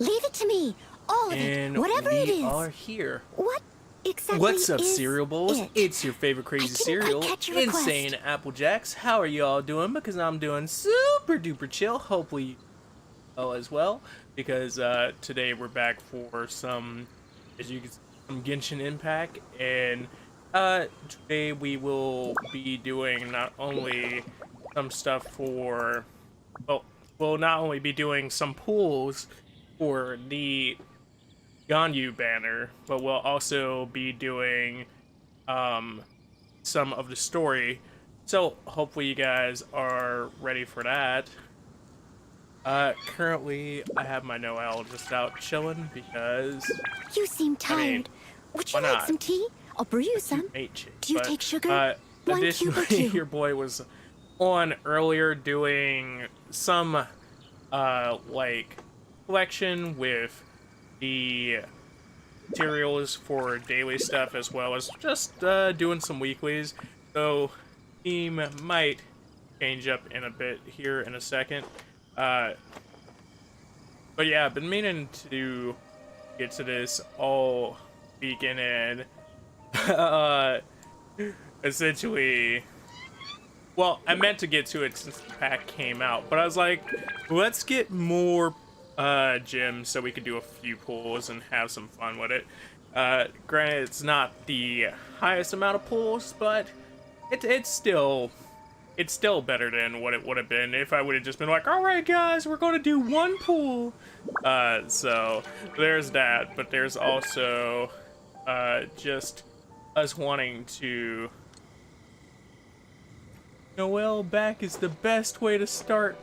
Leave it to me. All of And it. Whatever it is. we are here. What exactly What's up, is Cereal Bowls? it? It's your favorite crazy cereal, Insaneapplejackz. How are you all doing? Because I'm doing super duper chill. Hopefully, all as well. Because today we're back for some, as you can see, some Genshin Impact, and today we will be doing not only some stuff for, well, we'll not only be doing some pulls for the Ganyu banner, but we'll also be doing some of the story. So hopefully you guys are ready for that. Currently I have my Noelle just out chilling because You seem tired. Would you why like not? some tea? I'll brew you some. Do you take sugar? 1 cube or Additionally, 2? your boy was on earlier doing some like collection with the materials for daily stuff, as well as just doing some weeklies. So team might change up in a bit here in a second. But yeah, I've been meaning to get to this all weekend, and essentially, well, I meant to get to it since the pack came out, but I was like, let's get more gems so we could do a few pulls and have some fun with it. Granted, it's not the highest amount of pulls, but it's still better than what it would have been if I would have just been like, all right, guys, we're going to do 1 pull. So there's that, but there's also just us wanting to. Noelle back is the best way to start.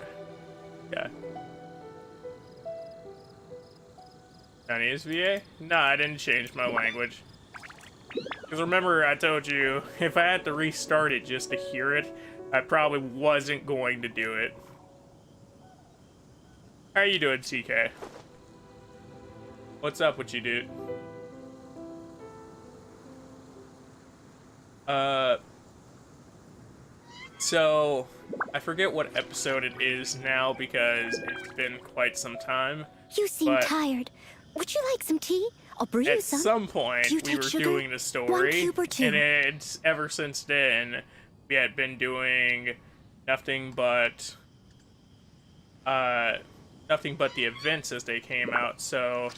Yeah. Chinese VA? No, I didn't change my language. Because remember, I told you, if I had to restart it just to hear it, I probably wasn't going to do it. How are you doing, TK? What's up with you, dude? So, I forget what episode it is now because it's been quite some time. You seem tired. Would you like some tea? I'll brew you some. At some point, we were doing the 1 story, cube or 2? and it's ever since then, we had been doing nothing but the events as they came out. So,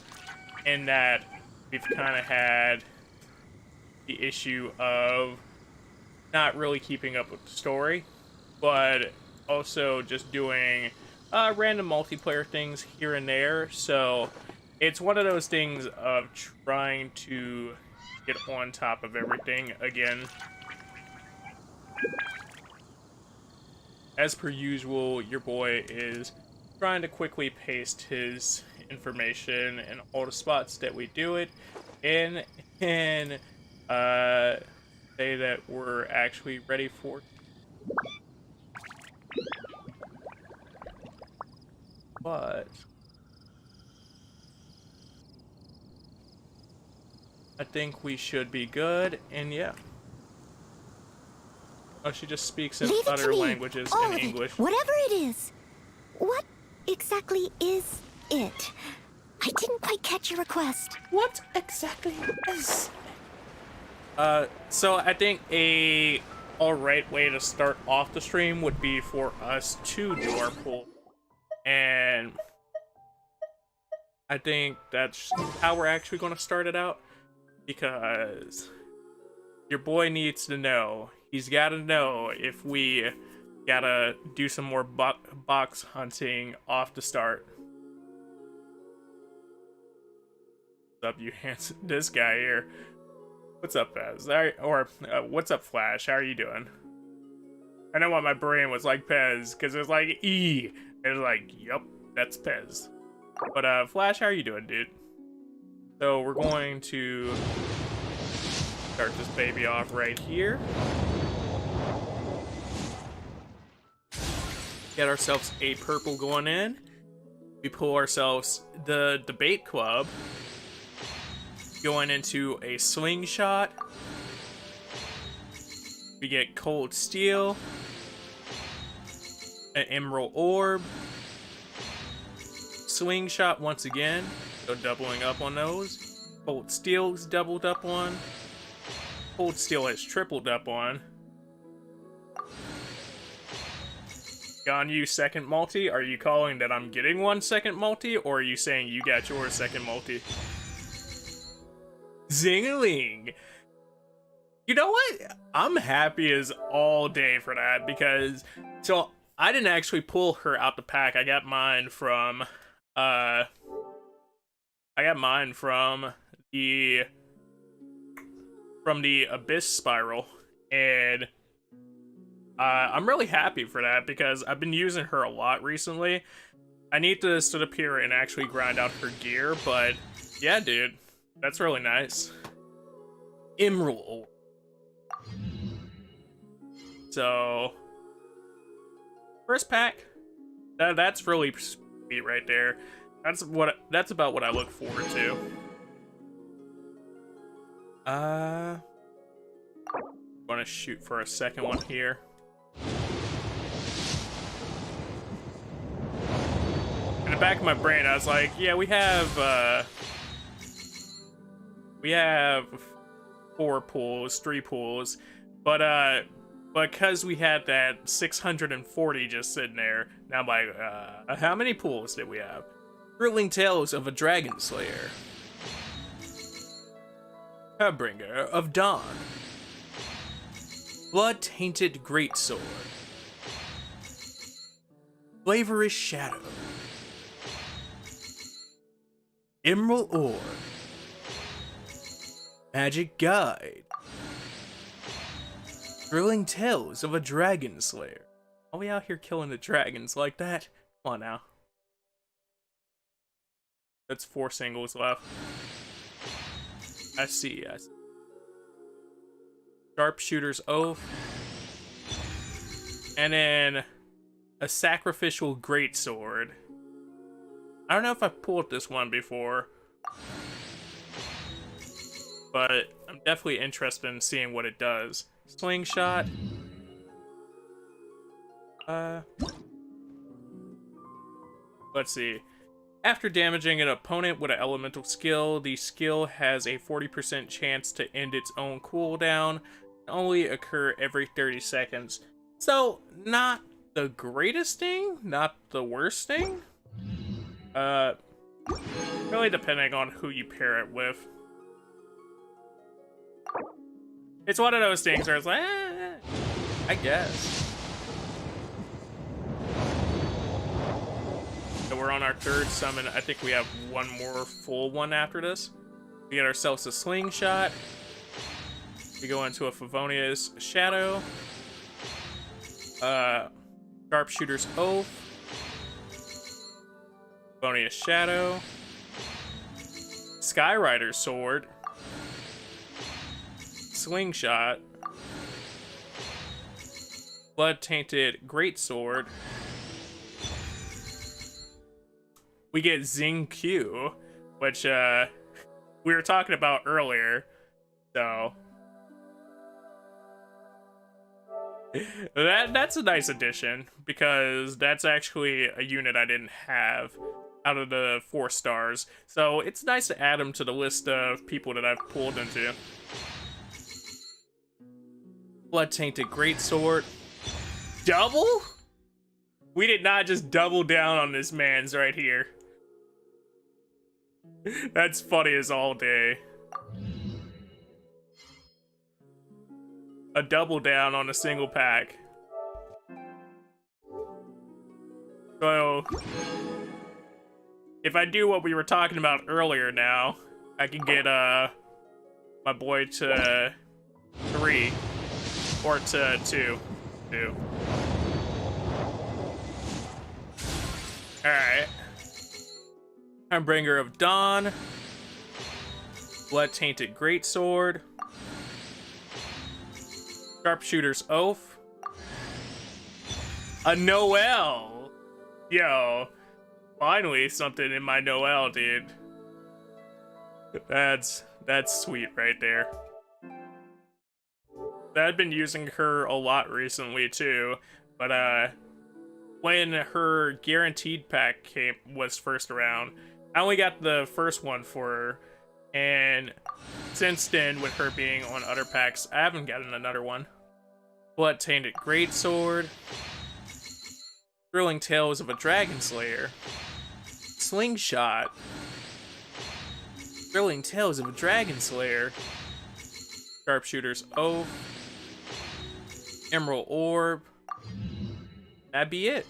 in that, we've kind of had the issue of not really keeping up with the story, but also just doing random multiplayer things here and there. So it's one of those things of trying to get on top of everything again. As per usual, your boy is trying to quickly paste his information in all the spots that we do it in, and say that we're actually ready for it. But I think we should be good, and yeah. Oh, she just speaks in other languages in English. Whatever it is. What exactly is it? I didn't quite catch your request. What exactly is? So I think a alright way to start off the stream would be for us to do our pull. And I think that's how we're actually going to start it out. Because your boy needs to know. He's got to know if we gotta do some more box hunting off the start. What's up, you handsome? This guy here. What's up, Pez? What's up, Flash? How are you doing? I know why my brain was like Pez, because it was like E. It was like, yep, that's Pez. But, Flash, how are you doing, dude? So, we're going to start this baby off right here. Get ourselves a purple going in. We pull ourselves the debate club. Going into a slingshot. We get cold steel. An emerald orb. Slingshot once again, so doubling up on those. Cold Steel's doubled up on. Cold Steel has tripled up on. Gon Yu second multi, are you calling that I'm getting one second multi, or are you saying you got your second multi? Zingling! You know what? I'm happy as all day for that, because so I didn't actually pull her out the pack. I got mine from the Abyss Spiral, and I'm really happy for that because I've been using her a lot recently. I need to sit up here and actually grind out her gear, but yeah, dude, that's really nice. Emerald. So, first pack, that's really sweet right there. That's about what I look forward to. I'm gonna shoot for a second one here. In the back of my brain, I was like, yeah, we have 3 pools, but because we had that 640 just sitting there, now I'm like, how many pools did we have? Thrilling Tales of a Dragon Slayer. Harbinger of Dawn. Bloodtainted Greatsword. Ferrous Shadow. Emerald Ore. Magic Guide. Thrilling Tales of a Dragon Slayer. Are we out here killing the dragons like that? Come on now. That's 4 singles left. I see. Sharpshooter's Oath. And then a Sacrificial Greatsword. I don't know if I've pulled this one before, but I'm definitely interested in seeing what it does. Slingshot. Let's see. After damaging an opponent with an elemental skill, the skill has a 40% chance to end its own cooldown. Only occur every 30 seconds. So, not the greatest thing, not the worst thing. Really depending on who you pair it with. It's one of those things where it's like, I guess. So we're on our 3rd summon. I think we have one more full one after this. We get ourselves a Slingshot. We go into a Ferrous Shadow. Sharpshooter's Oath. Ferrous Shadow. Skyrider Sword. Slingshot. Bloodtainted Greatsword. We get Zing Q, which we were talking about earlier, so that's a nice addition, because that's actually a unit I didn't have out of the 4 stars, so it's nice to add them to the list of people that I've pulled into. Bloodtainted Greatsword. Double? We did not just double down on this man's right here. That's funny as all day. A double down on a single pack. So, if I do what we were talking about earlier now, I can get my boy to 3 or to 2. Alright. Harbinger of Dawn. Bloodtainted Greatsword. Sharpshooter's Oath. A Noelle! Yo. Finally something in my Noelle, dude. That's sweet right there. I've been using her a lot recently too, but when her guaranteed pack was first around. I only got the first one for her, and since then, with her being on other packs, I haven't gotten another one. Bloodtainted Greatsword, Thrilling Tales of a Dragon Slayer, Slingshot, Thrilling Tales of a Dragon Slayer, Sharpshooter's Oath, Emerald Orb. That'd be it.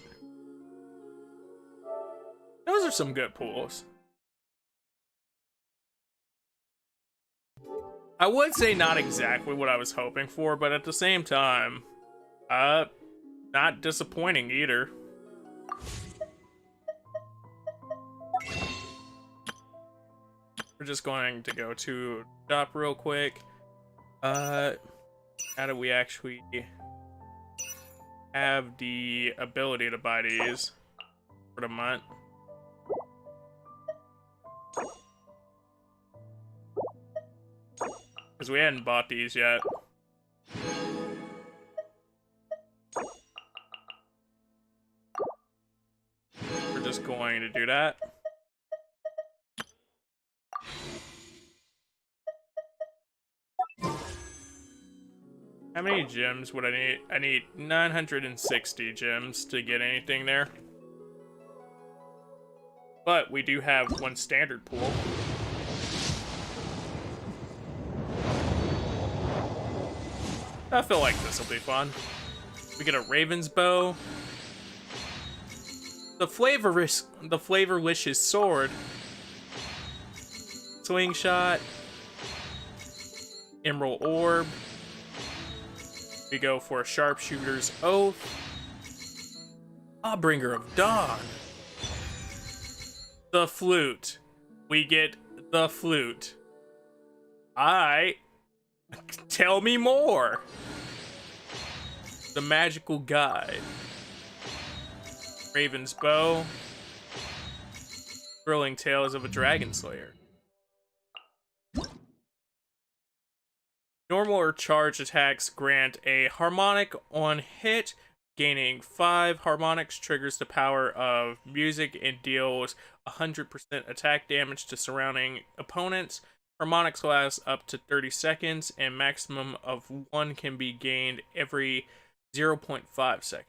Those are some good pulls. I would say not exactly what I was hoping for, but at the same time, not disappointing either. We're just going to go to shop real quick. How do we actually have the ability to buy these for the month? Because we hadn't bought these yet. We're just going to do that. How many gems would I need? I need 960 gems to get anything there. But we do have one standard pool. I feel like this will be fun. We get a Raven's Bow, the Flavorlicious Sword, Slingshot, Emerald Orb. We go for a Sharpshooter's Oath, Harbinger of Dawn, the Flute. We get the Flute. Tell me more. The Magical Guide, Raven's Bow, Thrilling Tales of a Dragon Slayer. Normal or charged attacks grant a harmonic on hit. Gaining 5 harmonics triggers the power of music and deals 100% attack damage to surrounding opponents. Harmonics last up to 30 seconds, and maximum of 1 can be gained every 0.5 seconds.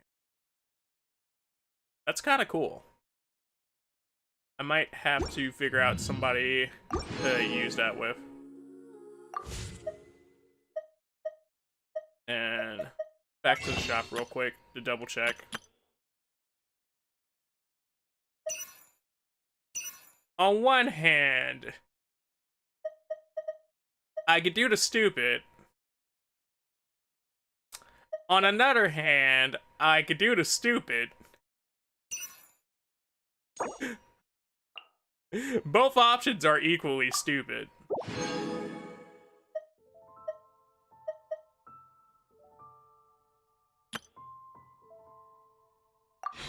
That's kind of cool. I might have to figure out somebody to use that with. And back to the shop real quick to double check. On one hand, I could do the stupid. On another hand, I could do the stupid. Both options are equally stupid.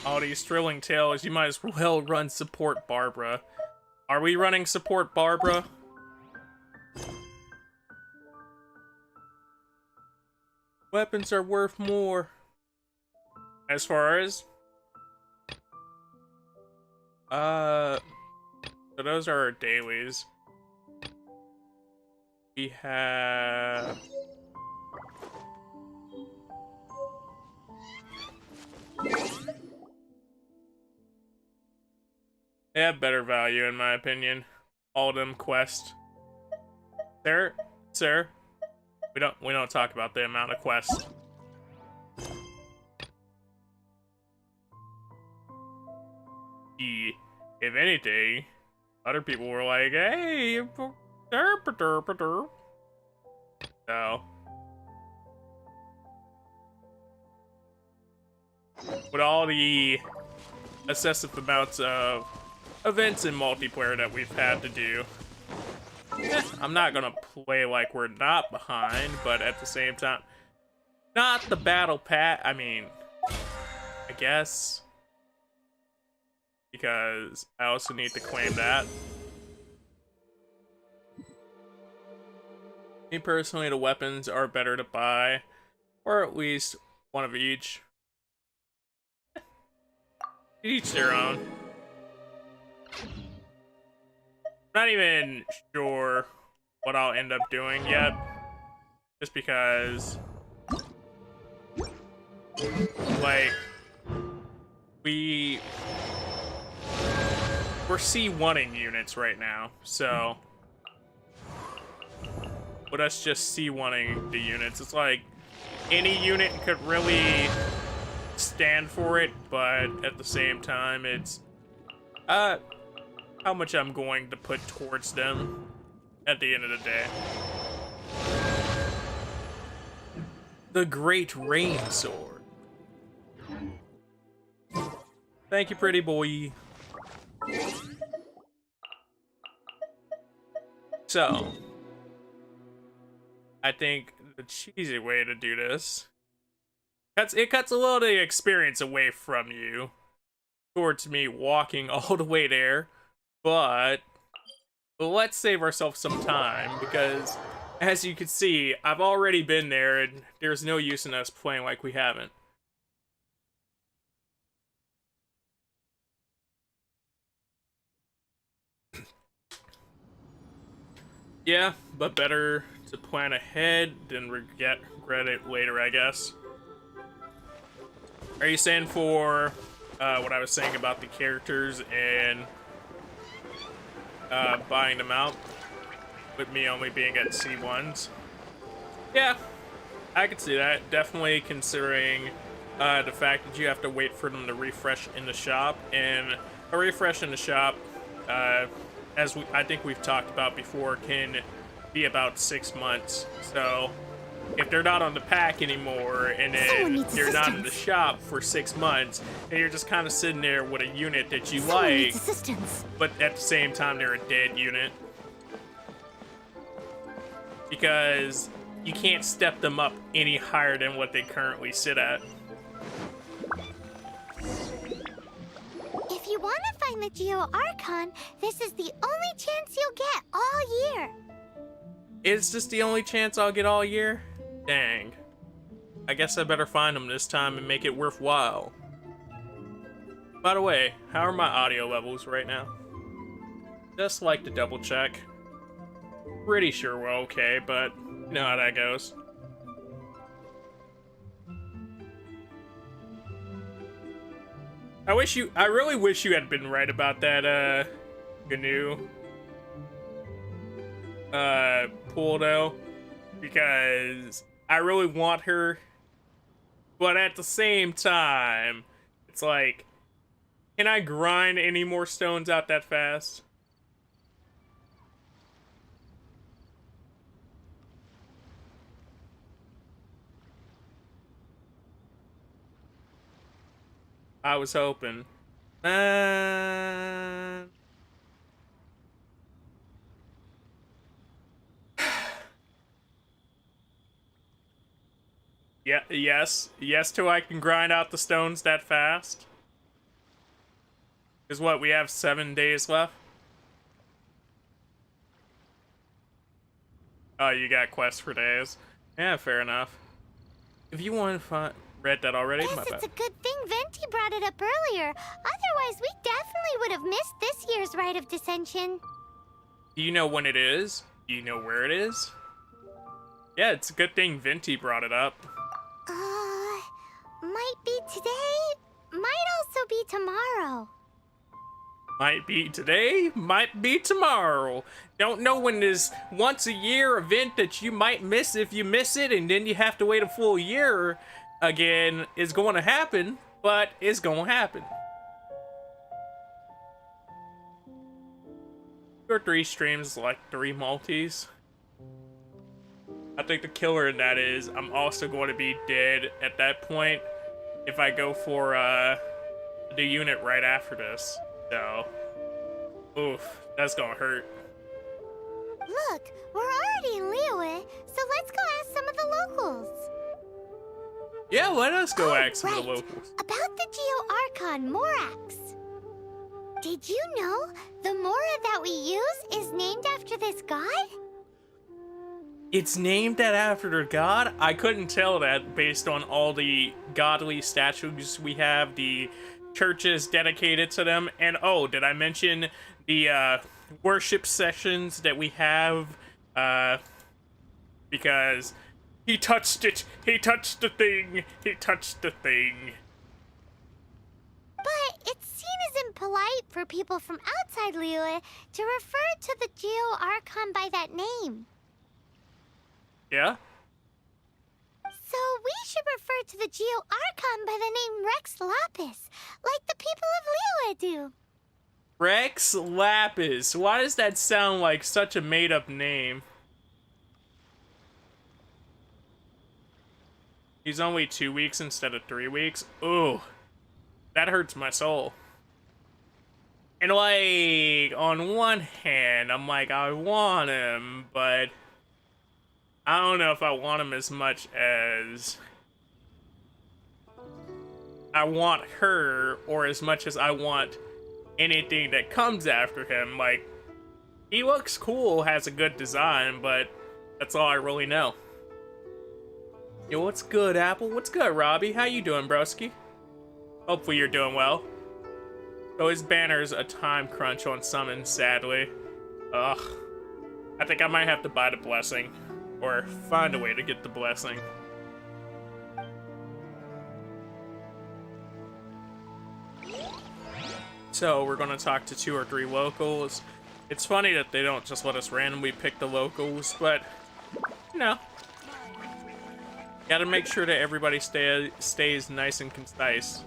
All these thrilling tales, you might as well run support Barbara. Are we running support Barbara? Weapons are worth more. As far as... so those are our dailies. We have... They have better value in my opinion. All of them quests. Sir, we don't talk about the amount of quests. If anything, other people were like, "Hey, so with all the excessive amounts of events in multiplayer that we've had to do, I'm not gonna play like we're not behind, but at the same time, not the battle pass. I mean, I guess, because I also need to claim that. Me personally, the weapons are better to buy, or at least one of each. Each their own. Not even sure what I'll end up doing yet. Just because, like, we're C1ing units right now, so with us just C1ing the units, it's like any unit could really stand for it, but at the same time, it's how much I'm going to put towards them at the end of the day. The Great Rain Sword. Thank you, pretty boy. So, I think the cheesy way to do this, it cuts a little of the experience away from you towards me walking all the way there, but let's save ourselves some time because, as you can see, I've already been there and there's no use in us playing like we haven't. Yeah, but better to plan ahead than regret it later, I guess. Are you saying for what I was saying about the characters and buying them out, with me only being at C1s? Yeah, I could see that. Definitely considering the fact that you have to wait for them to refresh in the shop, and a refresh in the shop, as I think we've talked about before, can be about 6 months. So if they're not on the pack anymore, and then you're not in the shop for 6 months, and you're just kind of sitting there with a unit that you like, but at the same time they're a dead unit, because you can't step them up any higher than what they currently sit at. If you want to find the Geo Archon, this is the only chance you'll get all year. Is this the only chance I'll get all year? Dang. I guess I better find them this time and make it worthwhile. By the way, how are my audio levels right now? Just like to double check. Pretty sure we're okay, but you know how that goes. I really wish you had been right about that, GNU pool though, because I really want her, but at the same time, it's like, can I grind any more stones out that fast? I was hoping. Yeah, yes till I can grind out the stones that fast. Because what, we have 7 days left? Oh, you got quests for days. Yeah, fair enough. If you want to find... Read that already? Guess it's a good thing Venti brought it up earlier. Otherwise, we definitely would have missed this year's Rite of Dissension. Do you know when it is? Do you know where it is? Yeah, it's a good thing Venti brought it up. Might be today, might also be tomorrow. Might be today, might be tomorrow. Don't know when this once a year event that you might miss if you miss it, and then you have to wait a full year again is going to happen, but it's going to happen. 2 or 3 streams, like 3 multis. I think the killer in that is I'm also going to be dead at that point if I go for the unit right after this. So, oof, that's gonna hurt. Look, we're already in Liyue, so let's go ask some of the locals. Yeah, let us go ask some of the locals. About the Geo Archon Morax. Did you know the Mora that we use is named after this god? It's named after their god? I couldn't tell that based on all the godly statues we have, the churches dedicated to them. And oh, did I mention the worship sessions that we have? Because he touched it, he touched the thing, he touched the thing. But it's seen as impolite for people from outside Liyue to refer to the Geo Archon by that name. Yeah? So we should refer to the Geo Archon by the name Rex Lapis, like the people of Liyue do. Rex Lapis. Why does that sound like such a made-up name? He's only 2 weeks instead of 3 weeks. Ooh, that hurts my soul. And like, on one hand, I'm like, I want him, but I don't know if I want him as much as I want her, or as much as I want anything that comes after him. Like, he looks cool, has a good design, but that's all I really know. Yo, what's good, Apple? What's good, Robbie? How you doing, broski? Hopefully you're doing well. So his banner's a time crunch on summon, sadly. Ugh. I think I might have to buy the blessing, or find a way to get the blessing. So we're gonna talk to 2 or 3 locals. It's funny that they don't just let us randomly pick the locals, but you know, gotta make sure that everybody stays nice and concise.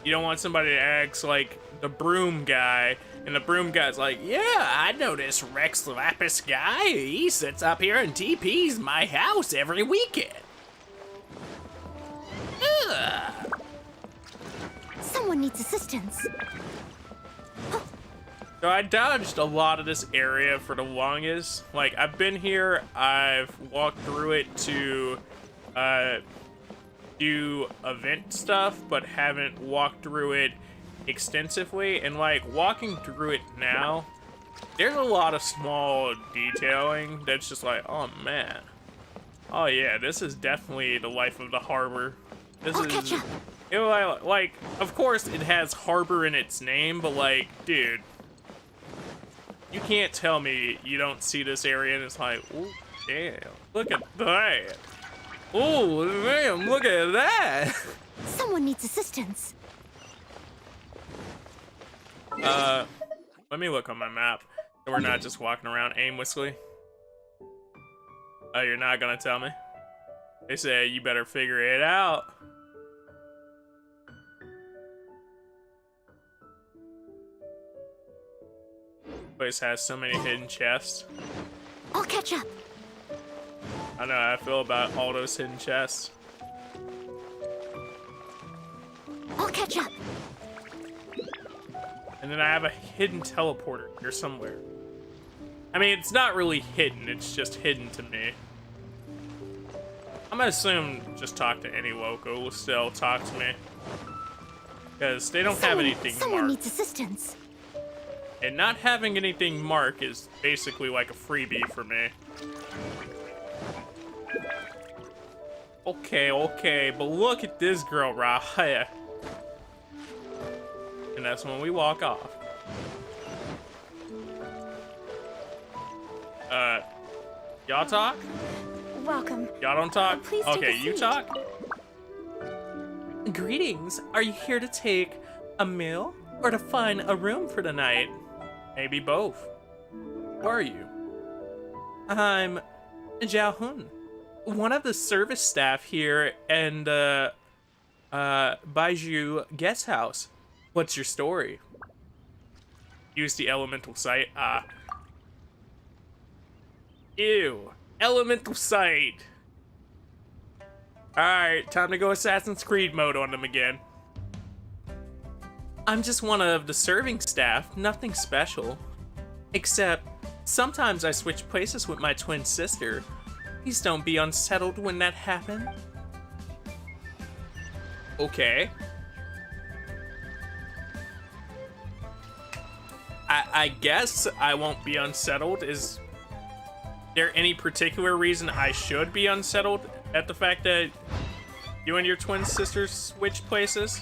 You don't want somebody to act like the broom guy, and the broom guy's like, yeah, I know this Rex Lapis guy. He sits up here and TPs my house every weekend. Ugh. Someone needs assistance. So I dodged a lot of this area for the longest. Like, I've been here, I've walked through it to do event stuff, but haven't walked through it extensively. And like, walking through it now, there's a lot of small detailing that's just like, oh man, oh yeah, this is definitely the life of the harbor. This I'll is, catch up. you know, like, of course it has harbor in its name, but like, dude, you can't tell me you don't see this area and it's like, oh damn, look at that. Oh, damn, look at that! Someone needs assistance. Let me look on my map, so we're not just walking around aimlessly. Oh, you're not gonna tell me? They say you better figure it out. Place has so many hidden chests. I'll catch up. I know how I feel about all those hidden chests. I'll catch up. And then I have a hidden teleporter here somewhere. I mean, it's not really hidden, it's just hidden to me. I'm gonna assume just talk to any local will still talk to me. Because they don't have anything Someone marked. needs assistance. And not having anything marked is basically like a freebie for me. Okay, but look at this girl right here. And that's when we walk off. Y'all talk? Welcome. Y'all don't talk? Please take Okay, a you seat. talk? Greetings. Are you here to take a meal or to find a room for the night? Maybe both. Who are you? I'm Jiahun, one of the service staff here and Baiju guest house. What's your story? Use the elemental sight. Ew. Elemental sight. Alright, time to go Assassin's Creed mode on them again. I'm just one of the serving staff, nothing special. Except, sometimes I switch places with my twin sister. Please don't be unsettled when that happens. Okay. I guess I won't be unsettled. Is there any particular reason I should be unsettled at the fact that you and your twin sisters switch places?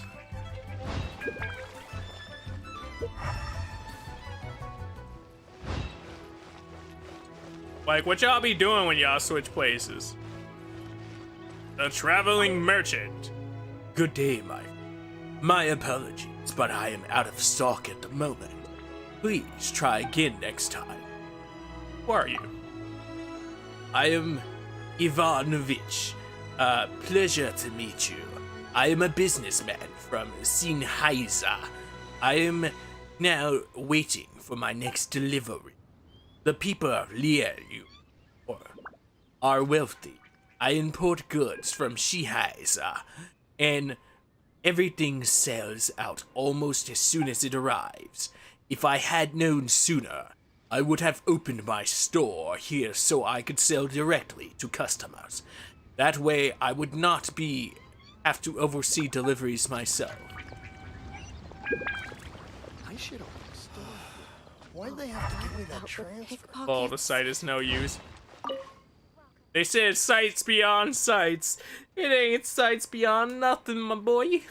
Like, what y'all be doing when y'all switch places? The traveling merchant. Good day, my apologies, but I am out of stock at the moment. Please try again next time. Who are you? I am Ivanovich. Pleasure to meet you. I am a businessman from Sinhaiza. I am now waiting for my next delivery. The people of Liyue are wealthy. I import goods from Shihaiza, and everything sells out almost as soon as it arrives. If I had known sooner, I would have opened my store here so I could sell directly to customers. That way, I would not have to oversee deliveries myself. I should open a store. Why'd they have to give me that transfer? Oh, the site is no use. They said sights beyond sights. It ain't sights beyond nothing, my boy.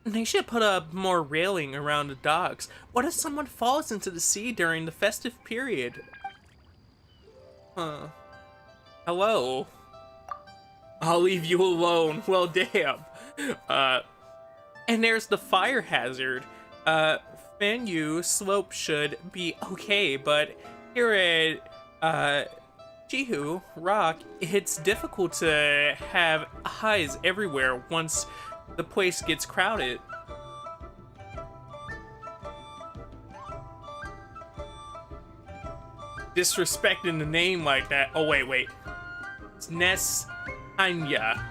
They should put up more railing around the docks. What if someone falls into the sea during the festive period? Huh. Hello? I'll leave you alone. Well, damn. And there's the fire hazard. Fanyu slope should be okay, but here at, Jihu Rock, it's difficult to have highs everywhere once the place gets crowded. Disrespecting the name like that. Oh, wait. It's Anya.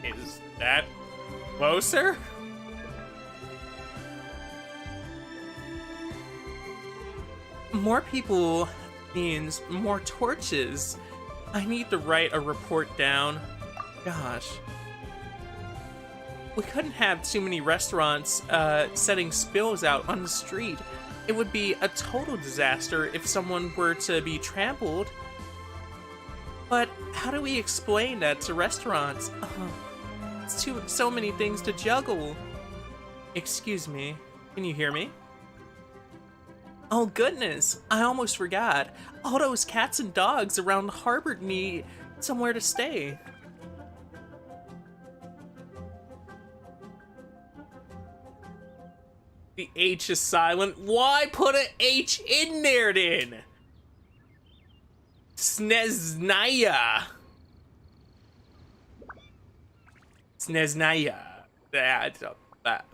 Is that closer? More people means more torches. I need to write a report down. Gosh. We couldn't have too many restaurants setting spills out on the street. It would be a total disaster if someone were to be trampled. But how do we explain that to restaurants? It's so many things to juggle. Excuse me, can you hear me? Oh goodness, I almost forgot. All those cats and dogs around the harbor need somewhere to stay. The H is silent. Why put an H in there then? Sneznaya. Sneznaya. That.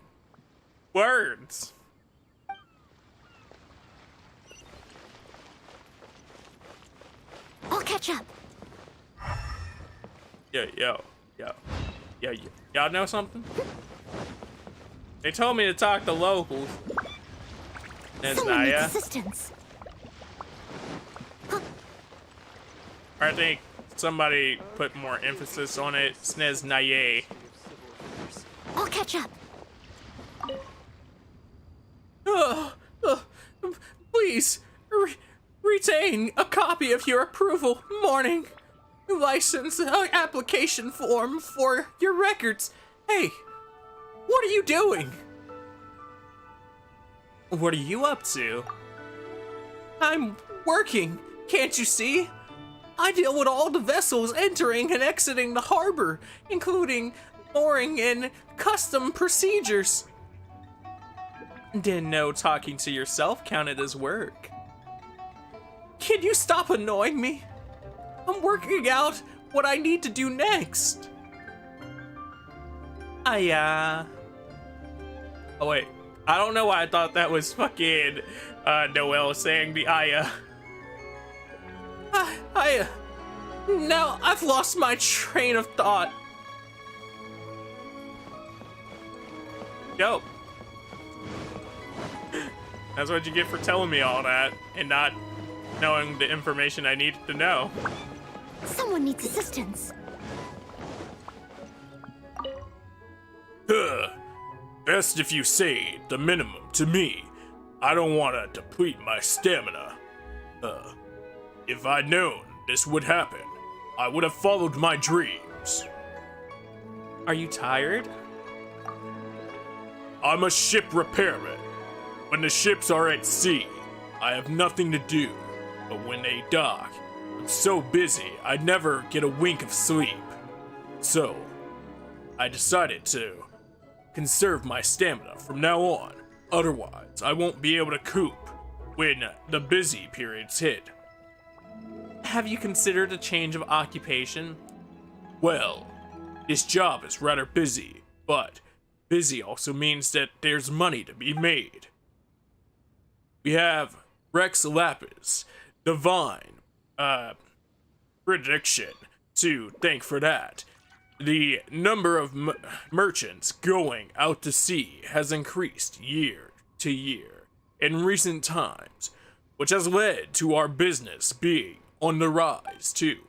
Words. I'll catch up. Yo. Y'all know something? They told me to talk to locals. Someone needs Sneznaya. assistance. I think somebody put more emphasis on it. Sneznaye. I'll catch up. Please, retain a copy of your approval morning license application form for your records. Hey, what are you doing? What are you up to? I'm working, can't you see? I deal with all the vessels entering and exiting the harbor, including mooring and custom procedures. Didn't know talking to yourself counted as work. Can you stop annoying me? I'm working out what I need to do next. Oh wait, I don't know why I thought that was fucking Noelle saying the Aya. Now I've lost my train of thought. Yo. That's what you get for telling me all that and not knowing the information I needed to know. Someone needs assistance. Best if you say the minimum to me. I don't want to deplete my stamina. If I'd known this would happen, I would have followed my dreams. Are you tired? I'm a ship repairman. When the ships are at sea, I have nothing to do. But when they dock, I'm so busy I never get a wink of sleep. So, I decided to conserve my stamina from now on. Otherwise, I won't be able to cope when the busy periods hit. Have you considered a change of occupation? Well, this job is rather busy, but busy also means that there's money to be made. We have Rex Lapis, Divine, Prediction to thank for that. The number of merchants going out to sea has increased year to year in recent times, which has led to our business being on the rise too.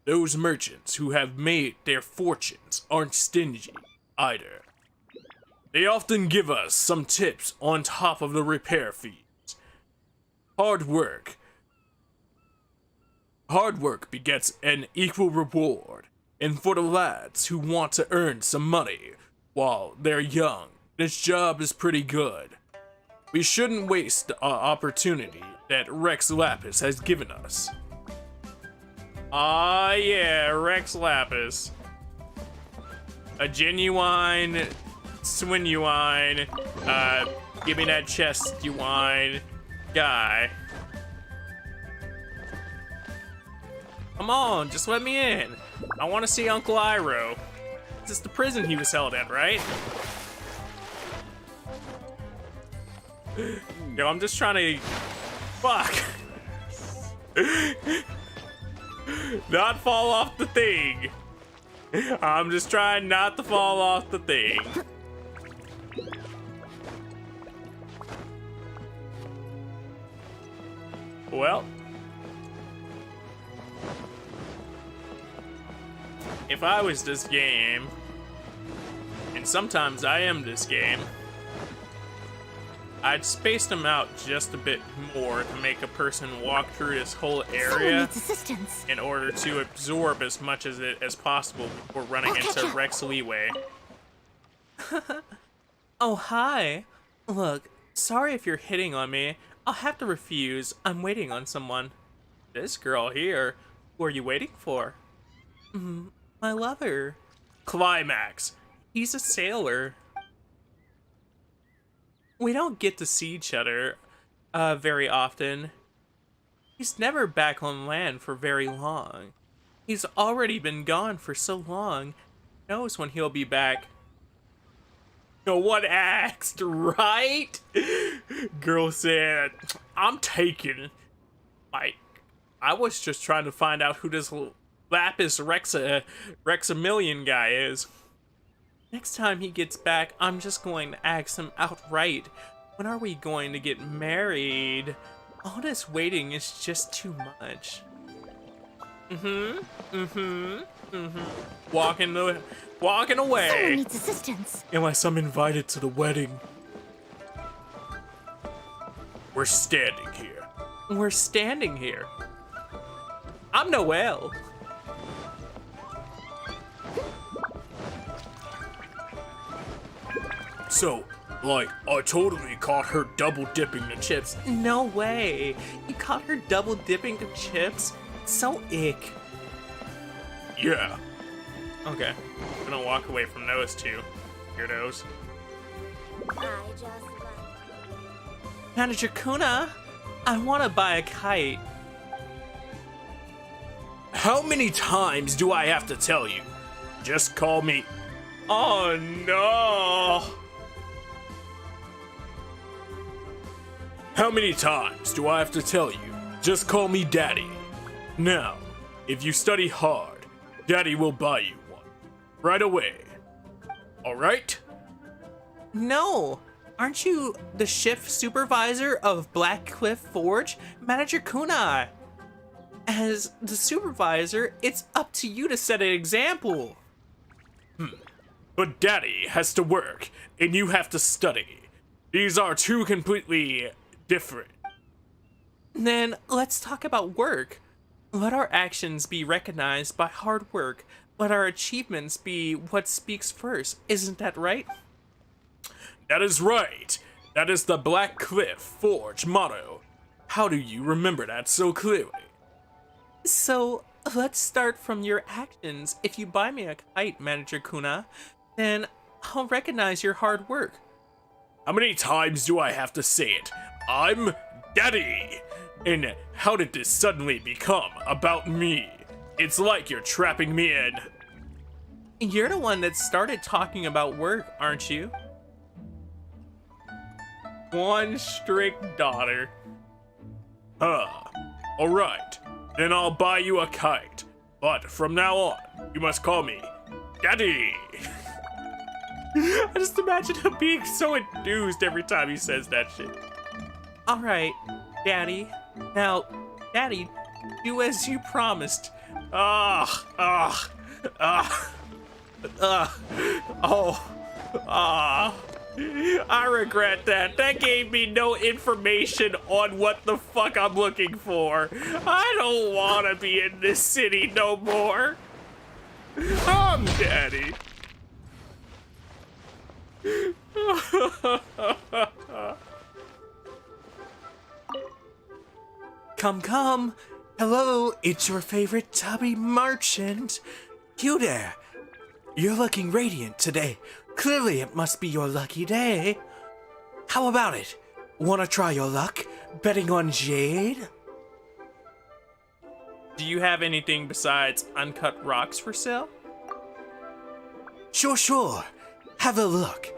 Those merchants who have made their fortunes aren't stingy either. They often give us some tips on top of the repair fees. Hard work begets an equal reward, and for the lads who want to earn some money while they're young, this job is pretty good. We shouldn't waste the opportunity that Rex Lapis has given us. Ah, yeah, Rex Lapis. A genuine, genuine, give me that chest, you wine guy. Come on, just let me in. I want to see Uncle Iroh. This is the prison he was held at, right? Yo, I'm just trying to... Fuck. Not fall off the thing. I'm just trying not to fall off the thing. Well. If I was this game, and sometimes I am this game, I'd space them out just a bit more to make a person walk through this whole area in order to absorb as much of it as possible before running into Rex Liyue. Oh, hi. Look, sorry if you're hitting on me. I'll have to refuse. I'm waiting on someone. This girl here. Who are you waiting for? My lover. Climax. He's a sailor. We don't get to see each other very often. He's never back on land for very long. He's already been gone for so long. Who knows when he'll be back? No one asked, right? Girl said, I'm taken. Like, I was just trying to find out who this Lapis Rexamillion guy is. Next time he gets back, I'm just going to ask him outright. When are we going to get married? All this waiting is just too much. Walking away. Someone needs assistance. Unless I'm invited to the wedding. We're standing here. We're standing here. I'm Noelle. So, like, I totally caught her double dipping the chips. No way. You caught her double dipping the chips? So ick. Yeah. Okay. I'm gonna walk away from those two weirdos. Manager Kuna, I wanna buy a kite. How many times do I have to tell you? Just call me. Oh no! How many times do I have to tell you? Just call me Daddy. Now, if you study hard, Daddy will buy you one. Right away. Alright? No! Aren't you the shift supervisor of Black Cliff Forge? Manager Kuna! As the supervisor, it's up to you to set an example. But Daddy has to work, and you have to study. These are two completely different. Then let's talk about work. Let our actions be recognized by hard work. Let our achievements be what speaks first. Isn't that right? That is right. That is the Black Cliff Forge motto. How do you remember that so clearly? So, let's start from your actions. If you buy me a kite, Manager Kuna, then I'll recognize your hard work. How many times do I have to say it? I'm Daddy! And how did this suddenly become about me? It's like you're trapping me in. You're the one that started talking about work, aren't you? One strict daughter. Alright. Then I'll buy you a kite. But from now on, you must call me Daddy! I just imagine him being so enthused every time he says that shit. Alright, Daddy. Now, Daddy, do as you promised. I regret that. That gave me no information on what the fuck I'm looking for. I don't want to be in this city no more. I'm Daddy. Come, come. Hello, it's your favorite tubby merchant. You there. You're looking radiant today. Clearly it must be your lucky day. How about it? Wanna try your luck? Betting on Jade? Do you have anything besides uncut rocks for sale? Sure. Have a look.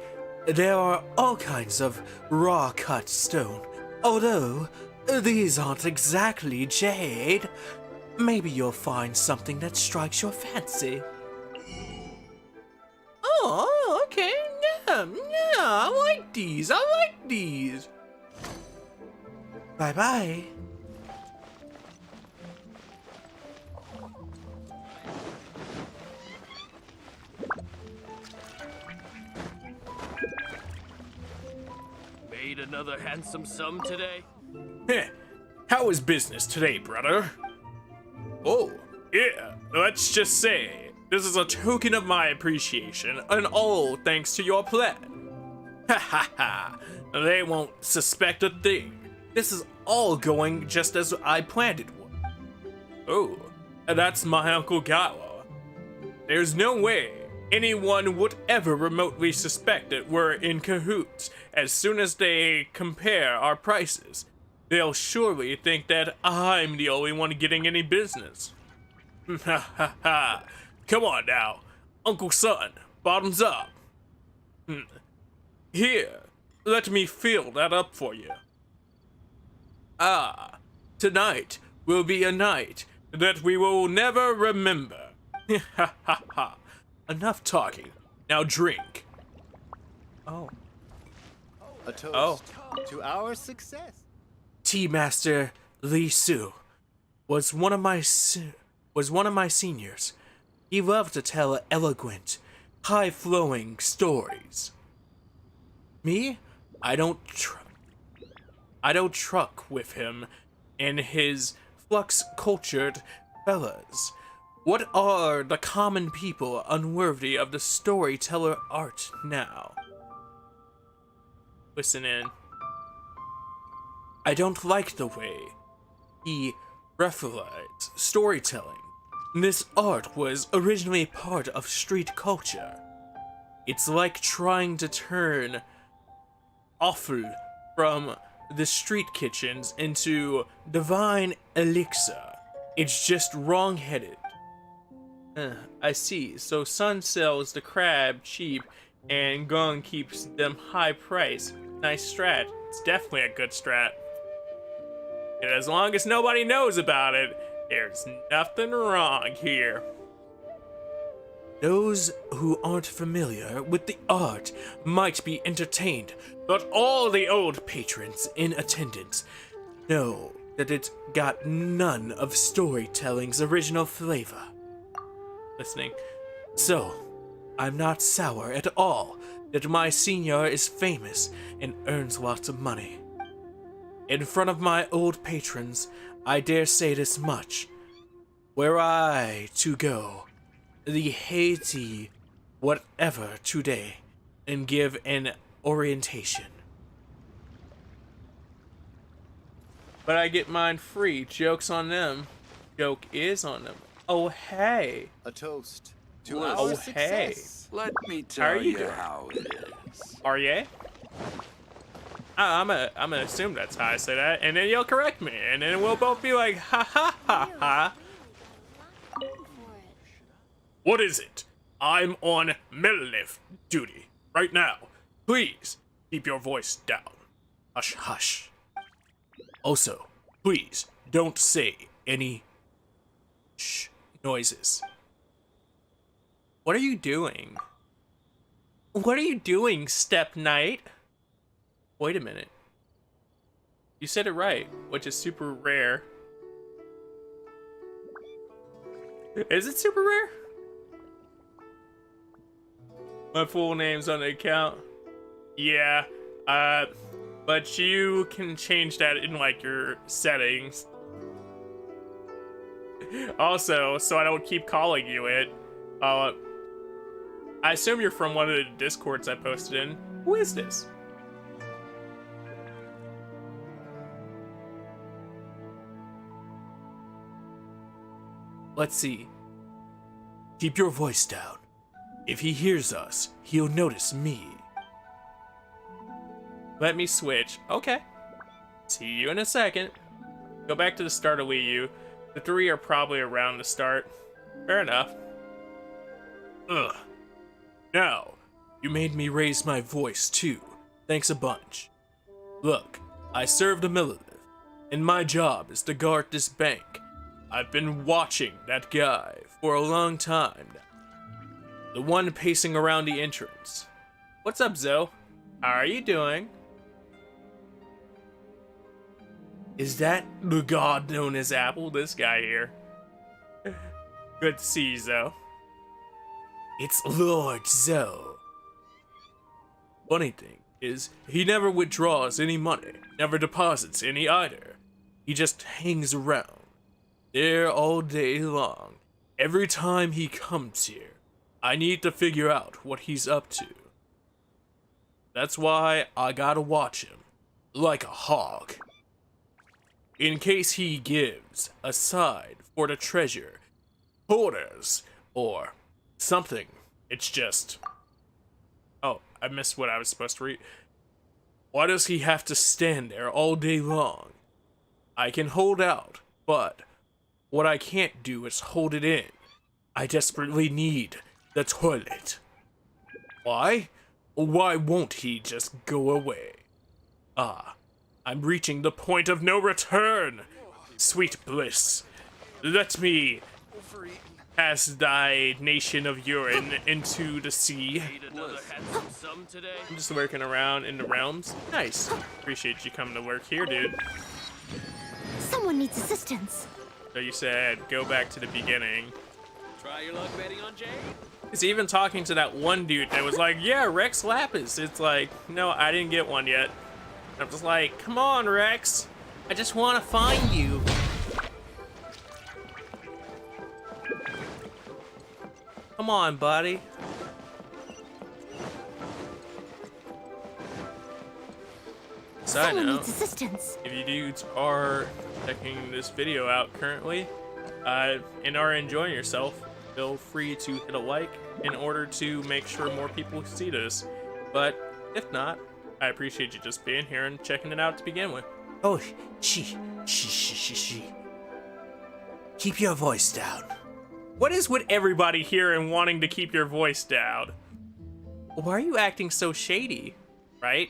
There are all kinds of raw cut stone. Although, these aren't exactly jade. Maybe you'll find something that strikes your fancy. Oh, okay. Yeah, I like these. Bye-bye. Made another handsome sum today? Heh. How is business today, brother? Oh, yeah. Let's just say, this is a token of my appreciation, and all thanks to your plan. Ha ha ha. They won't suspect a thing. This is all going just as I planned it would. Oh, that's my Uncle Gawa. There's no way anyone would ever remotely suspect that we're in cahoots. As soon as they compare our prices, they'll surely think that I'm the only one getting any business. Ha ha ha. Come on now, Uncle Son, bottoms up. Here, let me fill that up for you. Tonight will be a night that we will never remember. Ha ha ha. Enough talking. Now drink. Oh. A toast to our success. Tea Master Li Su was one of my seniors. He loved to tell eloquent, high-flowing stories. Me, I don't truck with him and his flux-cultured fellas. What are the common people unworthy of the storyteller art now? Listen in. I don't like the way he reflects storytelling. This art was originally part of street culture. It's like trying to turn offal from the street kitchens into divine elixir. It's just wrong-headed. I see. So Sun sells the crab cheap and Gong keeps them high price. Nice strat. It's definitely a good strat. And as long as nobody knows about it, there's nothing wrong here. Those who aren't familiar with the art might be entertained, but all the old patrons in attendance know that it's got none of storytelling's original flavor. Listening. So, I'm not sour at all that my senior is famous and earns lots of money. In front of my old patrons, I dare say this much. Were I to go the Haiti whatever today and give an orientation. But I get mine free. Joke's on them. Joke is on them. Oh, hey. A toast to Listen. our Oh, success. Let me How are tell you you doing? how it is. Are ya? I'm gonna assume that's how I say that, and then you'll correct me, and then we'll both be like, ha ha ha ha. What is it? I'm on Melif duty right now. Please keep your voice down. Hush, hush. Also, please don't say any noises. What are you doing? What are you doing, Step Knight? Wait a minute. You said it right, which is super rare. Is it super rare? My full name's on the account. Yeah, but you can change that in like your settings. Also, so I don't keep calling you it, I assume you're from one of the Discords I posted in. Who is this? Let's see. Keep your voice down. If he hears us, he'll notice me. Let me switch. Okay. See you in a second. Go back to the start of Liyue. The three are probably around the start. Fair enough. Ugh. Now, you made me raise my voice too. Thanks a bunch. Look, I served a Millilith, and my job is to guard this bank. I've been watching that guy for a long time now. The one pacing around the entrance. What's up, Zoe? How are you doing? Is that The god known as Apple, this guy here. Good to see you, Zoe. It's Lord Zoe. Funny thing is, he never withdraws any money, never deposits any either. He just hangs around, there all day long. Every time he comes here, I need to figure out what he's up to. That's why I gotta watch him, like a hawk. In case he gives a side for the treasure, orders, or something. It's just... Oh, I missed what I was supposed to read. Why does he have to stand there all day long? I can hold out, but what I can't do is hold it in. I desperately need the toilet. Why? Why won't he just go away? Ah, I'm reaching the point of no return. Sweet bliss. Let me cast thy nation of urine into the sea. Ate another handsome sum today? I'm just working around in the realms. Nice. Appreciate you coming to work here, dude. Someone needs assistance. So you said go back to the beginning. Try your luck betting on Jade? It's even talking to that one dude that was like, yeah, Rex Lapis. It's like, no, I didn't get one yet. I'm just like, come on, Rex. I just want to find you. Come on, buddy. Side Someone note, needs assistance. if you dudes are checking this video out currently, and are enjoying yourself, feel free to hit a like in order to make sure more people see this. But if not, I appreciate you just being here and checking it out to begin with. Oh, she. Keep your voice down. What is with everybody here and wanting to keep your voice down? Why are you acting so shady, right?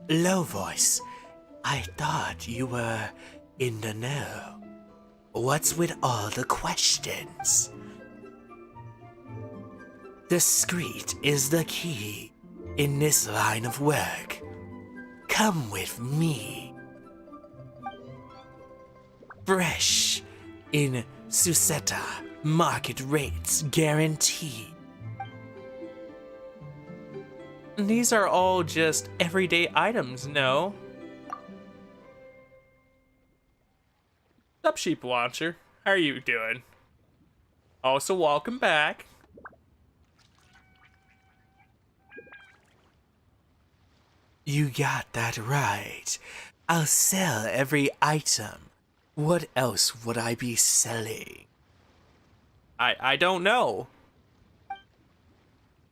Low voice. I thought you were in the know. What's with all the questions? Discreet is the key in this line of work. Come with me. Fresh in Suseta, market rates guaranteed. These are all just everyday items, no? What's up, Sheep Launcher? How are you doing? Also, welcome back. You got that right. I'll sell every item. What else would I be selling? I don't know.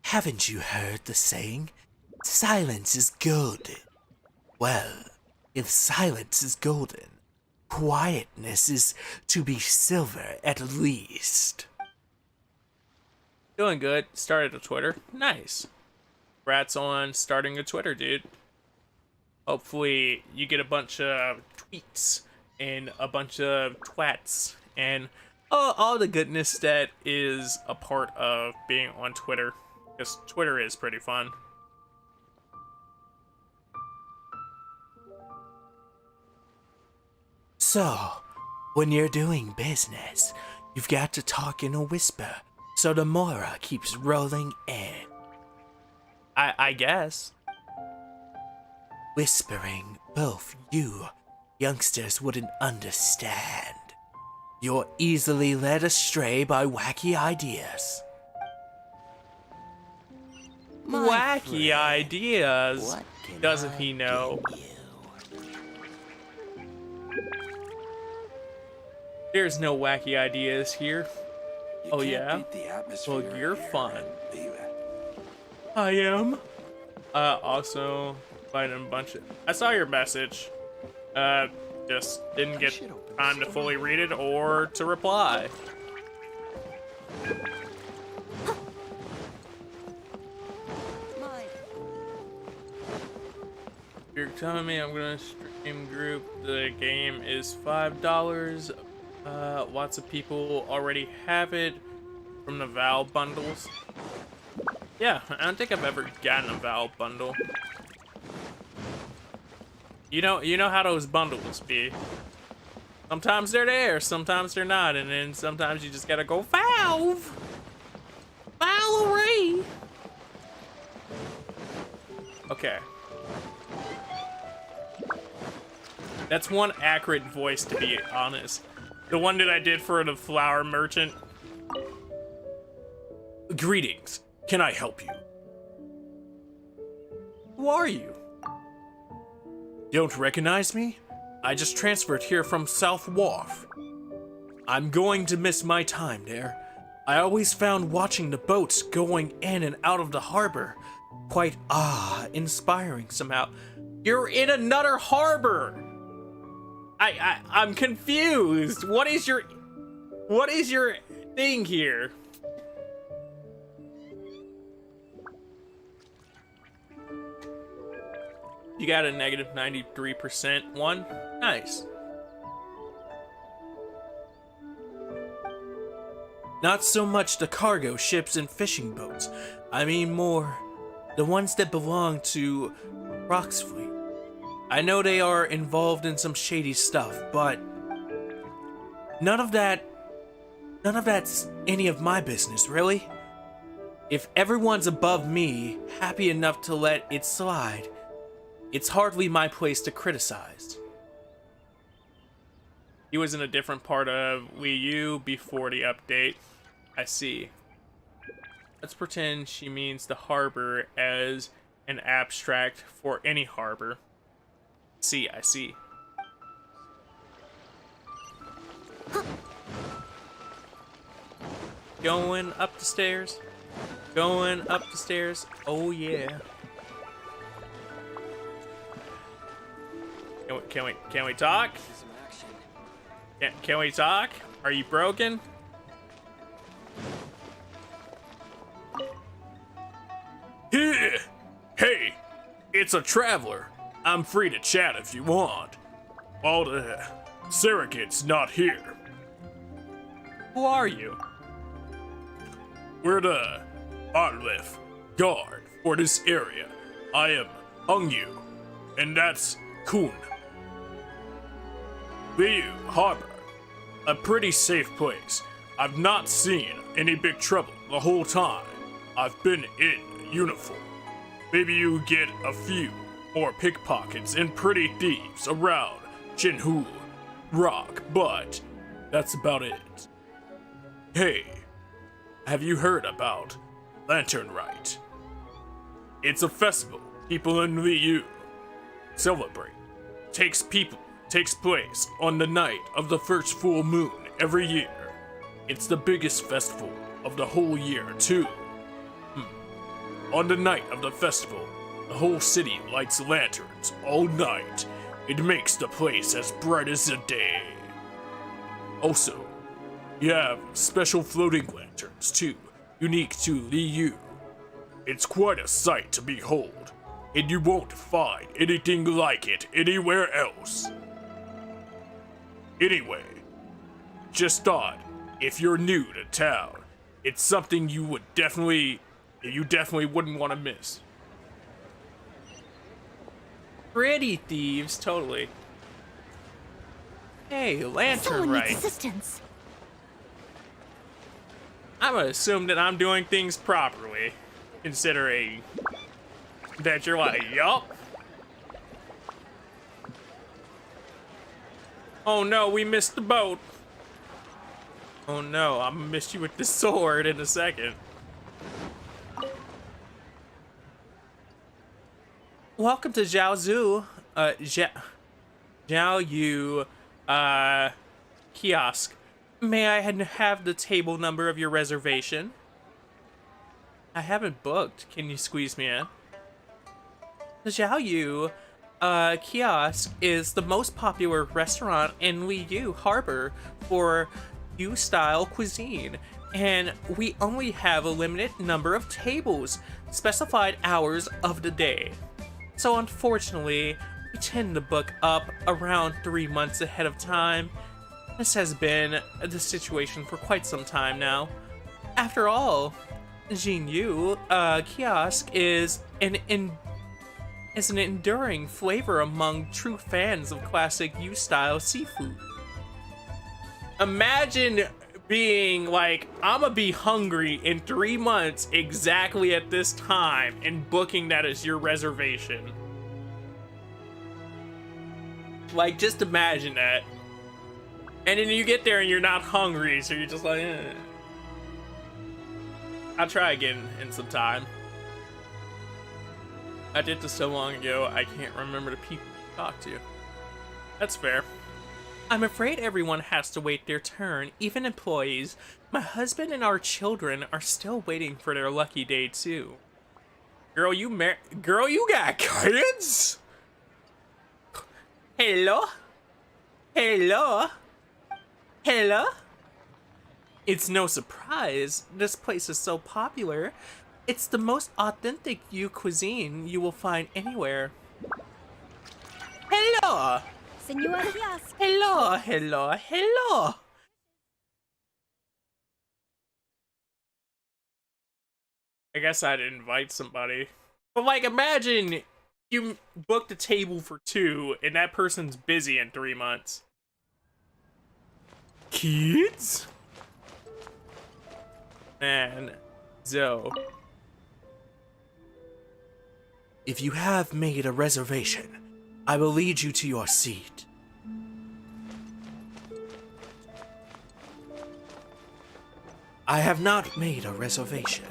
Haven't you heard the saying? Silence is golden. Well, if silence is golden, quietness is to be silver at least. Doing good. Started a Twitter. Nice. Congrats on starting a Twitter, dude. Hopefully you get a bunch of tweets and a bunch of twats and all the goodness that is a part of being on Twitter. Because Twitter is pretty fun. So, when you're doing business, you've got to talk in a whisper so the Mora keeps rolling in. I guess. Whispering, both you youngsters wouldn't understand. You're easily led astray by wacky ideas. Wacky ideas. Doesn't he know? There's no wacky ideas here. Oh yeah? Well, you're fun. I am. Also, finding a bunch of... I saw your message. Just didn't get time to fully read it or to reply. If you're telling me I'm gonna stream group, the game is $5. Lots of people already have it from the Val bundles. Yeah, I don't think I've ever gotten a Val bundle. You know how those bundles be. Sometimes they're there, sometimes they're not, and then sometimes you just gotta go Valve! Valerie! Okay. That's one accurate voice, to be honest. The one that I did for the flower merchant. Greetings. Can I help you? Who are you? Don't recognize me? I just transferred here from South Wharf. I'm going to miss my time there. I always found watching the boats going in and out of the harbor quite inspiring somehow. You're in another harbor. I'm confused. What is your thing here? You got a negative 93% one? Nice. Not so much the cargo ships and fishing boats. I mean more the ones that belong to Rock's fleet. I know they are involved in some shady stuff, but none of that's any of my business, really. If everyone's above me, happy enough to let it slide, it's hardly my place to criticize. He was in a different part of Liyue before the update. I see. Let's pretend she means the harbor as an abstract for any harbor. I see. Going up the stairs. Going up the stairs. Oh yeah. Can we talk? Can we talk? Are you broken? Hey, it's a traveler. I'm free to chat if you want. All the surrogate's not here. Who are you? We're the Artlif guard for this area. I am Ungyu, and that's Kun. Liyue Harbor, a pretty safe place. I've not seen any big trouble the whole time I've been in uniform. Maybe you get a few more pickpockets and pretty thieves around Jinhu Rock, but that's about it. Hey, have you heard about Lantern Rite? It's a festival people in Liyue celebrate takes place on the night of the first full moon every year. It's the biggest festival of the whole year, too. On the night of the festival, the whole city lights lanterns all night. It makes the place as bright as the day. Also, you have special floating lanterns, too, unique to Liyue. It's quite a sight to behold, and you won't find anything like it anywhere else. Anyway, just thought, if you're new to town, it's something you definitely wouldn't want to miss. Pretty thieves, totally. Hey, lantern Someone right. needs assistance. I'm gonna assume that I'm doing things properly, considering that you're like, yup. Oh no, we missed the boat. Oh no, I'm gonna miss you with the sword in a second. Welcome to Zhaozu, Zhaoyu, kiosk. May I have the table number of your reservation? I haven't booked. Can you squeeze me in? The Zhaoyu, kiosk is the most popular restaurant in Liyue Harbor for U-style cuisine, and we only have a limited number of tables, specified hours of the day. So unfortunately, we tend to book up around 3 months ahead of time. This has been the situation for quite some time now. After all, Jinyu kiosk is an enduring flavor among true fans of classic U-style seafood. Imagine being like, I'ma be hungry in 3 months exactly at this time and booking that as your reservation. Like, just imagine that. And then you get there and you're not hungry, so you're just like, eh. I'll try again in some time. I did this so long ago, I can't remember the people to talk to. That's fair. I'm afraid everyone has to wait their turn, even employees. My husband and our children are still waiting for their lucky day too. Girl, you got kids? Hello? Hello? Hello? It's no surprise, this place is so popular. It's the most authentic Yu cuisine you will find anywhere. Hello! Senora Kiosk. Hello, hello, hello! I guess I'd invite somebody. But like, imagine you booked a table for 2 and that person's busy in 3 months. Kids? Man, Zoe. If you have made a reservation, I will lead you to your seat. I have not made a reservation.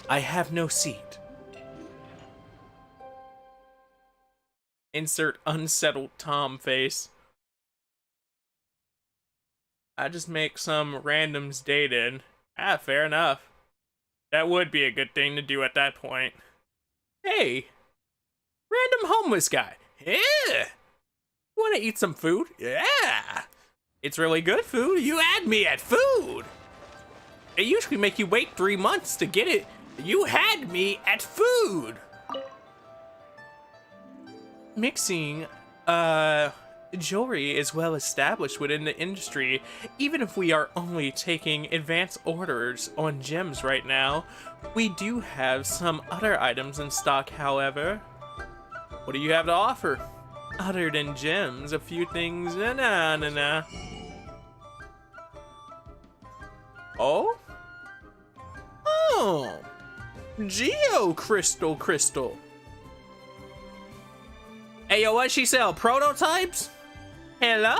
I have no seat. Insert unsettled Tom face. I just make some randoms date in. Ah, fair enough. That would be a good thing to do at that point. Hey, random homeless guy. Yeah. Want to eat some food? Yeah. It's really good food. You had me at food. It usually make you wait 3 months to get it. You had me at food. Mixing, jewelry is well established within the industry. Even if we are only taking advance orders on gems right now, we do have some other items in stock, however. What do you have to offer? Other than gems, a few things, na. Oh? Oh! Geo Crystal. Hey, yo, what she sell? Prototypes? Hello?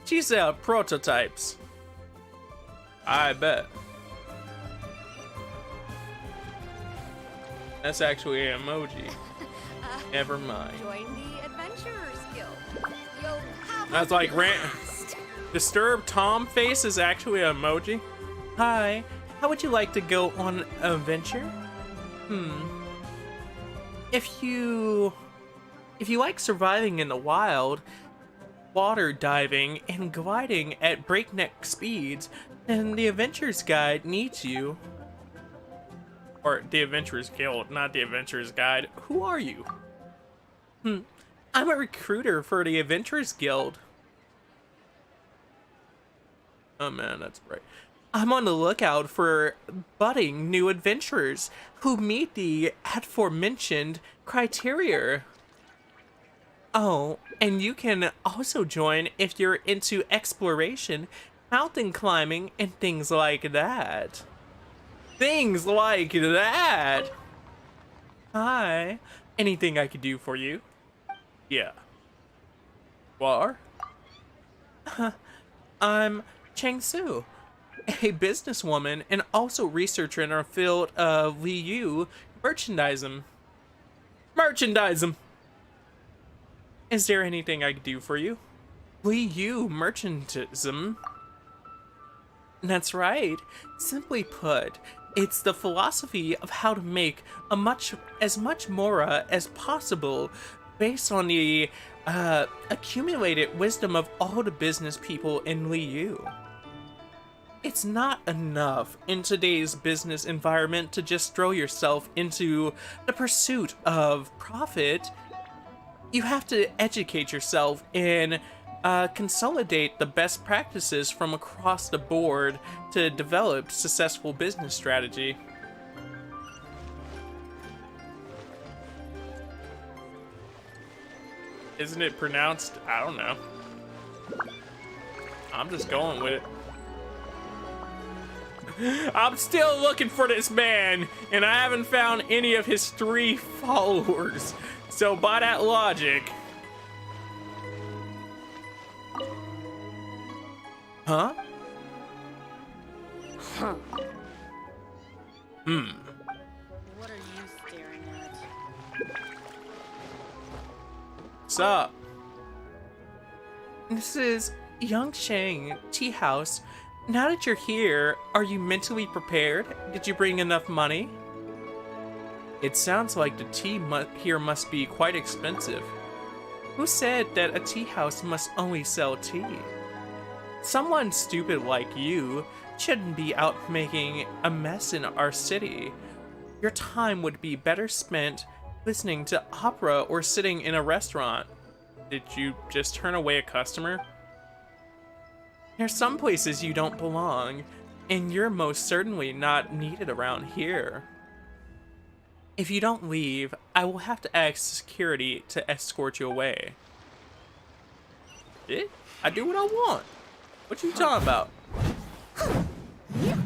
She sell prototypes. I bet. That's actually an emoji. Never mind. Join the Adventurers Guild. You'll have That's like Disturbed Tom face is actually an emoji. Hi, how would you like to go on an adventure? If you like surviving in the wild, water diving, and gliding at breakneck speeds, then the Adventurers Guide needs you. Or the Adventurers Guild, not the Adventurers Guide. Who are you? I'm a recruiter for the Adventurers Guild. Oh man, that's bright. I'm on the lookout for budding new adventurers who meet the aforementioned criteria. Oh, and you can also join if you're into exploration, mountain climbing, and things like that. Things like that! Hi. Anything I could do for you? Yeah. What? I'm Chang Su, a businesswoman and also researcher in our field of Liyue merchandising. Is there anything I could do for you? Liyue merchandising? That's right. Simply put, it's the philosophy of how to make as much mora as possible based on the accumulated wisdom of all the business people in Liyue. It's not enough in today's business environment to just throw yourself into the pursuit of profit. You have to educate yourself and consolidate the best practices from across the board to develop successful business strategy. Isn't it pronounced? I don't know. I'm just going with it. I'm still looking for this man, and I haven't found any of his 3 followers. So by that logic... Huh? What are you staring at? What's up? This is Yangsheng Tea House. Now that you're here, are you mentally prepared? Did you bring enough money? It sounds like the tea here must be quite expensive. Who said that a tea house must only sell tea? Someone stupid like you shouldn't be out making a mess in our city. Your time would be better spent listening to opera or sitting in a restaurant. Did you just turn away a customer? There's some places you don't belong, and you're most certainly not needed around here. If you don't leave, I will have to ask security to escort you away. I do what I want. What you talking about?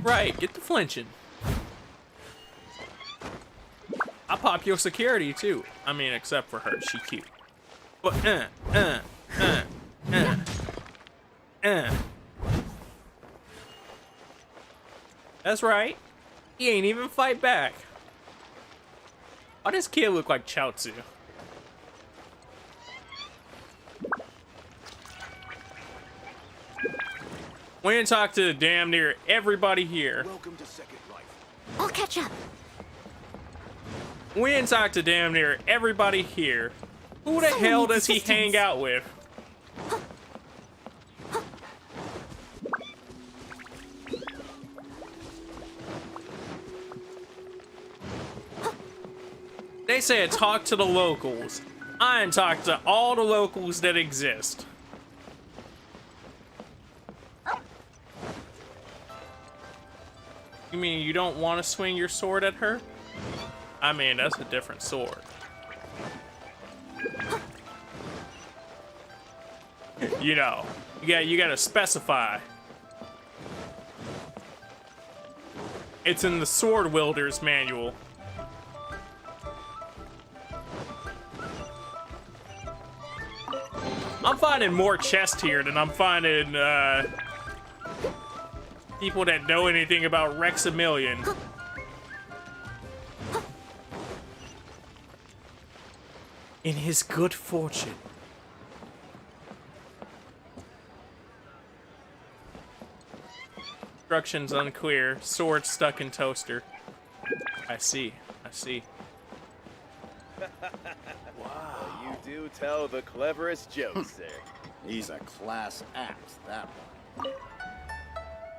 Right, get the flinching. I'll pop your security too. I mean, except for her, she cute. But That's right. He ain't even fight back. Why does kid look like Chaozu? We didn't talk to damn near everybody here. Welcome to Second Life. I'll catch up. We didn't talk to damn near everybody here. Who the Someone hell needs does he assistance. hang out with? They say talk to the locals. I ain't talked to all the locals that exist. You mean you don't want to swing your sword at her? I mean, that's a different sword. You know, you gotta specify. It's in the Sword Wielder's manual. I'm finding more chests here than I'm finding people that know anything about Rexamillion. in his good fortune. Instructions unclear. Sword stuck in toaster. I see. I see. You do tell the cleverest jokes, sir. He's a class act, that one.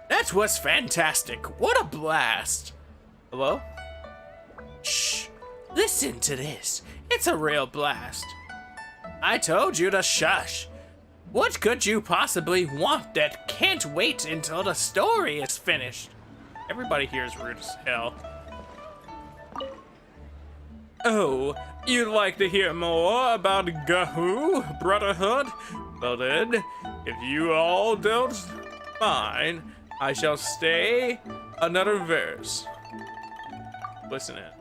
That was fantastic. What a blast. Hello? Shh. Listen to this. It's a real blast. I told you to shush. What could you possibly want that can't wait until the story is finished? Everybody here is rude as hell. Oh, You'd like to hear more about Gahoo Brotherhood? Well then, if you all don't mind, I shall stay another verse. Listen in.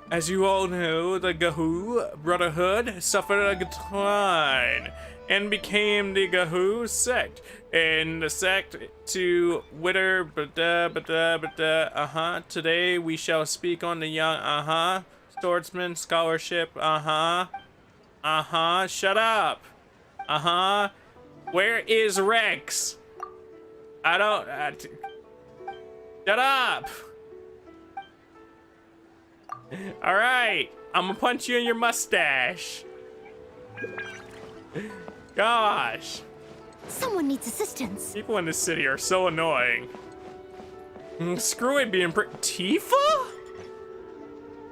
As you all know, the Gahoo Brotherhood suffered a decline and became the Gahoo sect. And the sect to wither, Today we shall speak on the young, swordsman scholarship, shut up. Where is Rex? Shut up. All right, I'm gonna punch you in your mustache. Gosh. Someone needs assistance. People in this city are so annoying. Screw it being Tifa?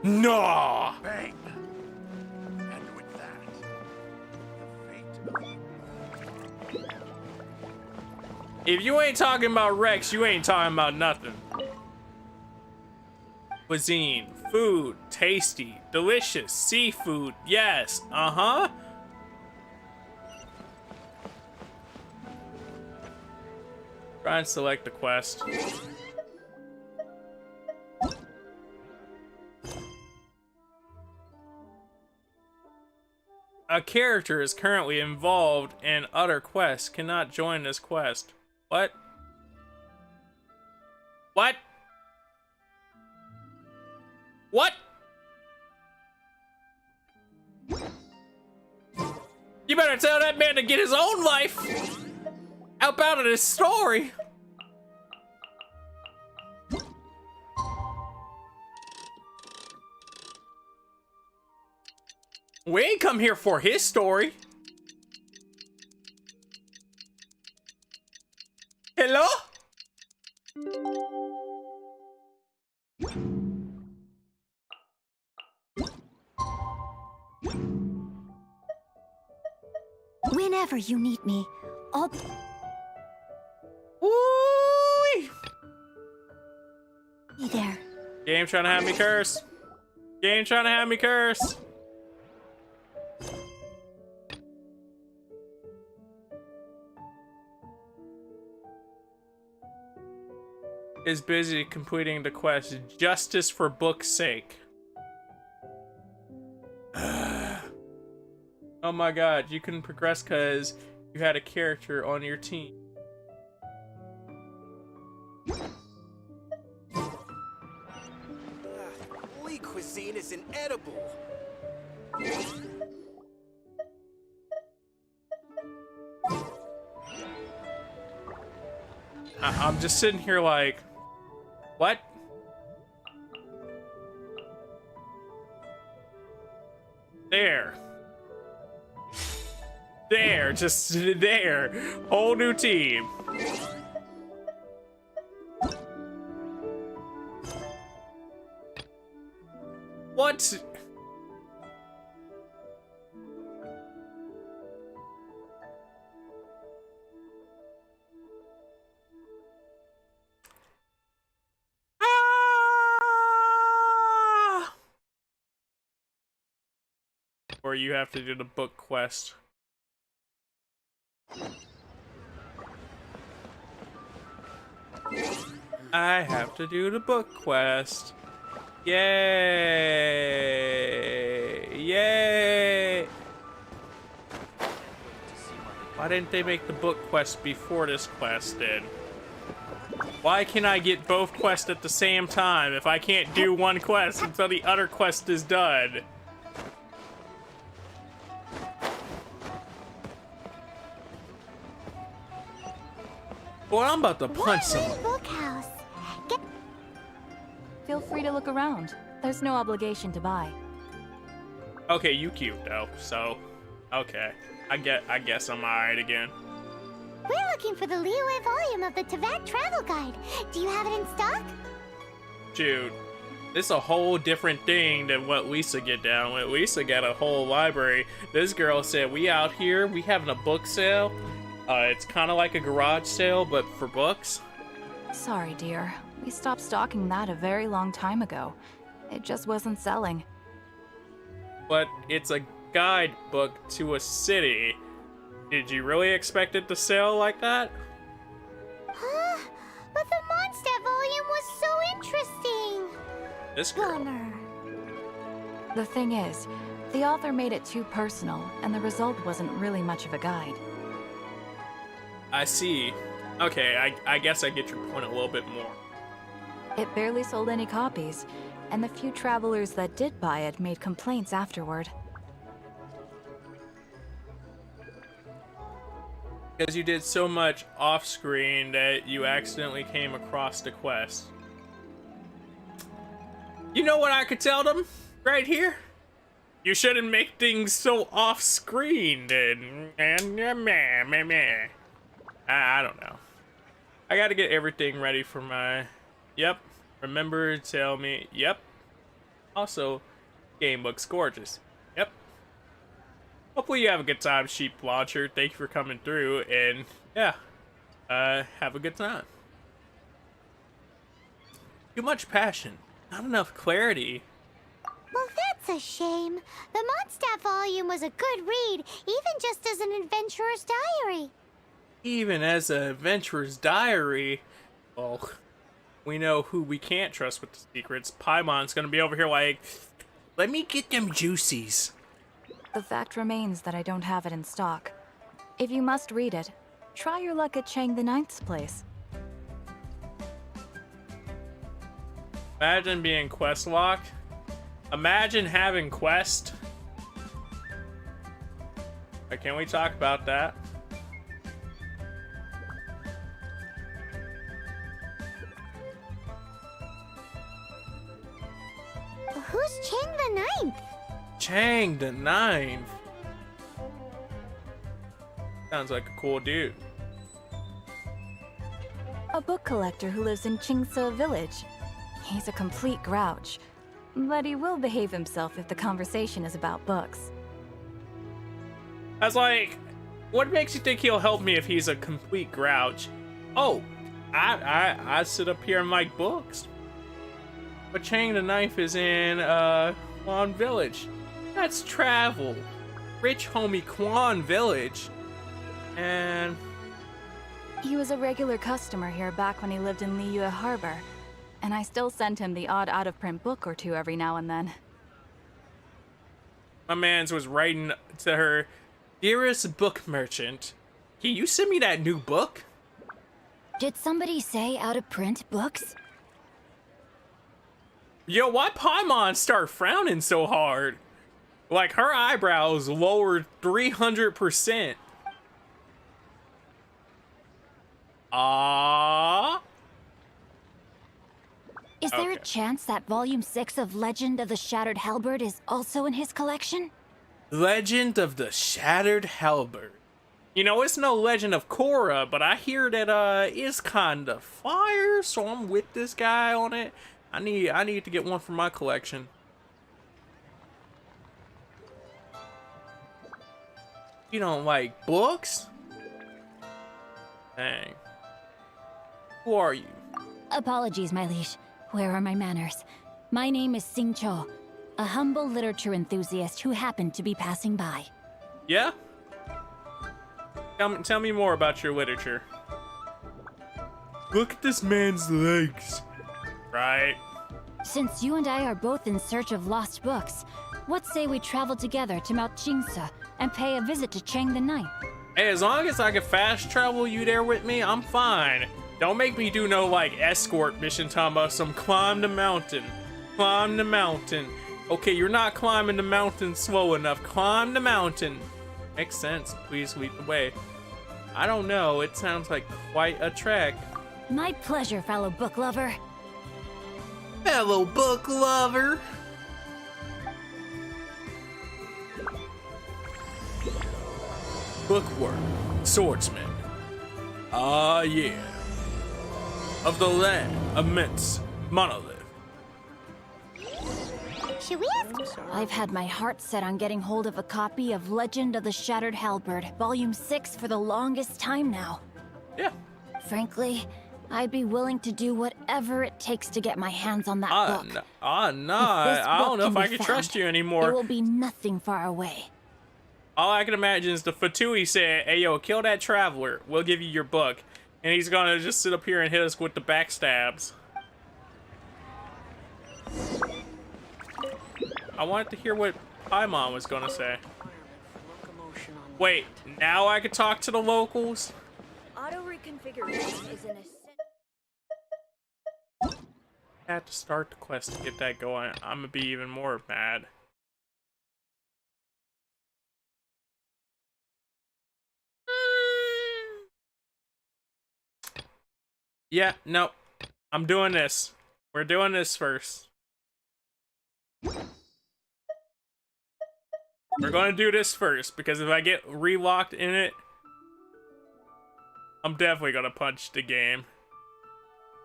No! Bang! And with that, the fate of... If you ain't talking about Rex, you ain't talking about nothing. Cuisine, food, tasty, delicious, seafood, yes, Try and select the quest. A character is currently involved in other quests, cannot join this quest. What? What? What? You better tell that man to get his own life up out of this story. We ain't come here for his story. Hello? Whenever you need me, I'll... Ooh. be there. Game trying to have me curse. Game trying to have me curse. Is busy completing the quest Justice for Book's Sake. Oh my god, you couldn't progress because you had a character on your team. Holy cuisine is inedible. I'm just sitting here like, what? There. There, just there. Whole new team. What? Ah! Or you have to do the book quest. I have to do the book quest. Yay! Yay! Why didn't they make the book quest before this quest did? Why can I get both quests at the same time if I can't do one quest until the other quest is done? Boy, I'm about to punch someone. Bookhouse. Get Feel free to look around. There's no obligation to buy. Okay, you cute though, so okay. I guess I'm alright again. We're looking for the Liyue volume of the Teyvat Travel Guide. Do you have it in stock? Dude, this is a whole different thing than what Lisa get down with. Lisa got a whole library. This girl said, we out here, we having a book sale. It's kind of like a garage sale, but for books. Sorry, dear. We stopped stocking that a very long time ago. It just wasn't selling. But it's a guidebook to a city. Did you really expect it to sell like that? Huh? But the Mondstadt volume was so interesting. This girl. Bummer. The thing is, the author made it too personal, and the result wasn't really much of a guide. I see. Okay, I guess I get your point a little bit more. It barely sold any copies, and the few travelers that did buy it made complaints afterward. Because you did so much off-screen that you accidentally came across the quest. You know what I could tell them? Right here? You shouldn't make things so off-screen, and meh. I don't know. I gotta get everything ready for my... Yep. Remember to tell me... Yep. Also, game looks gorgeous. Yep. Hopefully you have a good time, Sheep Launcher. Thank you for coming through, and yeah, have a good time. Too much passion, not enough clarity. Well, that's a shame. The Mondstadt volume was a good read, even just as an adventurer's diary. Even as an adventurer's diary, well, we know who we can't trust with the secrets. Paimon's gonna be over here like, let me get them juicies. The fact remains that I don't have it in stock. If you must read it, try your luck at Chang the Ninth's place. Imagine being quest locked. Imagine having quest. Can we talk about that? Who's Chang the Ninth? Chang the Ninth. Sounds like a cool dude. A book collector who lives in Qingse village. He's a complete grouch, but he will behave himself if the conversation is about books. I was like, what makes you think he'll help me if he's a complete grouch? Oh, I sit up here and like books. But Chang the Ninth is in Quan Village. That's travel. Rich homie Quan Village. And He was a regular customer here back when he lived in Liyue Harbor, and I still sent him the odd out-of-print book or two every now and then. my mans was writing to her, dearest book merchant, can you send me that new book? Did somebody say out-of-print books? Yo, why Paimon start frowning so hard? Like, her eyebrows lowered 300%. Is there a Okay. chance that Volume 6 of Legend of the Shattered Halberd is also in his collection? Legend of the Shattered Halberd. You know, it's no Legend of Korra, but I hear that it's kinda fire, so I'm with this guy on it. I need to get one for my collection. You don't like books? Dang. Who are you? Apologies, my liege. Where are my manners? My name is Sing Cho, a humble literature enthusiast who happened to be passing by. Yeah? Tell me more about your literature. Look at this man's legs. Right. Since you and I are both in search of lost books, what say we travel together to Mount Qingse and pay a visit to Chang the Ninth? Hey, as long as I can fast travel you there with me, I'm fine. Don't make me do no, like, escort mission talking about some climb the mountain. Climb the mountain. Okay, you're not climbing the mountain slow enough. Climb the mountain. Makes sense. Please lead the way. I don't know. It sounds like quite a trek. My pleasure, fellow book lover. Fellow book lover. Bookworm, swordsman. Ah, yeah. Of the land, immense monolith. Should we ask? I've had my heart set on getting hold of a copy of Legend of the Shattered Halberd, Volume 6 for the longest time now. Yeah. Frankly, I'd be willing to do whatever it takes to get my hands on that book. No. If this I don't book know if can I be can found, trust you It anymore. will be nothing far away. All I can imagine is the Fatui said, "Hey, yo, kill that traveler. We'll give you your book." And he's gonna just sit up here and hit us with the backstabs. I wanted to hear what Paimon was gonna say. Wait, now I can talk to the locals? Auto reconfiguration is an I have to start the quest to get that going. I'm gonna be even more mad. Yeah, no. I'm doing this. We're doing this first. We're gonna do this first, because if I get relocked in it, I'm definitely gonna punch the game.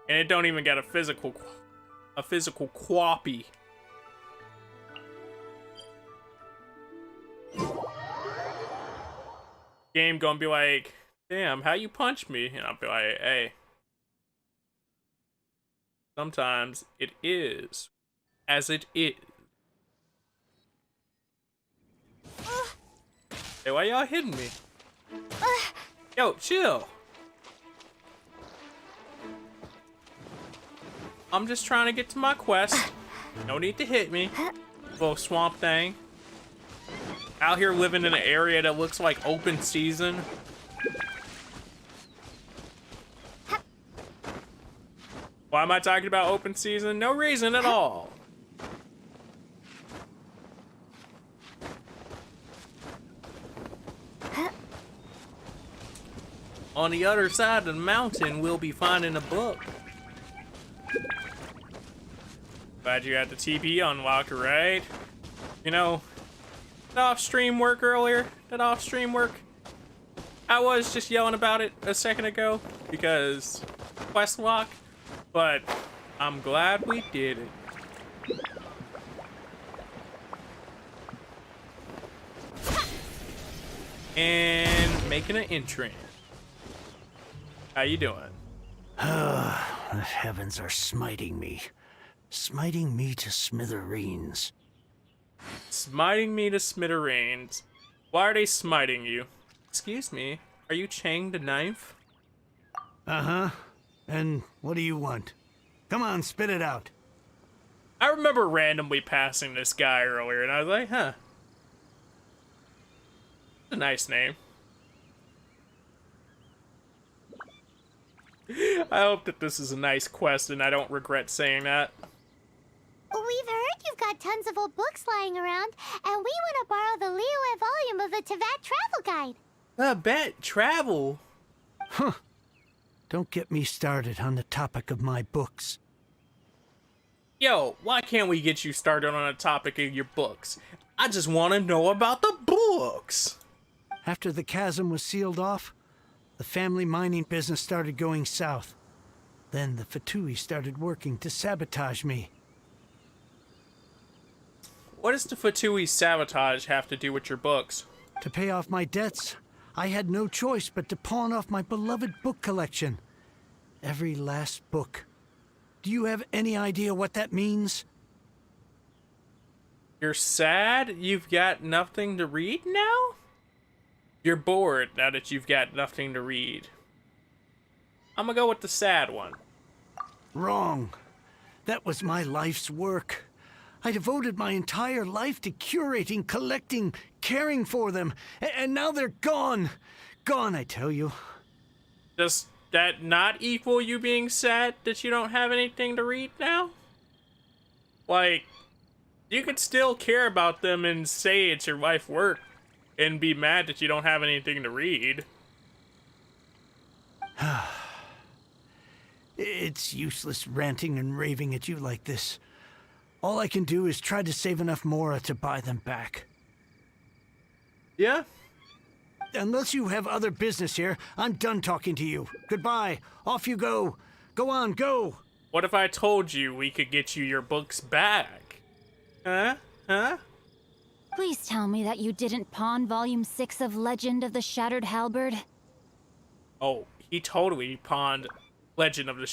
And it don't even get a physical quappy. Game gonna be like, damn, how you punch me? And I'll be like, hey. Sometimes it is as it is. Hey, why y'all hitting me? Yo, chill. I'm just trying to get to my quest. No need to hit me. Little swamp thing. Out here living in an area that looks like open season. Why am I talking about open season? No reason at all. On the other side of the mountain, we'll be finding a book. Glad you got the TP unlocked, right? You know, that off-stream work earlier? That off-stream work? I was just yelling about it a second ago because quest lock, but I'm glad we did it. And making an entrance. How you doing? The heavens are smiting me to smithereens. Smiting me to smithereens. Why are they smiting you? Excuse me, are you chained a knife? Uh-huh. And what do you want? Come on, spit it out. I remember randomly passing this guy earlier, and I was like, huh. That's a nice name. I hope that this is a nice quest and I don't regret saying that. We've heard you've got tons of old books lying around, and we want to borrow the Liyue volume of the Teyvat Travel Guide. I bet travel. Huh. Don't get me started on the topic of my books. Yo, why can't we get you started on a topic of your books? I just want to know about the books. After the chasm was sealed off, the family mining business started going south. Then the Fatui started working to sabotage me. What does the Fatui sabotage have to do with your books? To pay off my debts, I had no choice but to pawn off my beloved book collection. Every last book. Do you have any idea what that means? You're sad you've got nothing to read now? You're bored now that you've got nothing to read. I'm gonna go with the sad one. Wrong. That was my life's work. I devoted my entire life to curating, collecting, caring for them, and now they're gone. Gone, I tell you. Does that not equal you being sad that you don't have anything to read now? Like, you could still care about them and say it's your life work and be mad that you don't have anything to read. It's useless ranting and raving at you like this. All I can do is try to save enough Mora to buy them back. Yeah? Unless you have other business here, I'm done talking to you. Goodbye. Off you go. Go on, go. What if I told you we could get you your books back? Huh? Huh? Please tell me that you didn't pawn Volume 6 of Legend of the Shattered Halberd. Oh, he totally pawned Legend of the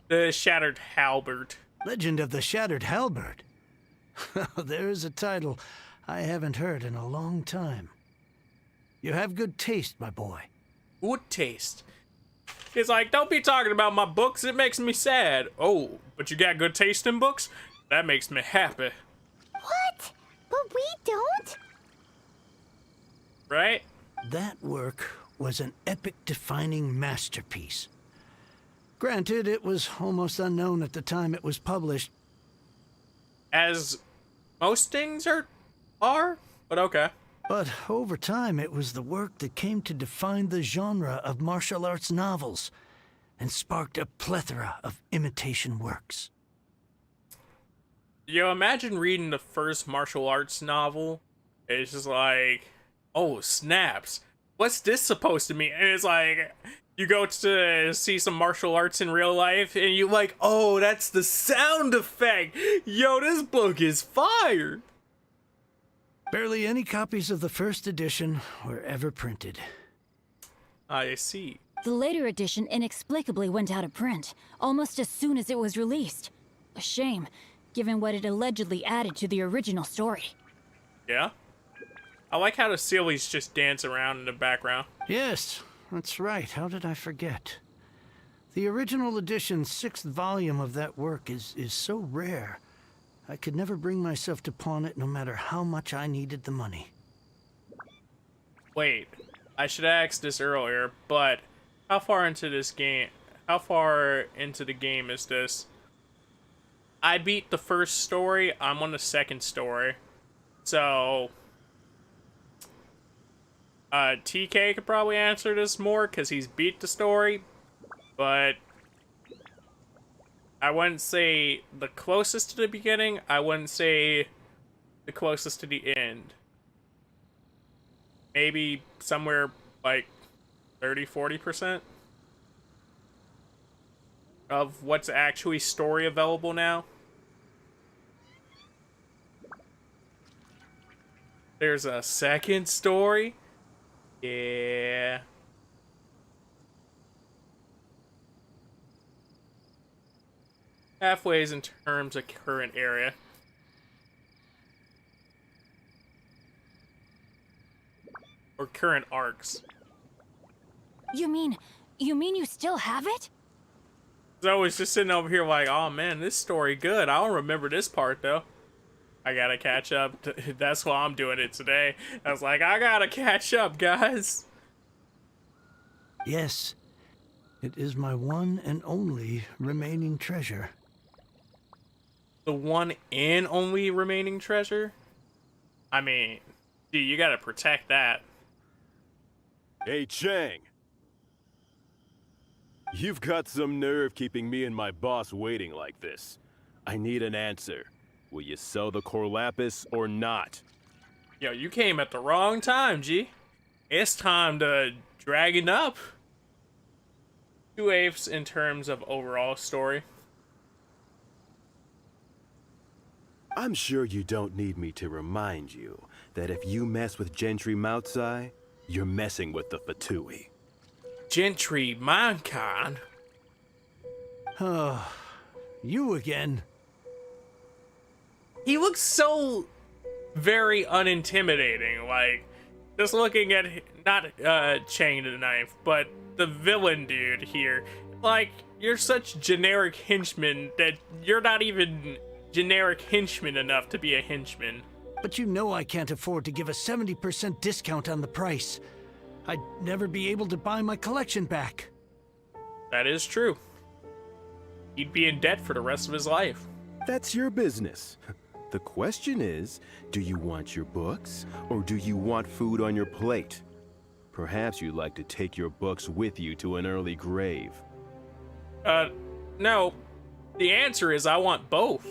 the Shattered Halberd. Legend of the Shattered Halberd. There's a title I haven't heard in a long time. You have good taste, my boy. Good taste. He's like, don't be talking about my books, it makes me sad. Oh, but you got good taste in books? That makes me happy. What? But we don't? Right? That work was an epic-defining masterpiece. Granted, it was almost unknown at the time it was published. As most things are, but okay. But over time, it was the work that came to define the genre of martial arts novels and sparked a plethora of imitation works. Yo, imagine reading the first martial arts novel. It's just like, oh, snaps. What's this supposed to mean? And it's like, you go to see some martial arts in real life, and you like, oh, that's the sound effect. Yo, this book is fire. Barely any copies of the first edition were ever printed. I see. The later edition inexplicably went out of print, almost as soon as it was released. A shame, given what it allegedly added to the original story. Yeah? I like how the sillies just dance around in the background. Yes, that's right. How did I forget? The original edition's 6th volume of that work is so rare. I could never bring myself to pawn it no matter how much I needed the money. Wait, I should have asked this earlier, but how far into the game is this? I beat the first story, I'm on the second story. So, TK could probably answer this more because he's beat the story, but I wouldn't say the closest to the beginning, I wouldn't say the closest to the end. Maybe somewhere like 30-40% of what's actually story available now. There's a second story. Yeah. Halfway's in terms of current area. Or current arcs. You mean you still have it? So I was just sitting over here like, oh man, this story good. I don't remember this part though. I gotta catch up. That's why I'm doing it today. I was like, I gotta catch up, guys. Yes, it is my one and only remaining treasure. The one and only remaining treasure? I mean, dude, you gotta protect that. Hey, Chang. You've got some nerve keeping me and my boss waiting like this. I need an answer. Will you sell the core lapis or not? Yo, you came at the wrong time, G. It's time to drag it up. 2/8 in terms of overall story. I'm sure you don't need me to remind you that if you mess with Gentry Moutsai, you're messing with the Fatui. Gentry mankind. Oh, you again. He looks so very unintimidating. Like, just looking at, not Chang the Knife, but the villain dude here. Like, you're such generic henchman that you're not even generic henchman enough to be a henchman. But you know I can't afford to give a 70% discount on the price. I'd never be able to buy my collection back. That is true. He'd be in debt for the rest of his life. That's your business. The question is, do you want your books, or do you want food on your plate? Perhaps you'd like to take your books with you to an early grave. No. The answer is I want both.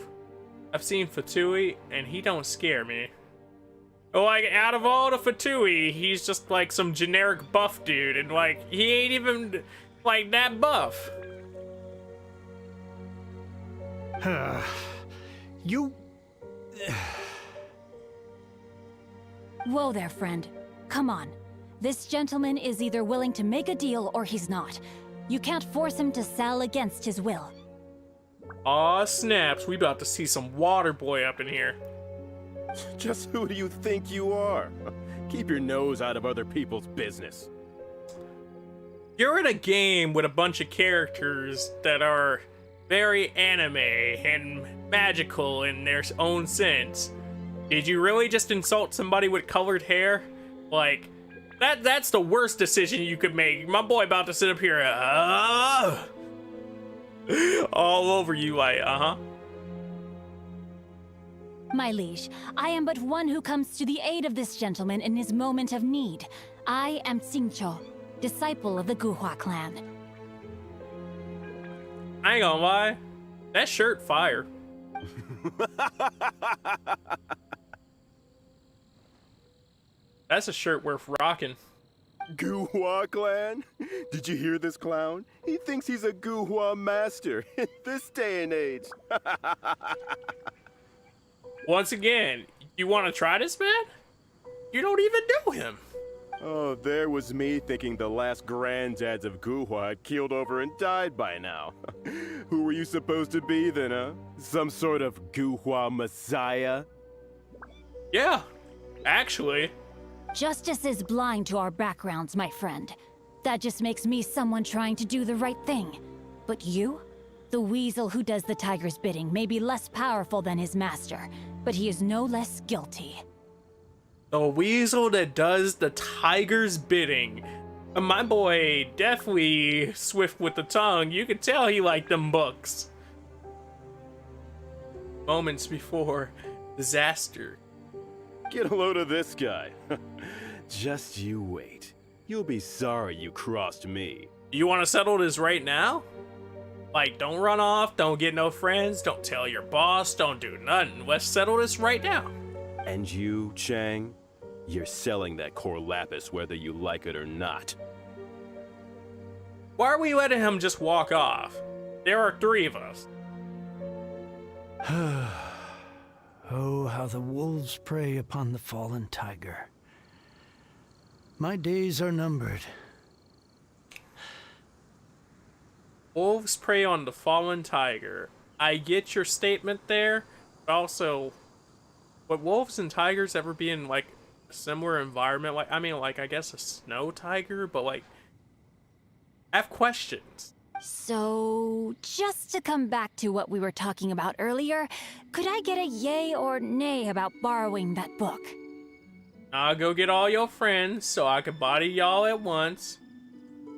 I've seen Fatui, and he don't scare me. Like, out of all the Fatui, he's just like some generic buff dude, and like, he ain't even like that buff. You... Whoa there, friend. Come on. This gentleman is either willing to make a deal or he's not. You can't force him to sell against his will. Aw, snaps. We about to see some water boy up in here. Just who do you think you are? Keep your nose out of other people's business. You're in a game with a bunch of characters that are very anime and magical in their own sense. Did you really just insult somebody with colored hair? Like, that's the worst decision you could make. My boy about to sit up here all over you like, My liege, I am but one who comes to the aid of this gentleman in his moment of need. I am Xingqiu, disciple of the Guhua clan. I ain't gonna lie, that shirt fire. That's a shirt worth rocking. Guhua clan? Did you hear this clown? He thinks he's a Guhua master in this day and age. Once again, you want to try this, man? You don't even know him. Oh, there was me thinking the last granddads of Guhua had keeled over and died by now. Who were you supposed to be then, huh? Some sort of Guhua messiah? Yeah, actually. Justice is blind to our backgrounds, my friend. That just makes me someone trying to do the right thing. But you? The weasel who does the tiger's bidding may be less powerful than his master, but he is no less guilty. The weasel that does the tiger's bidding. My boy definitely swift with the tongue. You can tell he liked them books. Moments before disaster. Get a load of this guy. Just you wait. You'll be sorry you crossed me. You want to settle this right now? Like, don't run off, don't get no friends, don't tell your boss, don't do nothing. Let's settle this right now. And you, Chang, you're selling that core lapis whether you like it or not. Why are we letting him just walk off? There are 3 of us. Oh, how the wolves prey upon the fallen tiger. My days are numbered. Wolves prey on the fallen tiger. I get your statement there, but also, would wolves and tigers ever be in, like, a similar environment? Like, I mean, like, I guess a snow tiger, but, like, I have questions. So, just to come back to what we were talking about earlier, could I get a yay or nay about borrowing that book? I'll go get all your friends so I can body y'all at once.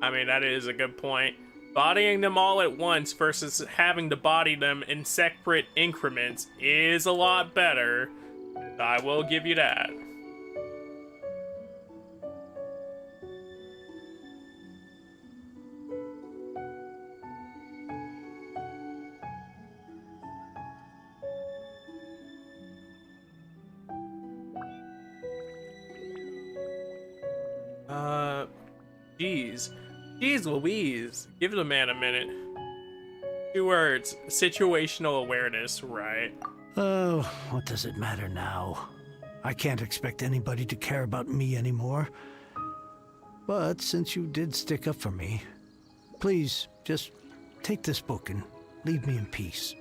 I mean, that is a good point. Bodying them all at once versus having to body them in separate increments is a lot better. I will give you that. Jeez Louise. Give the man a minute. 2 words. Situational awareness, right? Oh, what does it matter now? I can't expect anybody to care about me anymore. But since you did stick up for me, please, just take this book and leave me in peace.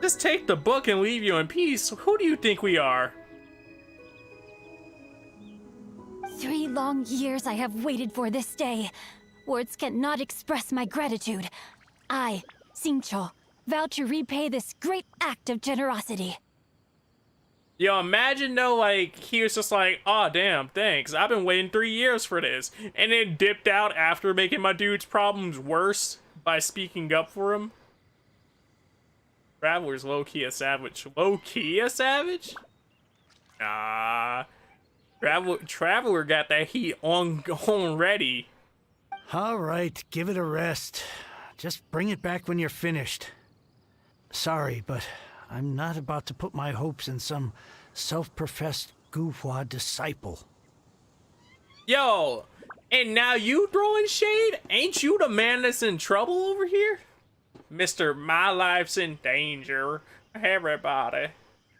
Just take the book and leave you in peace? Who do you think we are? 3 long years I have waited for this day. Words cannot express my gratitude. I, Xingqiu, vow to repay this great act of generosity. Yo, imagine though, like, he was just like, aw, damn, thanks. I've been waiting 3 years for this. And then dipped out after making my dude's problems worse by speaking up for him. Traveler's low-key a savage. Low-key a savage? Nah. Traveler got that heat on ready. All right, give it a rest. Just bring it back when you're finished. Sorry, but I'm not about to put my hopes in some self-professed Guhua disciple. Yo, and now you throwing shade? Ain't you the man that's in trouble over here? Mr. My Life's in Danger. Everybody.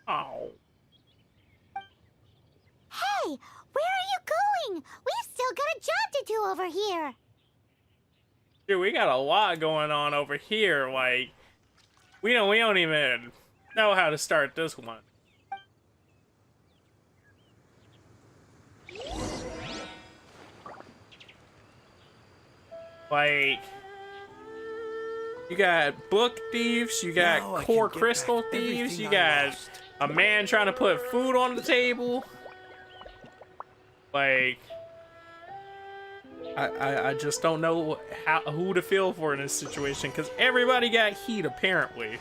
Oh. Hey, where are you going? We've still got a job to do over here. Dude, we got a lot going on over here. Like, we don't even know how to start this one. Like, you got book thieves, you got core crystal thieves, you got a man trying to put food on the table. Like, I just don't know who to feel for in this situation, because everybody got heat apparently,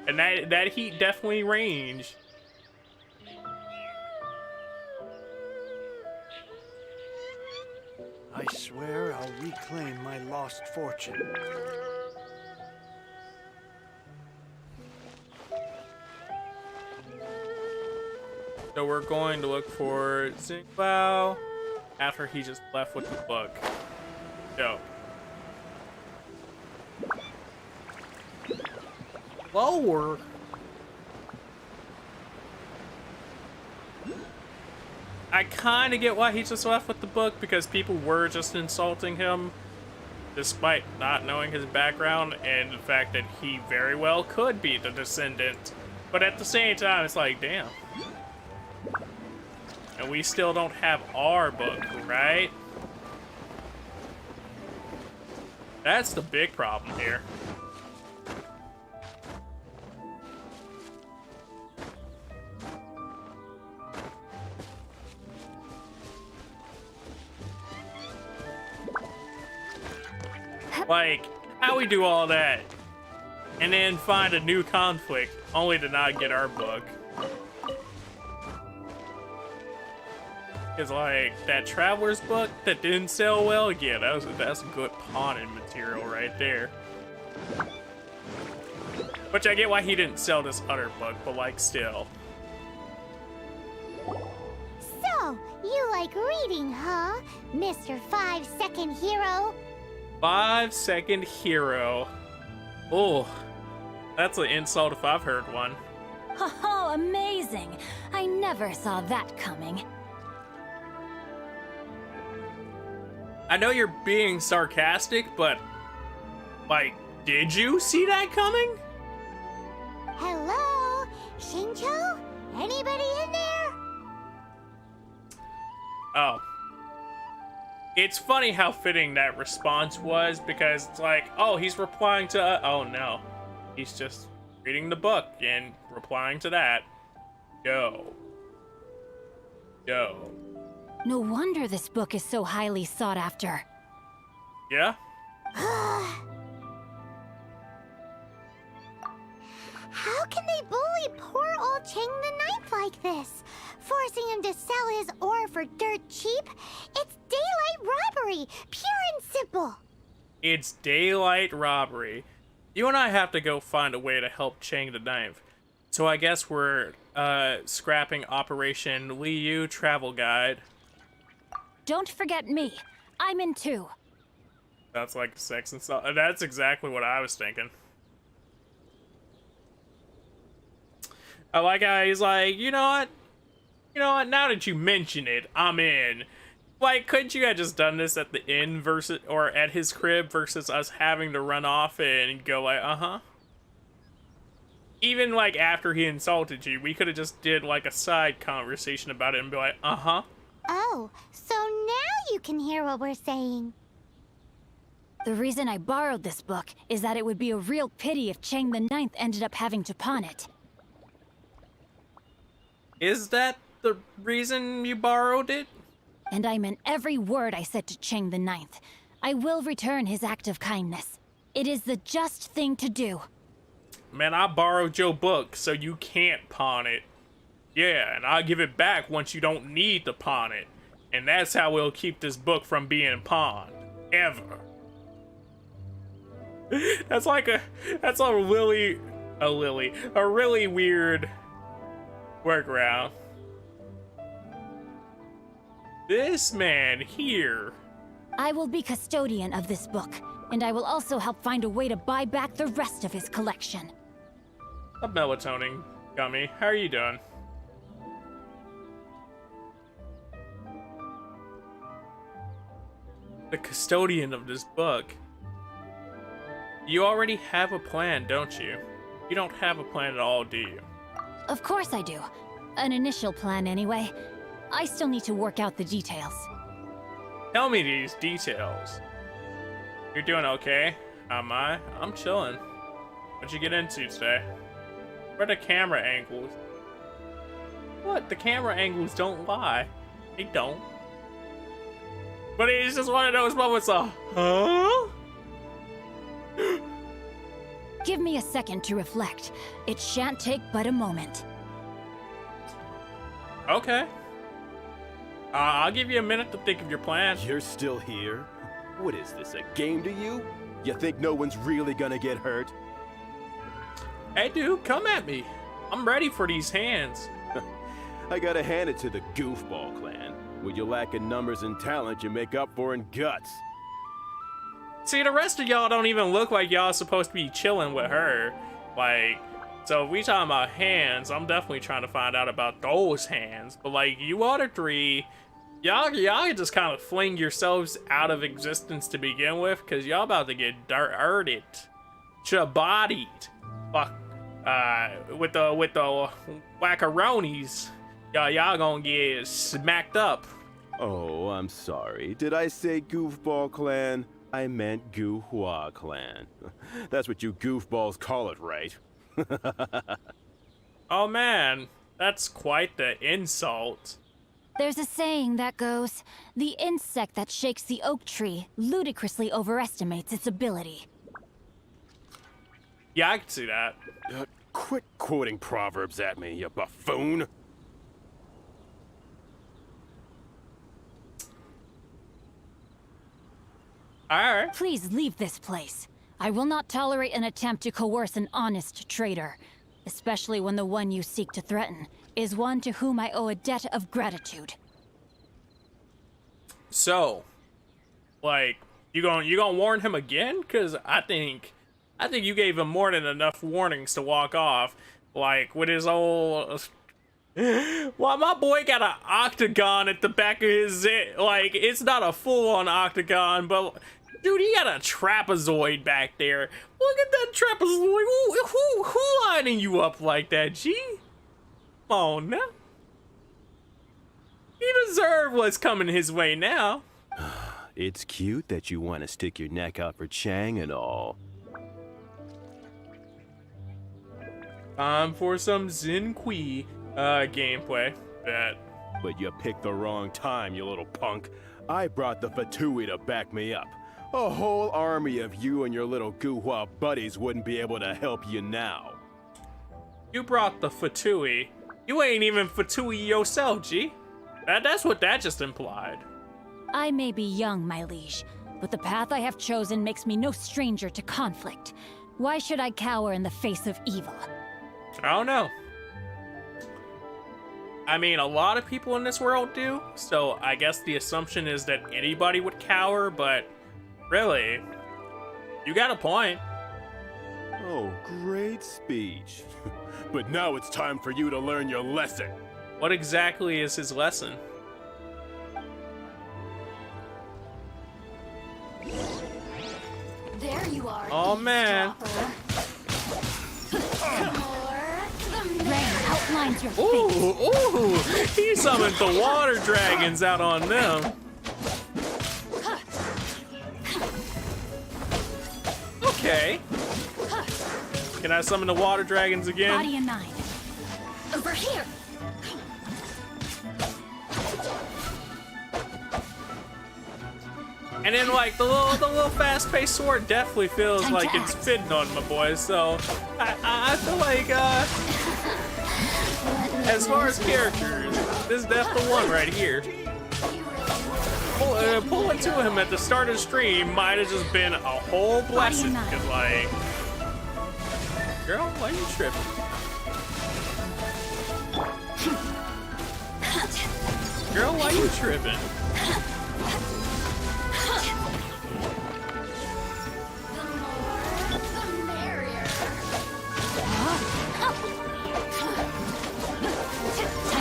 and that heat definitely ranged. I swear I'll reclaim my lost fortune. So we're going to look for Xingbao after he just left with the book. Yo. Lower. I kind of get why he just left with the book, because people were just insulting him despite not knowing his background and the fact that he very well could be the descendant. But at the same time, it's like, damn. And we still don't have our book, right? That's the big problem here. Like, how we do all that and then find a new conflict only to not get our book? Because, like, that Traveler's book that didn't sell well, yeah, that's good pawning material right there. Which I get why he didn't sell this other book, but, like, still. So, you like reading, huh, Mr. 5-second hero? 5-second hero. Oh, that's an insult if I've heard one. Oh, amazing! I never saw that coming. I know you're being sarcastic, but, like, did you see that coming? Hello? Shincho? Anybody in there? Oh. It's funny how fitting that response was, because it's like, oh, he's replying to, oh no. He's just reading the book and replying to that. Yo. Yo. No wonder this book is so highly sought after. Yeah? How can they bully poor old Chang the Ninth like this? Forcing him to sell his ore for dirt cheap? It's daylight robbery, pure and simple. It's daylight robbery. You and I have to go find a way to help Chang the Ninth. So I guess we're scrapping Operation Liyue Travel Guide. Don't forget me. I'm in too. That's like sex and stuff. That's exactly what I was thinking. I like how he's like, you know what? You know what? Now that you mention it, I'm in. Like, couldn't you have just done this at the inn versus, or at his crib versus us having to run off and go like, uh-huh? Even like after he insulted you, we could have just did like a side conversation about it and be like, uh-huh. Oh, so now you can hear what we're saying. The reason I borrowed this book is that it would be a real pity if Chang the Ninth ended up having to pawn it. Is that the reason you borrowed it? And I meant every word I said to Chang the Ninth. I will return his act of kindness. It is the just thing to do. Man, I borrowed your book, so you can't pawn it. Yeah, and I'll give it back once you don't need to pawn it. And that's how we'll keep this book from being pawned. Ever. That's a really weird workaround. This man here. I will be custodian of this book, and I will also help find a way to buy back the rest of his collection. A melatonin gummy. How are you doing? The custodian of this book. You already have a plan, don't you? You don't have a plan at all, do you? Of course I do. An initial plan, anyway. I still need to work out the details. Tell me these details. You're doing okay? Am I? I'm chilling. What'd you get into today? Where are the camera angles? What? The camera angles don't lie. They don't. But it's just one of those moments of, huh? Give me a second to reflect. It shan't take but a moment. Okay. I'll give you a minute to think of your plan. You're still here? What is this, a game to you? You think no one's really gonna get hurt? Hey, dude, come at me. I'm ready for these hands. I gotta hand it to the Goofball clan. What you lack in numbers and talent, you make up for in guts. See, the rest of y'all don't even look like y'all supposed to be chilling with her. Like, so if we talking about hands, I'm definitely trying to find out about those hands. But like, you other three, y'all just kind of fling yourselves out of existence to begin with, because y'all about to get dirted, bodied, fuck, with the wackaroonies. Y'all gonna get smacked up. Oh, I'm sorry. Did I say Goofball clan? I meant Guhua clan. That's what you goofballs call it, right? Oh man, that's quite the insult. There's a saying that goes, the insect that shakes the oak tree ludicrously overestimates its ability. Yeah, I can see that. Quit quoting proverbs at me, you buffoon. Alright. Please leave this place. I will not tolerate an attempt to coerce an honest trader, especially when the one you seek to threaten is one to whom I owe a debt of gratitude. So, like, you gonna warn him again? Cause I think you gave him more than enough warnings to walk off. Like with his old. Well, my boy got an octagon at the back of his like, it's not a full-on octagon, but dude, he got a trapezoid back there. Look at that trapezoid. Who lining you up like that, G? Come on now. He deserved what's coming his way now. It's cute that you want to stick your neck out for Chang and all. Time for some Xin Kui gameplay. Bet. But you picked the wrong time, you little punk. I brought the Fatui to back me up. A whole army of you and your little Guhua buddies wouldn't be able to help you now. You brought the Fatui. You ain't even Fatui yourself, G. That's what that just implied. I may be young, my liege, but the path I have chosen makes me no stranger to conflict. Why should I cower in the face of evil? I don't know. I mean, a lot of people in this world do, so I guess the assumption is that anybody would cower, but really, you got a point. Oh, great speech. But now it's time for you to learn your lesson. What exactly is his lesson? There you are. Oh man. Rain outlines your Ooh, he summoned the water dragons out on them. Okay. Can I summon the water dragons again? Body and mind. Over here. And then, like, the little fast-paced sword definitely feels Time like to it's act. fitting on my boy. So I feel like Let as far as characters, this is definitely the one right here. Pulling to him at the start of the stream might have just been a whole blessing. Cause like, girl, why are you tripping? Girl, why are you tripping?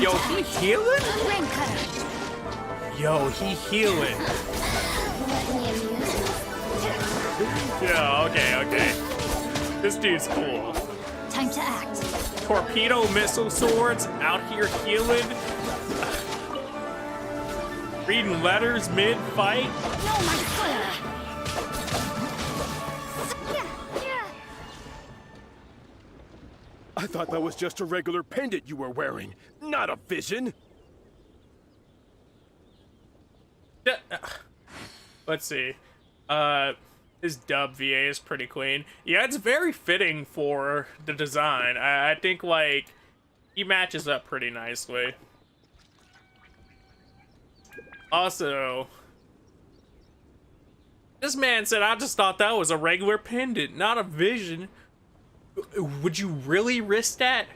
Yo, he healing? Yo, he healing. Yeah, okay. This dude's cool. Time to act. Torpedo missile swords out here healing. Reading letters mid-fight. No, my foot! I thought that was just a regular pendant you were wearing, not a vision. Let's see. His dub VA is pretty clean. Yeah, it's very fitting for the design. I think, like, he matches up pretty nicely. Also, this man said, I just thought that was a regular pendant, not a vision. Would you really risk that?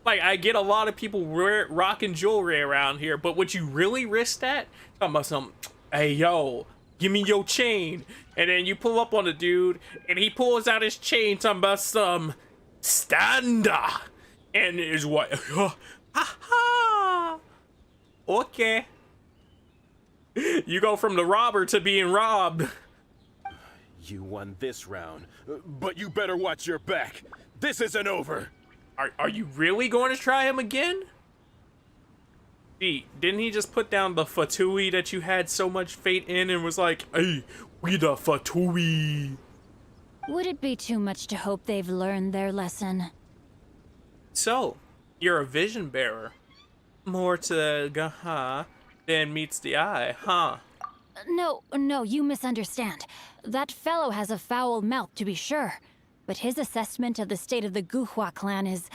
Like, I get a lot of people rocking jewelry around here, but would you really risk that? Talking about some, hey, yo, give me your chain. And then you pull up on the dude, and he pulls out his chain, talking about some standa. And is what? Ha ha! Okay. You go from the robber to being robbed. You won this round, but you better watch your back. This isn't over. Are you really going to try him again? Gee, didn't he just put down the Fatui that you had so much faith in and was like, hey, we the Fatui? Would it be too much to hope they've learned their lesson? So, you're a vision bearer. More to Gaha than meets the eye, huh? No, you misunderstand. That fellow has a foul mouth, to be sure. But his assessment of the state of the Guhua clan is,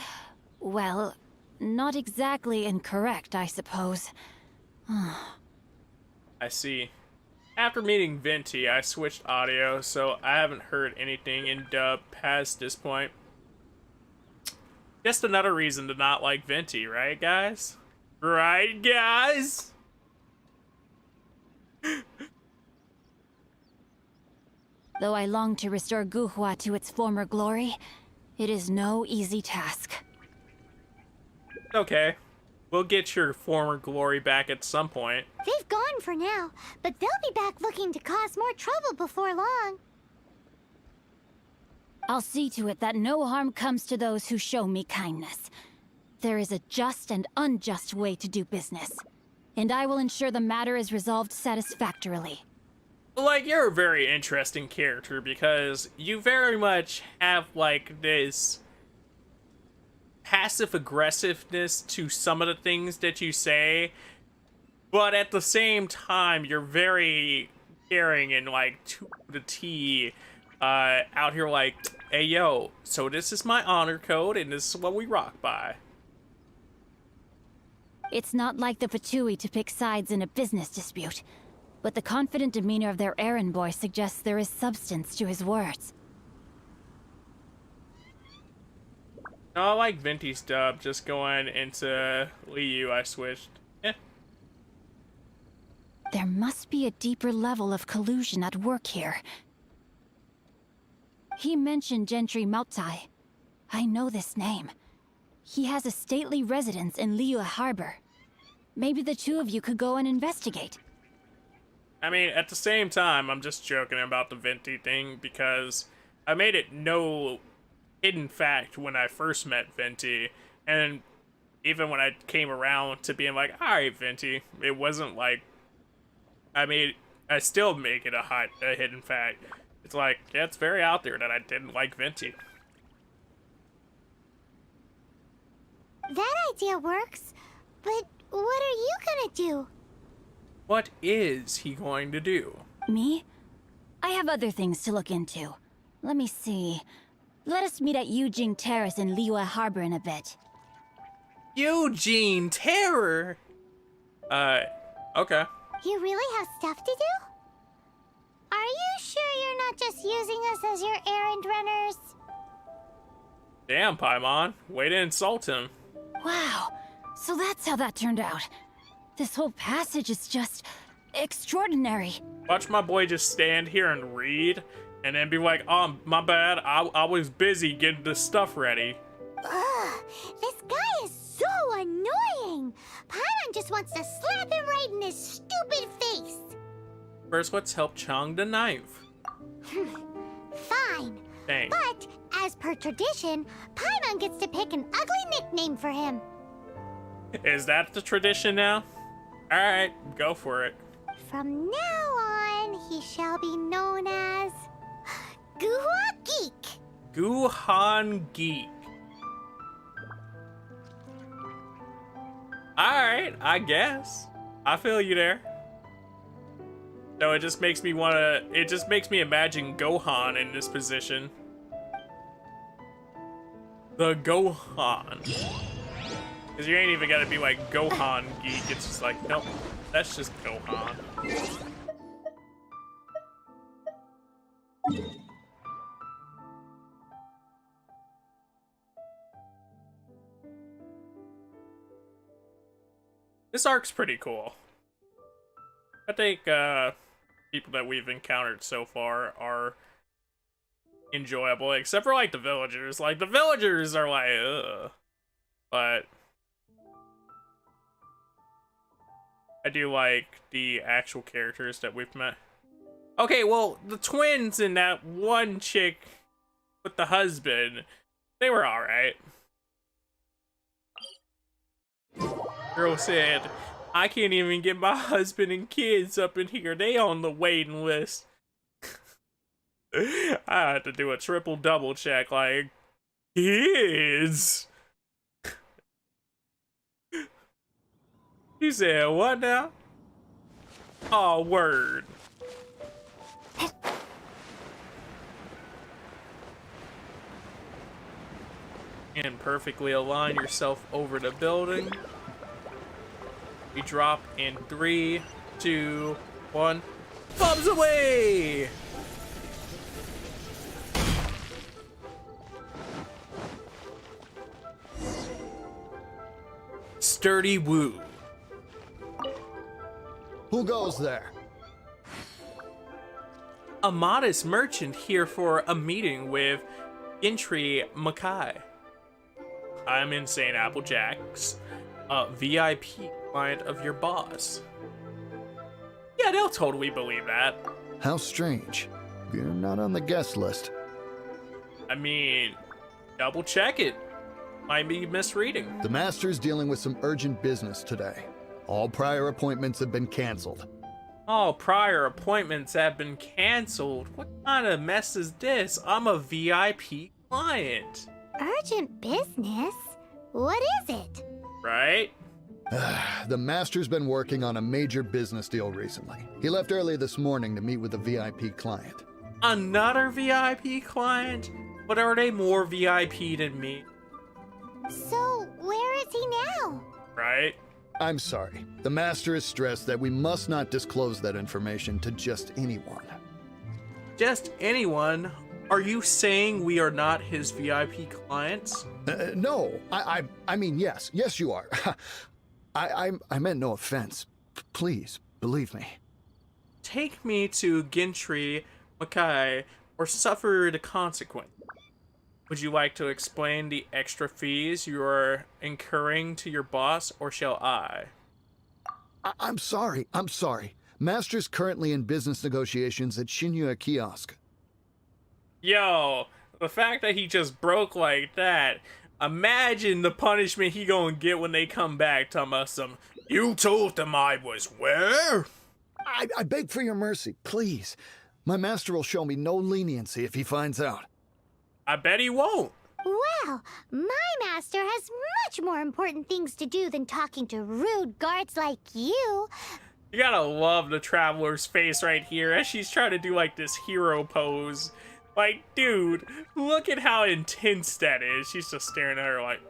well, not exactly incorrect, I suppose. I see. After meeting Venti, I switched audio, so I haven't heard anything in dub past this point. Just another reason to not like Venti, right, guys? Right, guys? Though I long to restore Guhua to its former glory, it is no easy task. Okay. We'll get your former glory back at some point. They've gone for now, but they'll be back looking to cause more trouble before long. I'll see to it that no harm comes to those who show me kindness. There is a just and unjust way to do business, and I will ensure the matter is resolved satisfactorily. Like, you're a very interesting character because you very much have, like, this passive aggressiveness to some of the things that you say, but at the same time, you're very caring and, like, to the T, out here like, hey, yo, so this is my honor code and this is what we rock by. It's not like the Fatui to pick sides in a business dispute. But the confident demeanor of their errand boy suggests there is substance to his words. No, I like Venti's dub, just going into Liyue, I switched. Eh. There must be a deeper level of collusion at work here. He mentioned Gentry Maotai. I know this name. He has a stately residence in Liyue Harbor. Maybe the two of you could go and investigate. I mean, at the same time, I'm just joking about the Venti thing because I made it no hidden fact when I first met Venti, and even when I came around to being like, alright, Venti, it wasn't like, I still make it a hidden fact. It's like, yeah, it's very out there that I didn't like Venti. That idea works, but what are you gonna do? What is he going to do? Me? I have other things to look into. Let me see. Let us meet at Yujing Terrace in Liyue Harbor in a bit. Eugene Terror. Okay. You really have stuff to do? Are you sure you're not just using us as your errand runners? Damn, Paimon. Way to insult him. Wow, so that's how that turned out. This whole passage is just extraordinary. Watch my boy just stand here and read, and then be like, oh, my bad, I was busy getting this stuff ready. Ugh, this guy is so annoying. Paimon just wants to slap him right in his stupid face. First, let's help Chang the Ninth. Fine. Thanks. But, as per tradition, Paimon gets to pick an ugly nickname for him. Is that the tradition now? Alright, go for it. From now on, he shall be known as Guhua Geek. Guhan Geek. Alright, I guess. I feel you there. No, it just makes me imagine Gohan in this position. The Gohan. Because you ain't even gotta be like Gohan Geek, it's just like, nope, that's just Gohan. This arc's pretty cool. I think people that we've encountered so far are enjoyable, except for like the villagers. Like the villagers are like, ugh. But I do like the actual characters that we've met. Okay, well, the twins and that one chick with the husband, they were alright. Girl said, I can't even get my husband and kids up in here. They on the waiting list. I had to do a triple double check, like, kids? You said, what now? Oh, word. And perfectly align yourself over the building. We drop in 3, 2, 1. Bombs away! Sturdy Woo. Who goes there? A modest merchant here for a meeting with Gentry Makai. I'm Insaneapplejackz, a VIP client of your boss. Yeah, they'll totally believe that. How strange. You're not on the guest list. I mean, double check it. Might be misreading. The Master's dealing with some urgent business today. All prior appointments have been canceled. All prior appointments have been canceled. What kind of mess is this? I'm a VIP client. Urgent business? What is it? Right? The Master's been working on a major business deal recently. He left early this morning to meet with a VIP client. Another VIP client? But are they more VIP than me? So, where is he now? Right? I'm sorry. The Master is stressed that we must not disclose that information to just anyone. Just anyone? Are you saying we are not his VIP clients? No, I mean, yes. Yes, you are. I meant no offense. Please, believe me. Take me to Gentry Makai or suffer the consequence. Would you like to explain the extra fees you are incurring to your boss, or shall I? I'm sorry. Master's currently in business negotiations at Shinya Kiosk. Yo, the fact that he just broke like that, imagine the punishment he gonna get when they come back talking about some, you told them I was where? I beg for your mercy, please. My master will show me no leniency if he finds out. I bet he won't. Well, my master has much more important things to do than talking to rude guards like you. You gotta love the Traveler's face right here as she's trying to do like this hero pose. Like, dude, look at how intense that is. She's just staring at her like,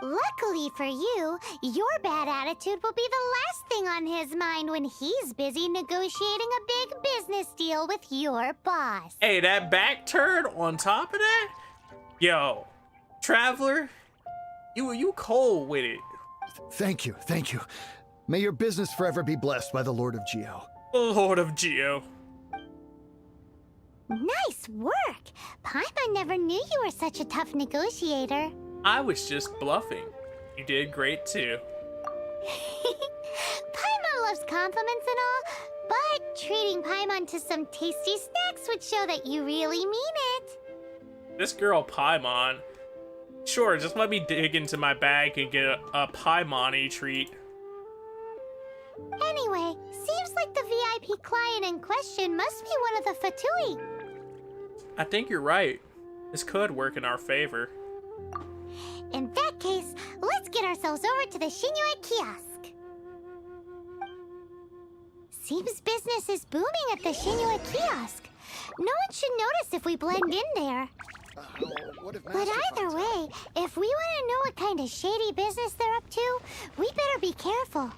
Luckily for you, your bad attitude will be the last thing on his mind when he's busy negotiating a big business deal with your boss. Hey, that back turn on top of that? Yo, Traveler, you cold with it. Thank you, thank you. May your business forever be blessed by the Lord of Geo. Lord of Geo. Nice work! Paimon never knew you were such a tough negotiator. I was just bluffing. You did great too. Paimon loves compliments and all, but treating Paimon to some tasty snacks would show that you really mean it. This girl Paimon. Sure, just let me dig into my bag and get a Paimon-y treat. Anyway, seems like the VIP client in question must be one of the Fatui. I think you're right. This could work in our favor. In that case, let's get ourselves over to the Shinue kiosk. Seems business is booming at the Shinue kiosk. No one should notice if we blend in there. But either way, if we want to know what kind of shady business they're up to, we better be careful.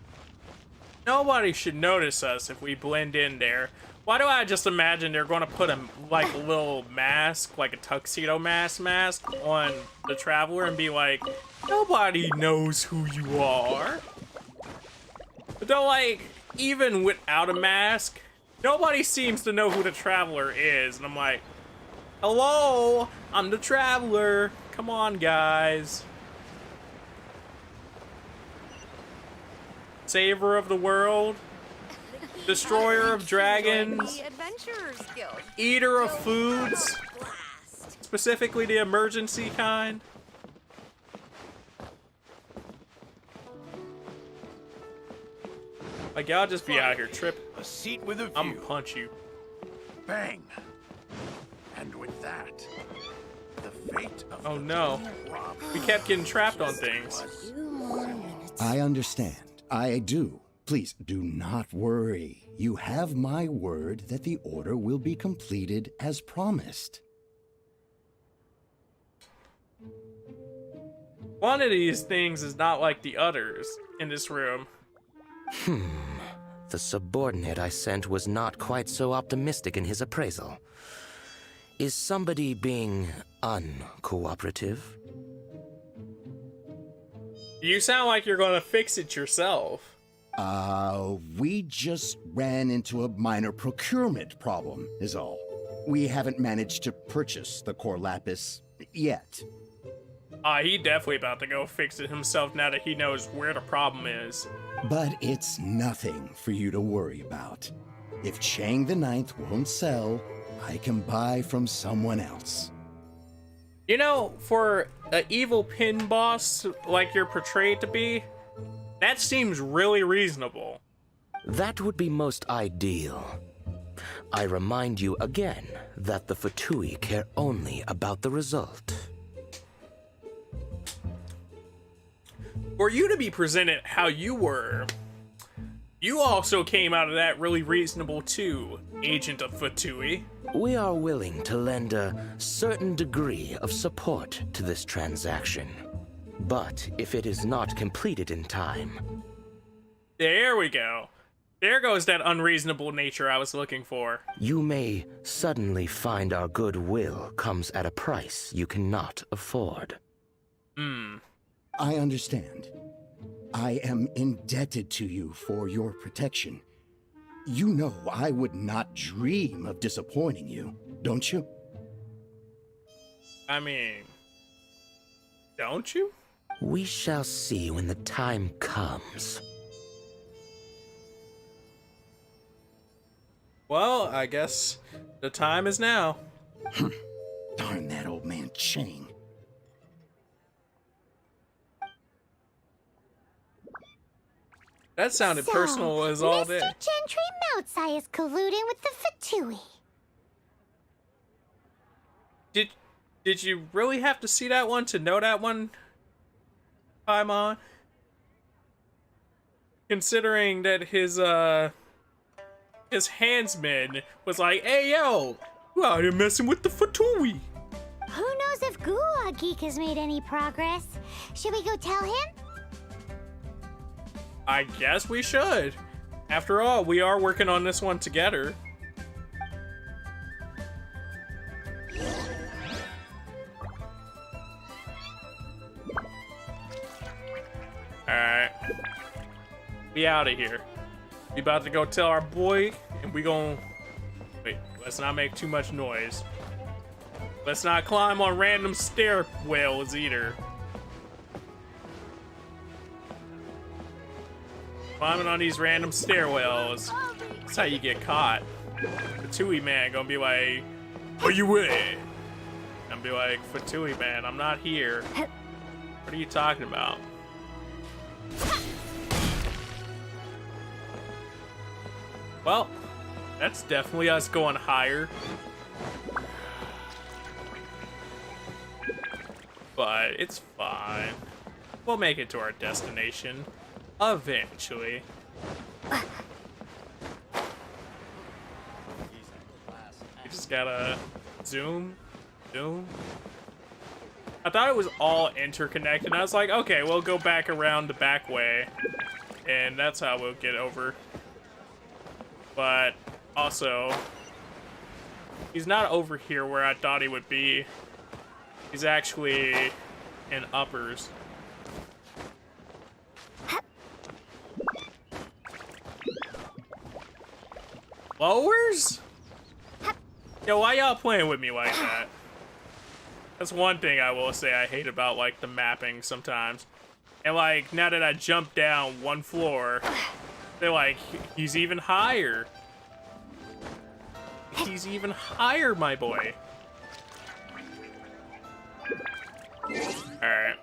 Nobody should notice us if we blend in there. Why do I just imagine they're going to put a little mask, like a tuxedo mask on the Traveler and be like, nobody knows who you are. But though, like, even without a mask, nobody seems to know who the Traveler is. And I'm like, hello, I'm the Traveler. Come on, guys. Saver of the world. Destroyer of dragons. The Adventurers Guild. Eater of foods. Blast. Specifically the emergency kind. Like, y'all just be out here tripping. A seat with a view. I'm gonna punch you. Bang. And with that, the fate of Oh no. We kept getting trapped on things. I understand. I do. Please do not worry. You have my word that the order will be completed as promised. One of these things is not like the others in this room. The subordinate I sent was not quite so optimistic in his appraisal. Is somebody being uncooperative? You sound like you're gonna fix it yourself. We just ran into a minor procurement problem, is all. We haven't managed to purchase the core lapis yet. He definitely about to go fix it himself now that he knows where the problem is. But it's nothing for you to worry about. If Chang the Ninth won't sell, I can buy from someone else. You know, for an evil pin boss like you're portrayed to be, that seems really reasonable. That would be most ideal. I remind you again that the Fatui care only about the result. For you to be presented how you were, you also came out of that really reasonable too, Agent of Fatui. We are willing to lend a certain degree of support to this transaction. But if it is not completed in time... There we go. There goes that unreasonable nature I was looking for. You may suddenly find our goodwill comes at a price you cannot afford. I understand. I am indebted to you for your protection. You know I would not dream of disappointing you, don't you? I mean, don't you? We shall see when the time comes. Well, I guess the time is now. Darn that old man Chang. That sounded personal as all Mr. day. Gentry Moutsai is colluding with the Fatui. Did you really have to see that one to know that one, Paimon? Considering that his handsman was like, hey yo, you out here messing with the Fatui. Who knows if Guwa Geek has made any progress? Should we go tell him? I guess we should. After all, we are working on this one together. Alright. We out of here. We about to go tell our boy, and we gon' wait, let's not make too much noise. Let's not climb on random stairwells either. Climbing on these random stairwells. That's how you get caught. The Tui man gonna be like, where you at? I'm be like, Fatui man, I'm not here. What are you talking about? Well, that's definitely us going higher. But it's fine. We'll make it to our destination eventually. We just gotta zoom. I thought it was all interconnected. I was like, okay, we'll go back around the back way, and that's how we'll get over. But also, he's not over here where I thought he would be. He's actually in uppers. Lowers? Yo, why y'all playing with me like that? That's one thing I will say I hate about, like, the mapping sometimes. And, like, now that I jump down one floor, they're like, he's even higher. He's even higher, my boy. Alright.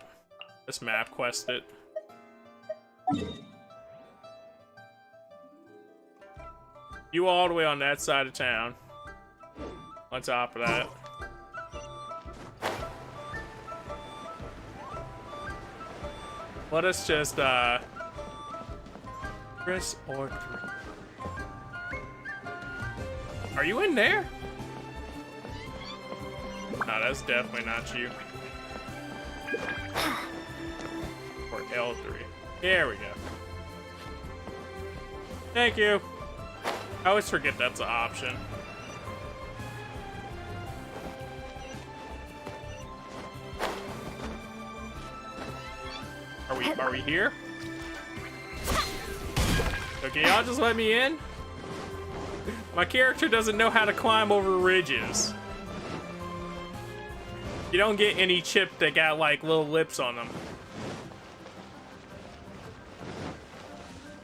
Let's map quest it. You all the way on that side of town. On top of that. Let us just, Chris or 3. Are you in there? No, that's definitely not you. Or L3. There we go. Thank you. I always forget that's an option. Are we here? So can y'all just let me in? My character doesn't know how to climb over ridges. You don't get any chip that got like little lips on them.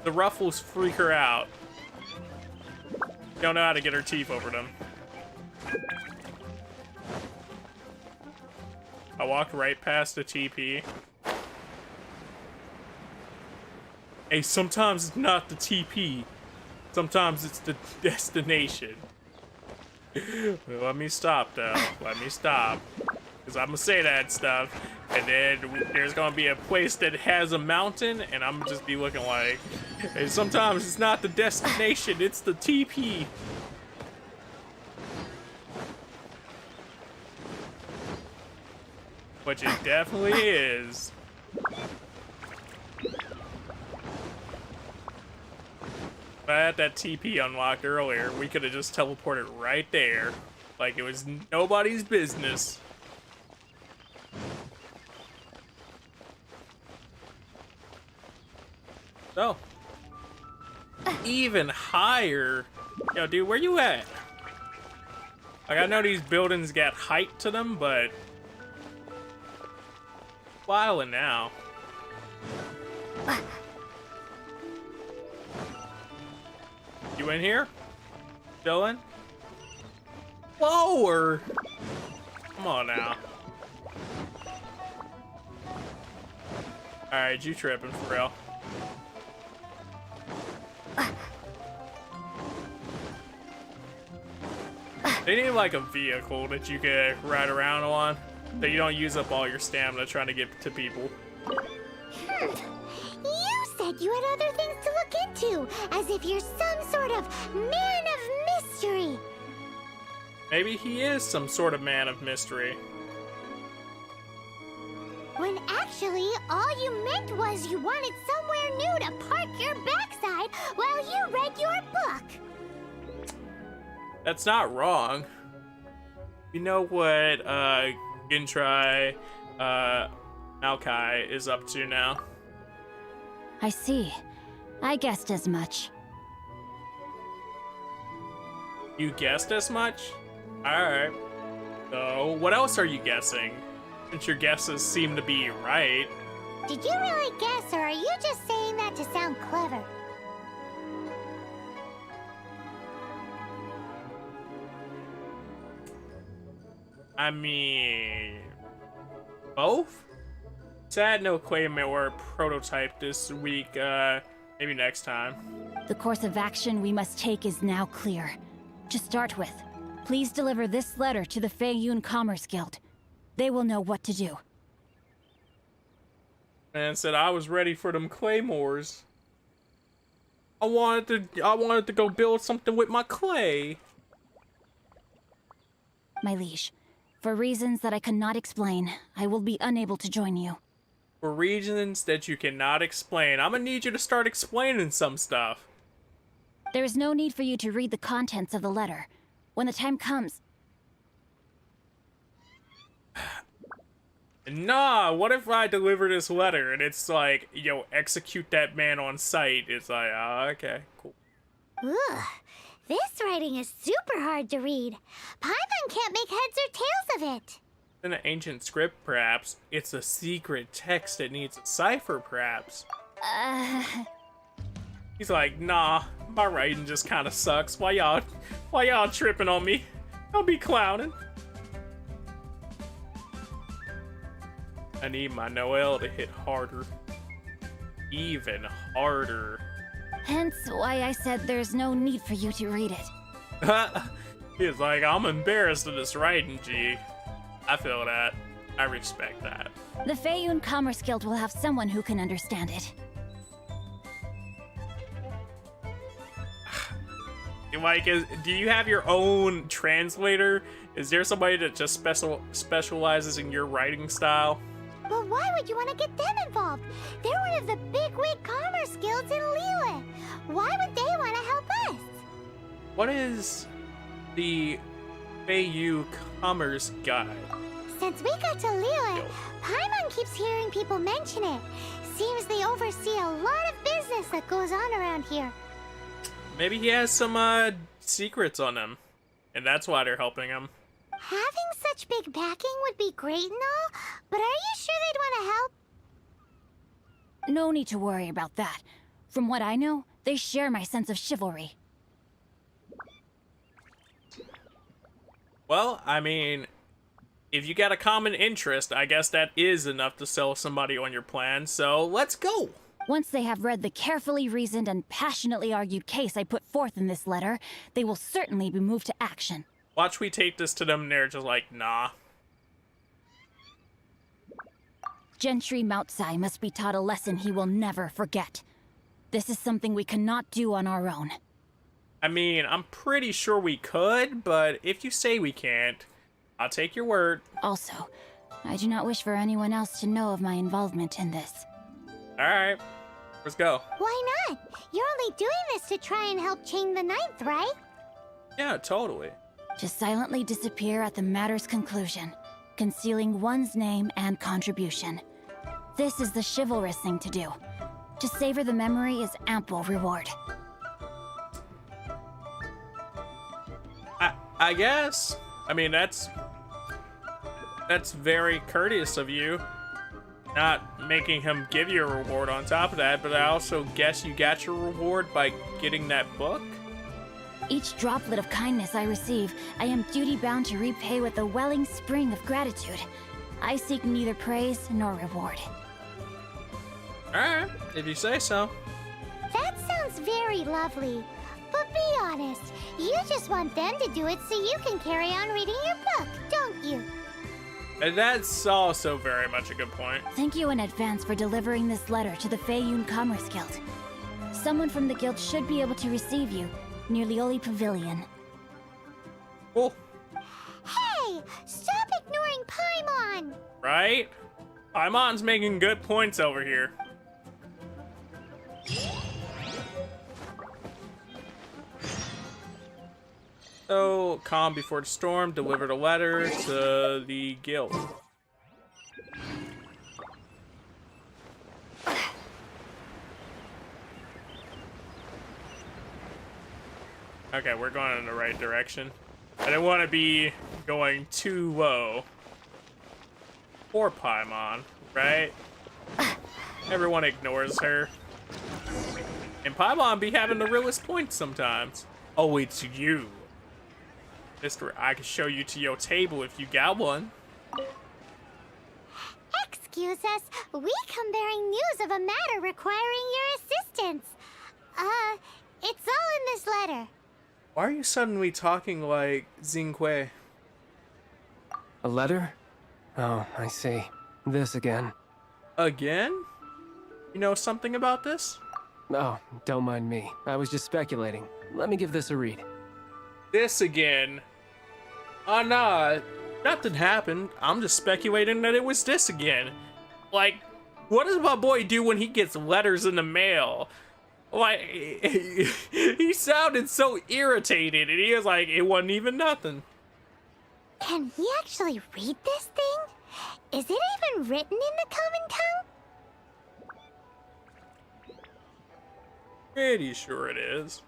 The ruffles freak her out. You don't know how to get her teeth over them. I walked right past the TP. Hey, sometimes it's not the TP. Sometimes it's the destination. Let me stop, though. Let me stop. Because I'm going to say that stuff. And then there's going to be a place that has a mountain. And I'm going to just be looking like, hey, sometimes it's not the destination. It's the TP. Which it definitely is. If I had that TP unlocked earlier, we could have just teleported right there. Like it was nobody's business. So. Even higher. Yo, dude, where you at? Like, I know these buildings got height to them, but... Wildin' now. You in here? Chillin'? Lower! Come on now. Alright, you tripping for real. They need like a vehicle that you can ride around on, that you don't use up all your stamina trying to get to people. You said you had other things to look into, as if you're some sort of man of mystery. Maybe he is some sort of man of mystery. When actually, all you meant was you wanted somewhere new to park your backside while you read your book. That's not wrong. You know what Gintry Maokai is up to now? I see. I guessed as much. You guessed as much? Alright. So, what else are you guessing? Since your guesses seem to be right. Did you really guess, or are you just saying that to sound clever? I mean... both? Sad no Claymore prototype this week, maybe next time. The course of action we must take is now clear. To start with, please deliver this letter to the Feiyun Commerce Guild. They will know what to do. Man said I was ready for them claymores. I wanted to go build something with my clay. My liege, for reasons that I cannot explain, I will be unable to join you. For reasons that you cannot explain, I'm gonna need you to start explaining some stuff. There is no need for you to read the contents of the letter. When the time comes... Nah, what if I deliver this letter and it's like, yo, execute that man on sight? It's like, oh, okay, cool. Ugh, this writing is super hard to read. Paimon can't make heads or tails of it. In an ancient script, perhaps. It's a secret text that needs a cipher, perhaps. He's like, nah, my writing just kind of sucks. Why y'all tripping on me? Don't be clowning. I need my Noelle to hit harder. Even harder. Hence why I said there's no need for you to read it. He's like, I'm embarrassed of this writing, G. I feel that. I respect that. The Feiyun Commerce Guild will have someone who can understand it. Like, do you have your own translator? Is there somebody that just specializes in your writing style? But why would you want to get them involved? They're one of the bigwig commerce guilds in Liyue. Why would they want to help us? What is the Feiyun Commerce Guide? Since we got to Liyue, Paimon keeps hearing people mention it. Seems they oversee a lot of business that goes on around here. Maybe he has some secrets on him, and that's why they're helping him. Having such big backing would be great and all, but are you sure they'd want to help? No need to worry about that. From what I know, they share my sense of chivalry. Well, I mean, if you got a common interest, I guess that is enough to sell somebody on your plan, so let's go! Once they have read the carefully reasoned and passionately argued case I put forth in this letter, they will certainly be moved to action. Watch we take this to them and they're just like, nah. Gentry Moutsai must be taught a lesson he will never forget. This is something we cannot do on our own. I mean, I'm pretty sure we could, but if you say we can't, I'll take your word. Also, I do not wish for anyone else to know of my involvement in this. Alright, let's go. Why not? You're only doing this to try and help Chang the Ninth, right? Yeah, totally. To silently disappear at the matter's conclusion, concealing one's name and contribution. This is the chivalrous thing to do. To savor the memory is ample reward. I guess. I mean, that's very courteous of you. Not making him give you a reward on top of that, but I also guess you got your reward by getting that book? Each droplet of kindness I receive, I am duty-bound to repay with a welling spring of gratitude. I seek neither praise nor reward. Alright, if you say so. That sounds very lovely. But be honest, you just want them to do it so you can carry on reading your book, don't you? And that's also very much a good point. Thank you in advance for delivering this letter to the Feiyun Commerce Guild. Someone from the guild should be able to receive you near Liyue Pavilion. Cool. Hey! Stop ignoring Paimon! Right? Paimon's making good points over here. So, calm before the storm, delivered a letter to the guild. Okay, we're going in the right direction. I don't want to be going too low. Poor Paimon, right? Everyone ignores her. And Paimon be having the realest points sometimes. Oh, it's you. Mister, I can show you to your table if you got one. Excuse us, we come bearing news of a matter requiring your assistance. It's all in this letter. Why are you suddenly talking like Xingque? A letter? Oh, I see. This again. Again? You know something about this? Oh, don't mind me. I was just speculating. Let me give this a read. This again? Oh, nah. Nothing happened. I'm just speculating that it was this again. Like, what does my boy do when he gets letters in the mail? Like, he sounded so irritated, and he was like, it wasn't even nothing. Can we actually read this thing? Is it even written in the common tongue? Pretty sure it is.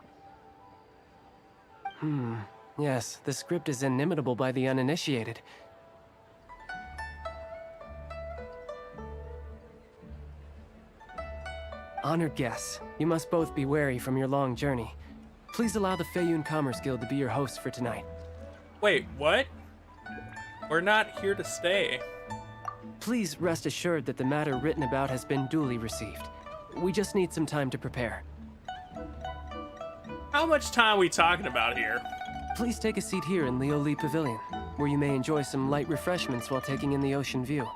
Yes, the script is inimitable by the uninitiated. Honored guests, you must both be wary from your long journey. Please allow the Feiyun Commerce Guild to be your host for tonight. Wait, what? We're not here to stay. Please rest assured that the matter written about has been duly received. We just need some time to prepare. How much time are we talking about here? Please take a seat here in Liyue Pavilion, where you may enjoy some light refreshments while taking in the ocean view.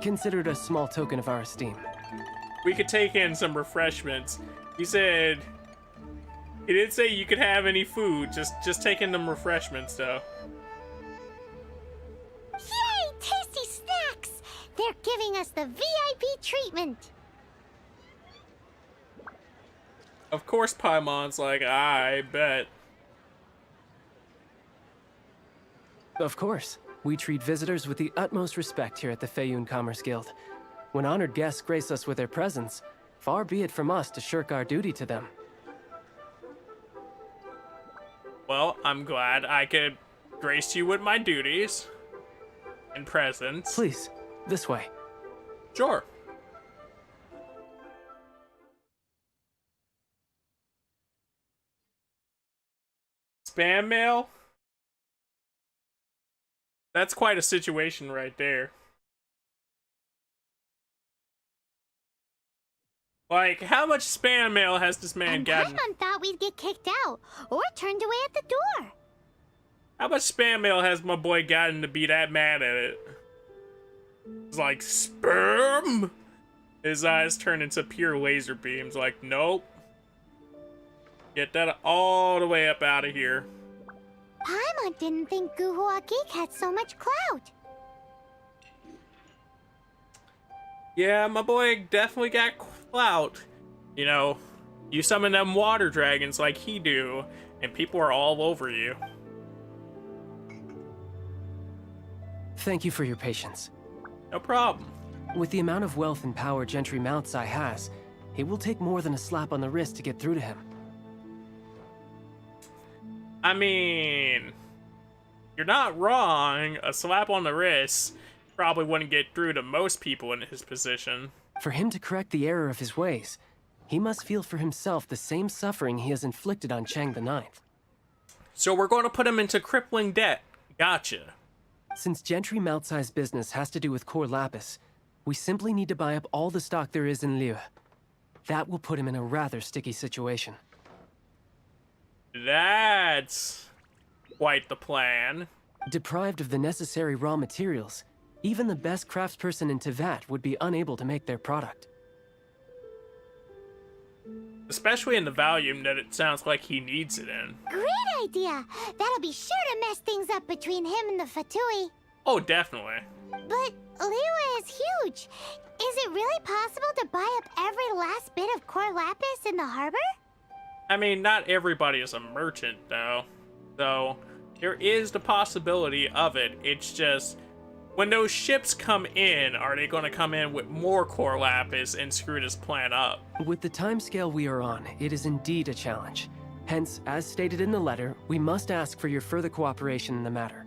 Consider it a small token of our esteem. We could take in some refreshments. He said... He didn't say you could have any food, just take in them refreshments, though. Yay! Tasty snacks! They're giving us the VIP treatment. Of course Paimon's like, I bet. Of course. We treat visitors with the utmost respect here at the Feiyun Commerce Guild. When honored guests grace us with their presence, far be it from us to shirk our duty to them. Well, I'm glad I could grace you with my duties and presents. Please, this way. Sure. Spam mail? That's quite a situation right there. Like, how much spam mail has this man gotten? Paimon thought we'd get kicked out or turned away at the door. How much spam mail has my boy gotten to be that mad at it? It's like, sperm? His eyes turn into pure laser beams. Like, nope. Get that all the way up out of here. Paimon didn't think Guhua Geek had so much clout. Yeah, my boy definitely got clout. You know, you summon them water dragons like he do, and people are all over you. Thank you for your patience. No problem. With the amount of wealth and power Gentry Moutsai has, it will take more than a slap on the wrist to get through to him. I mean, you're not wrong. A slap on the wrist probably wouldn't get through to most people in his position. For him to correct the error of his ways, he must feel for himself the same suffering he has inflicted on Chang the Ninth. So we're going to put him into crippling debt. Gotcha. Since Gentry Moutsai's business has to do with core lapis, we simply need to buy up all the stock there is in Liyue. That will put him in a rather sticky situation. That's quite the plan. Deprived of the necessary raw materials, even the best craftsperson in Teyvat would be unable to make their product. Especially in the volume that it sounds like he needs it in. Great idea! That'll be sure to mess things up between him and the Fatui. Oh, definitely. But Liyue is huge. Is it really possible to buy up every last bit of core lapis in the harbor? I mean, not everybody is a merchant, though. So, there is the possibility of it. It's just, when those ships come in, are they going to come in with more core lapis and screw this plan up? With the timescale we are on, it is indeed a challenge. Hence, as stated in the letter, we must ask for your further cooperation in the matter.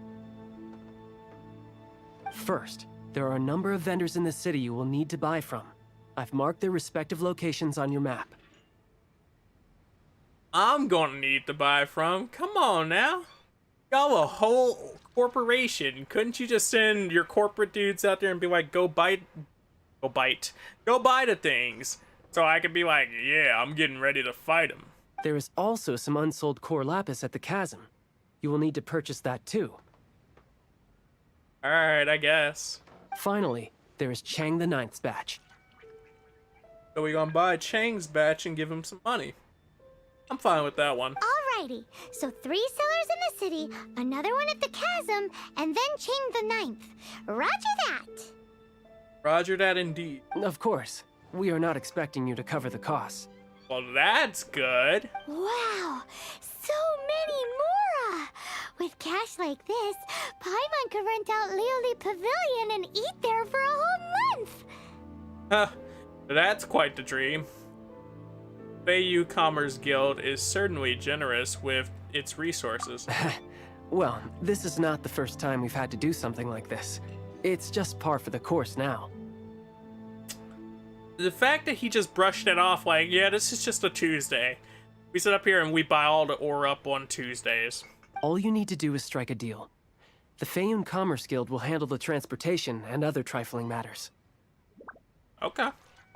First, there are a number of vendors in the city you will need to buy from. I've marked their respective locations on your map. I'm gonna need to buy from. Come on now. Y'all a whole corporation. Couldn't you just send your corporate dudes out there and be like, go buy the things? So I could be like, yeah, I'm getting ready to fight them. There is also some unsold core lapis at the chasm. You will need to purchase that too. Alright, I guess. Finally, there is Chang the Ninth's batch. So we gonna buy Chang's batch and give him some money. I'm fine with that one. Alrighty, so 3 sellers in the city, another one at the chasm, and then Chang the Ninth. Roger that. Roger that indeed. Of course. We are not expecting you to cover the costs. Well, that's good. Wow, so many more! With cash like this, Paimon could rent out Liyue Pavilion and eat there for a whole month! Huh, that's quite the dream. Heyo Commerce Guild is certainly generous with its resources. Well, this is not the first time we've had to do something like this. It's just par for the course now. The fact that he just brushed it off like, yeah, this is just a Tuesday. We sit up here and we buy all the ore up on Tuesdays. All you need to do is strike a deal. The Heyo Commerce Guild will handle the transportation and other trifling matters. Okay.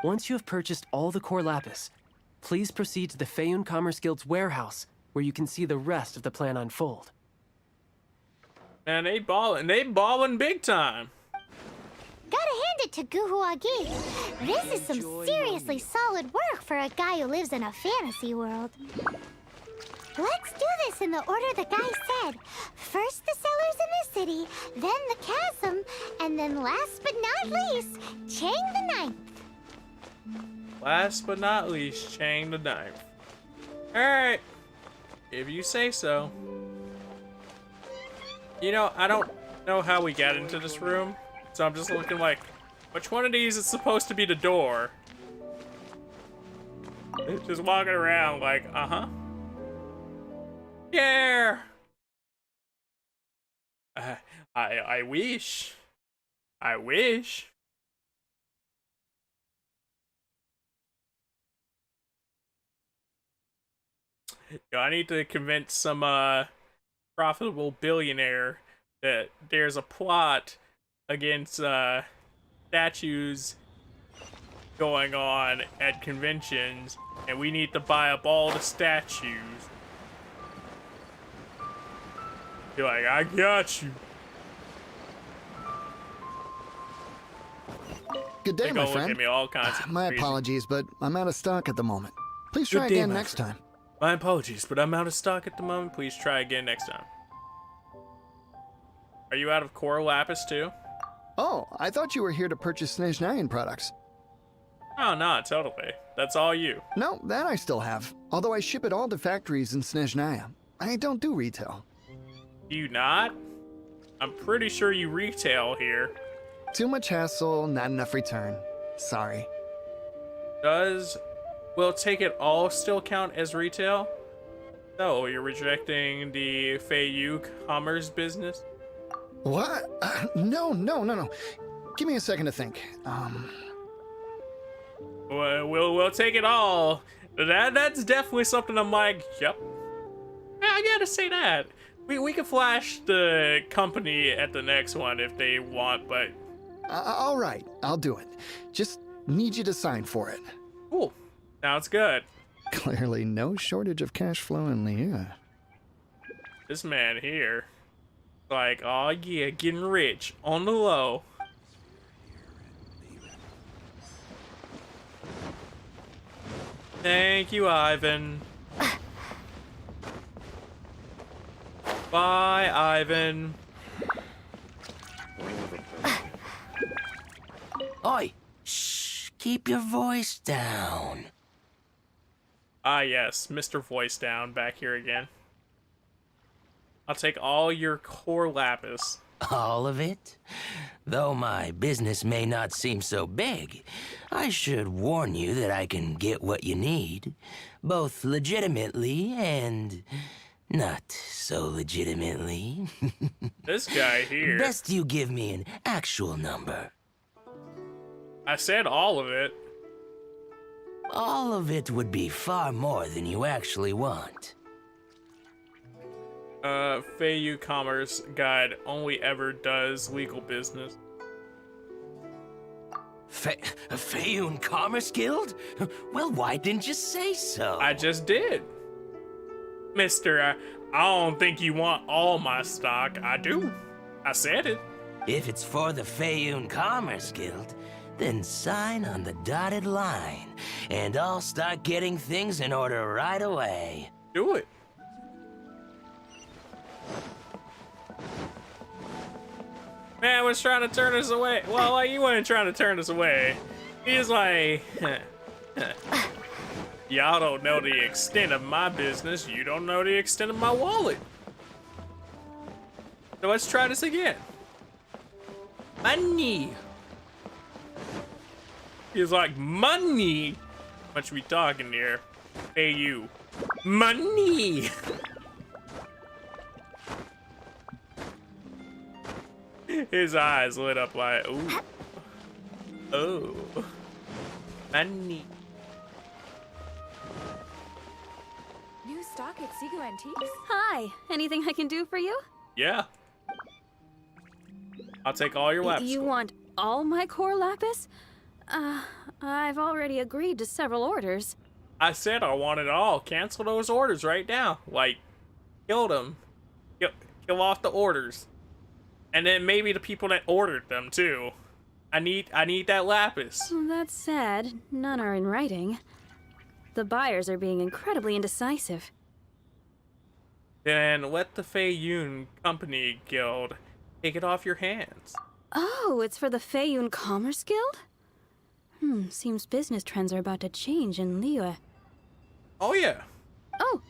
Once you have purchased all the core lapis, please proceed to the Heyo Commerce Guild's warehouse, where you can see the rest of the plan unfold. Man, they ballin' big time. Gotta hand it to Guhua Gi. This is some seriously solid work for a guy who lives in a fantasy world. Let's do this in the order the guy said. First the sellers in the city, then the chasm, and then last but not least, Chang the Ninth. Last but not least, Chang the Ninth. Alright. If you say so. You know, I don't know how we got into this room, so I'm just looking like, which one of these is supposed to be the door? Just walking around like, uh-huh. Yeah. I wish. I wish. Yo, I need to convince some profitable billionaire that there's a plot against statues going on at conventions, and we need to buy up all the statues. You're like, I got you. Good day, They my gonna look friend. at me all kinds of My crazy. apologies, but I'm out of stock at the moment. Please try Good day, again my next friend. time. My apologies, but I'm out of stock at the moment. Please try again next time. Are you out of core lapis too? Oh, I thought you were here to purchase Snezhnayan products. Oh, no, totally. That's all you. No, that I still have. Although I ship it all to factories in Snezhnaya. I don't do retail. Do you not? I'm pretty sure you retail here. Too much hassle, not enough return. Sorry. Will Take It All still count as retail? No, you're rejecting the Heyo Commerce business? What? No. Give me a second to think. We'll take it all. That's definitely something I'm like, yep. Yeah, I gotta say that. We can flash the company at the next one if they want, but... All right, I'll do it. Just need you to sign for it. Cool. Sounds good. Clearly no shortage of cash flow in Liyue. This man here, like, oh yeah, getting rich on the low. Thank you, Ivan. Bye, Ivan. Oi! Shh! Keep your voice down. Ah, yes, Mr. Voice Down back here again. I'll take all your core lapis. All of it? Though my business may not seem so big, I should warn you that I can get what you need, both legitimately and not so legitimately. This guy here. Best you give me an actual number. I said all of it. All of it would be far more than you actually want. Feiyuu Commerce Guide only ever does legal business. Feiyuu Commerce Guild? Well, why didn't you say so? I just did. Mister, I don't think you want all my stock. I do. I said it. If it's for the Feiyuu Commerce Guild, then sign on the dotted line, and I'll start getting things in order right away. Do it. Man was trying to turn us away. Well, like, he wasn't trying to turn us away. He's like, y'all don't know the extent of my business. You don't know the extent of my wallet. So let's try this again. Money. He's like, money. How much we talking here? Hey, you. Money. His eyes lit up like, ooh. Oh. Money. New stock at Sigu Antiques? Hi, anything I can do for you? Yeah. I'll take all your lapis. You want all my core lapis? I've already agreed to several orders. I said I want it all. Cancel those orders right now. Like, kill them. Kill off the orders. And then maybe the people that ordered them too. I need that lapis. That's sad. None are in writing. The buyers are being incredibly indecisive. Then let the Feiyuu Company Guild take it off your hands. Oh, it's for the Feiyuu Commerce Guild? Seems business trends are about to change in Liyue. Oh, yeah. Oh,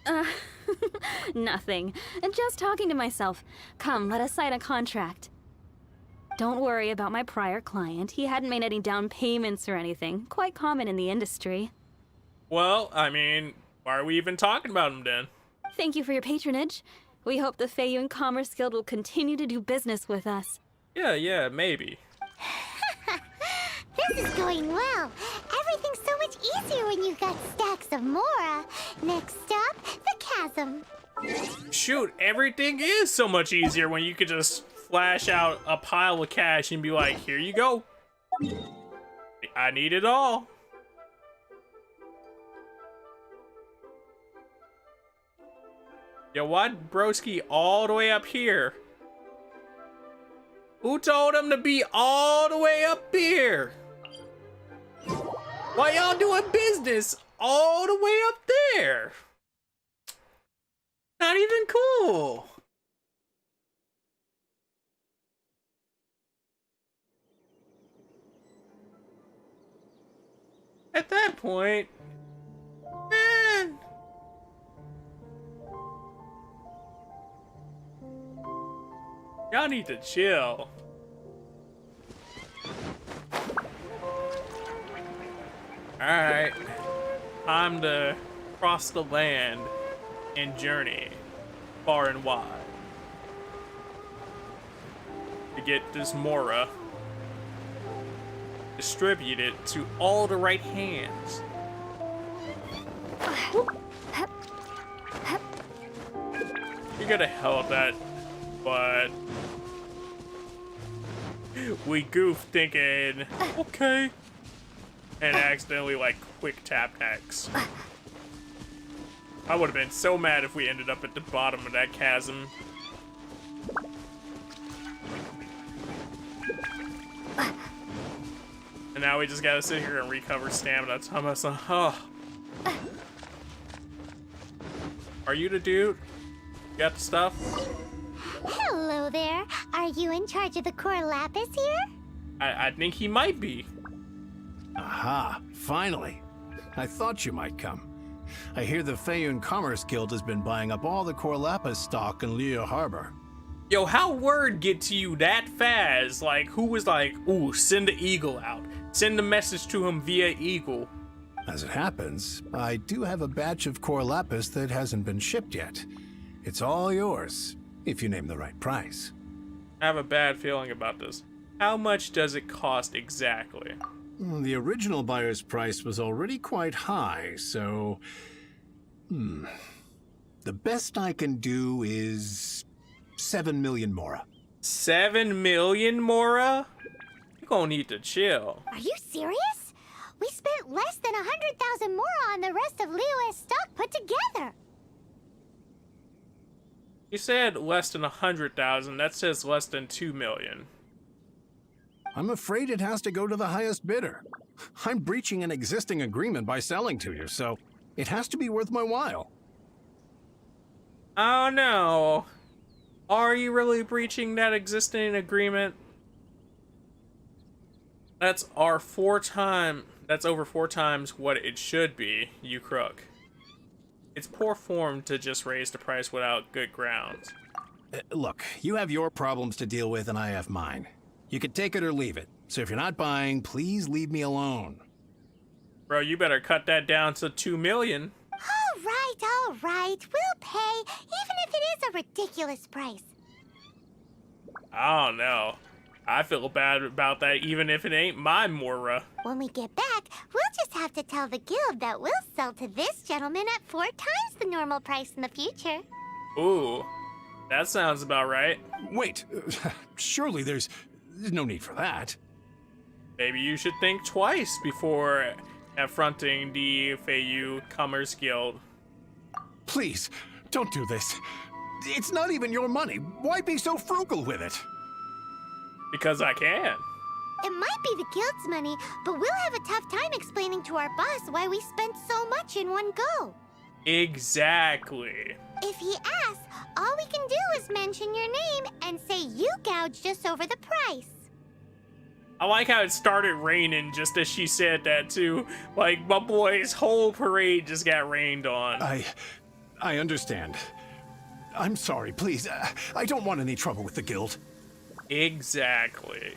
nothing. Just talking to myself. Come, let us sign a contract. Don't worry about my prior client. He hadn't made any down payments or anything. Quite common in the industry. Well, I mean, why are we even talking about him then? Thank you for your patronage. We hope the Feiyuu Commerce Guild will continue to do business with us. Yeah, maybe. This is going well. Everything's so much easier when you've got stacks of Mora. Next stop, the chasm. Shoot, everything is so much easier when you could just flash out a pile of cash and be like, here you go. I need it all. Yo, why broski all the way up here? Who told him to be all the way up here? Why y'all doing business all the way up there? Not even cool. At that point, man. Y'all need to chill. Alright. Time to cross the land and journey far and wide to get this Mora. Distribute it to all the right hands. You're gonna help that, but we goofed thinking, okay, and accidentally like quick tap X. I would have been so mad if we ended up at the bottom of that chasm. And now we just gotta sit here and recover stamina. Oh. Are you the dude? You got the stuff? Hello there. Are you in charge of the core lapis here? I think he might be. Aha, finally. I thought you might come. I hear the Feiyun Commerce Guild has been buying up all the Corlapis stock in Liyue Harbor. Yo, how word get to you that fast? Like, who was like, ooh, send the eagle out. Send a message to him via eagle. As it happens, I do have a batch of Corlapis that hasn't been shipped yet. It's all yours, if you name the right price. I have a bad feeling about this. How much does it cost exactly? The original buyer's price was already quite high, so... The best I can do is... 7 million Mora. 7 million Mora? You're gonna need to chill. Are you serious? We spent less than 100,000 Mora on the rest of Liyue's stock put together. You said less than 100,000. That says less than 2 million. I'm afraid it has to go to the highest bidder. I'm breaching an existing agreement by selling to you, so it has to be worth my while. Oh no. Are you really breaching that existing agreement? That's over 4 times what it should be, you crook. It's poor form to just raise the price without good grounds. Look, you have your problems to deal with and I have mine. You can take it or leave it. So if you're not buying, please leave me alone. Bro, you better cut that down to 2 million. All right. We'll pay, even if it is a ridiculous price. I don't know. I feel bad about that even if it ain't my Mora. When we get back, we'll just have to tell the guild that we'll sell to this gentleman at 4 times the normal price in the future. Ooh, that sounds about right. Wait, surely there's no need for that. Maybe you should think twice before affronting the Feiyun Commerce Guild. Please, don't do this. It's not even your money. Why be so frugal with it? Because I can. It might be the guild's money, but we'll have a tough time explaining to our boss why we spent so much in one go. Exactly. If he asks, all we can do is mention your name and say you gouged us over the price. I like how it started raining just as she said that too. Like, my boy's whole parade just got rained on. I understand. I'm sorry, please. I don't want any trouble with the guild. Exactly.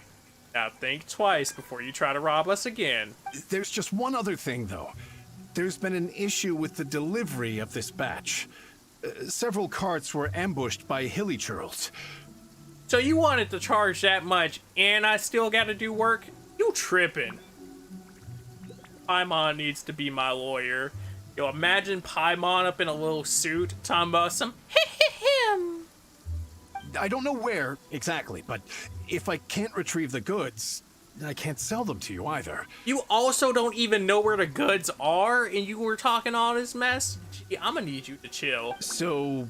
Now think twice before you try to rob us again. There's just one other thing, though. There's been an issue with the delivery of this batch. Several carts were ambushed by hilly churls. So you wanted to charge that much and I still gotta do work? You tripping. Paimon needs to be my lawyer. Yo, imagine Paimon up in a little suit talking about some him. I don't know where exactly, but if I can't retrieve the goods, I can't sell them to you either. You also don't even know where the goods are and you were talking all this mess? Gee, I'm gonna need you to chill. So,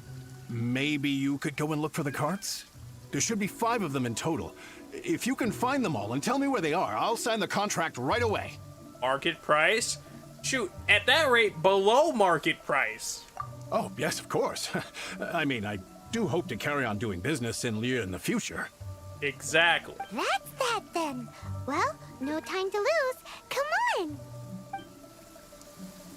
maybe you could go and look for the carts? There should be 5 of them in total. If you can find them all and tell me where they are, I'll sign the contract right away. Market price? Shoot, at that rate, below market price. Oh, yes, of course. I mean, I do hope to carry on doing business in Liyue in the future. Exactly. That's that then. Well, no time to lose. Come on.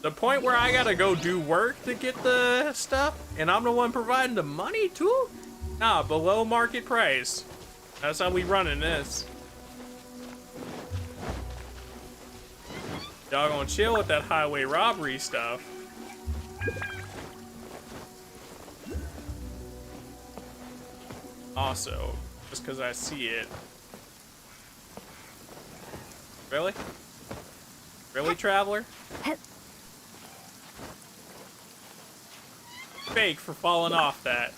The point where I gotta go do work to get the stuff, and I'm the one providing the money too? Nah, below market price. That's how we running this. Y'all gonna chill with that highway robbery stuff. Also, just because I see it. Really? Really, Traveler? Fake for falling off that.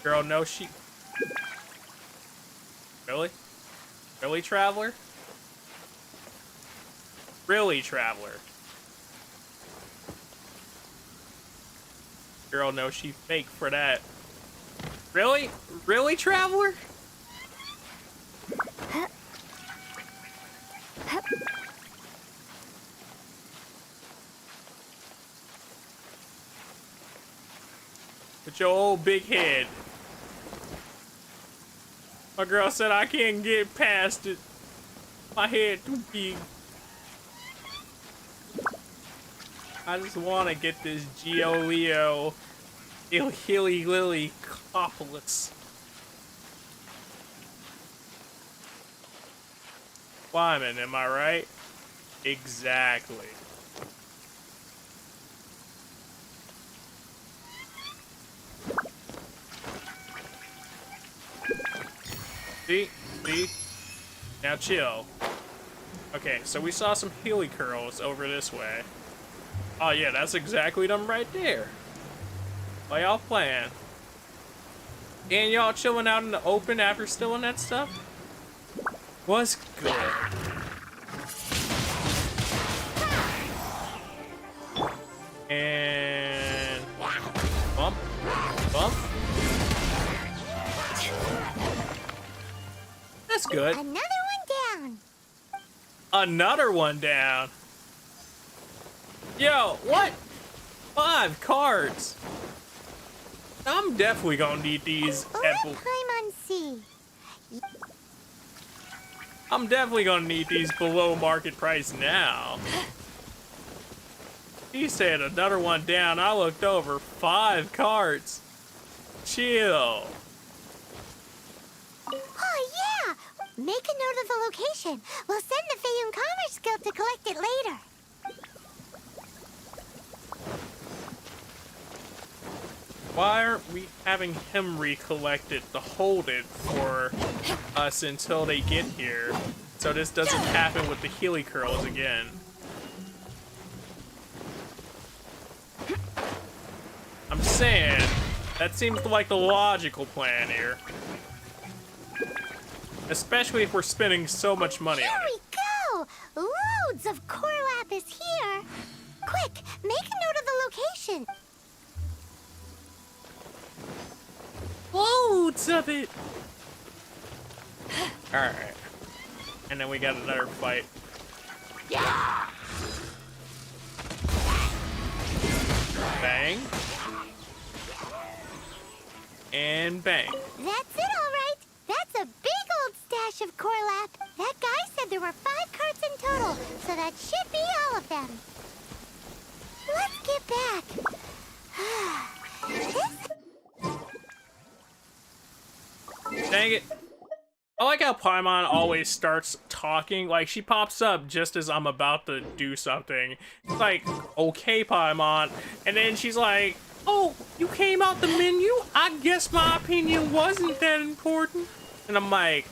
Girl, no, she... Really? Really, Traveler? Really, Traveler? Girl, no, she fake for that. Really? Really, Traveler? With your old big head. My girl said I can't get past it. My head too big. I just want to get this Geoleo Hilly Lily Copolis. Wyman, am I right? Exactly. See? Now chill. Okay, so we saw some Healy curls over this way. Oh yeah, that's exactly them right there. While y'all playing. And y'all chilling out in the open after stealing that stuff? Was good. And bump. That's good. Another one down. Another one down. Yo, what? 5 cards. I'm definitely gonna need these at Paimon C. I'm definitely gonna need these below market price now. He said another one down. I looked over 5 cards. Chill. Oh yeah! Make a note of the location. We'll send the Feiyun Commerce Guild to collect it later. Why aren't we having him recollect it to hold it for us until they get here? So this doesn't happen with the Healy curls again. I'm saying, that seems like the logical plan here. Especially if we're spending so much money on it. Here we go! Loads of core lapis here. Quick, make a note of the location. Loads of it! Alright. And then we got another fight. Yeah! Bang. And bang. That's it, all right. That's a big old stash of core lap. That guy said there were 5 cards in total, so that should be all of them. Let's get back. Dang it. I like how Paimon always starts talking. Like, she pops up just as I'm about to do something. It's like, okay, Paimon. And then she's like, oh, you came out the menu? I guess my opinion wasn't that important. And I'm like,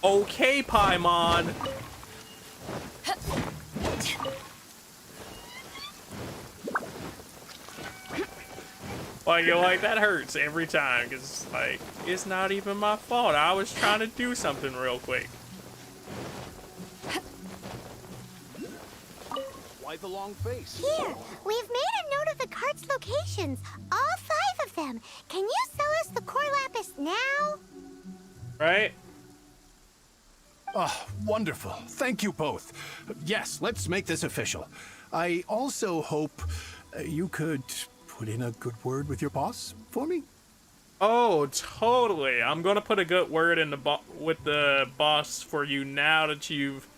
okay, Paimon. Like, that hurts every time, because, like, it's not even my fault. I was trying to do something real quick. Why the long face? Here, we've made a note of the cards' locations. All 5 of them. Can you sell us the core lapis now? Right? Oh, wonderful. Thank you both. Yes, let's make this official. I also hope you could put in a good word with your boss for me. Oh, totally. I'm gonna put a good word in with the boss for you now that you've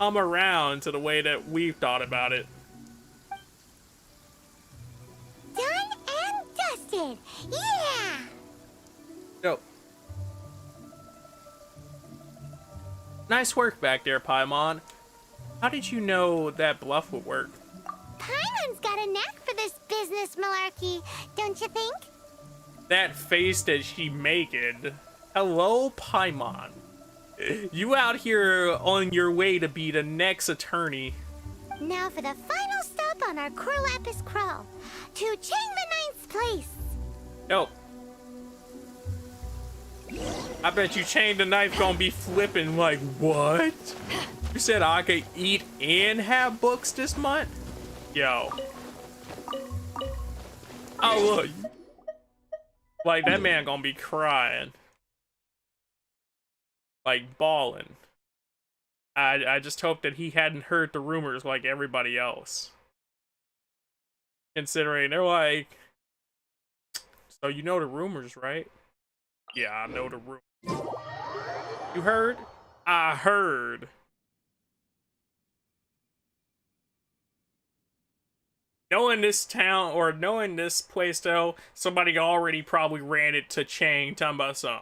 come around to the way that we've thought about it. Done and dusted. Yeah! Yo. Nice work back there, Paimon. How did you know that bluff would work? Paimon's got a knack for this business malarkey, don't you think? That face that she making. Hello, Paimon. You out here on your way to be the next attorney. Now for the final stop on our core lapis crawl. To Chain the 9th place. Yo. I bet you Chain the Knife gonna be flipping like, what? You said I could eat and have books this month? Yo. Oh, look. Like, that man gonna be crying. Like, bawling. I just hope that he hadn't heard the rumors like everybody else. Considering they're like, so you know the rumors, right? Yeah, I know the rumors. You heard? I heard. Knowing this town, or knowing this place though, somebody already probably ran it to Chang, talking about some,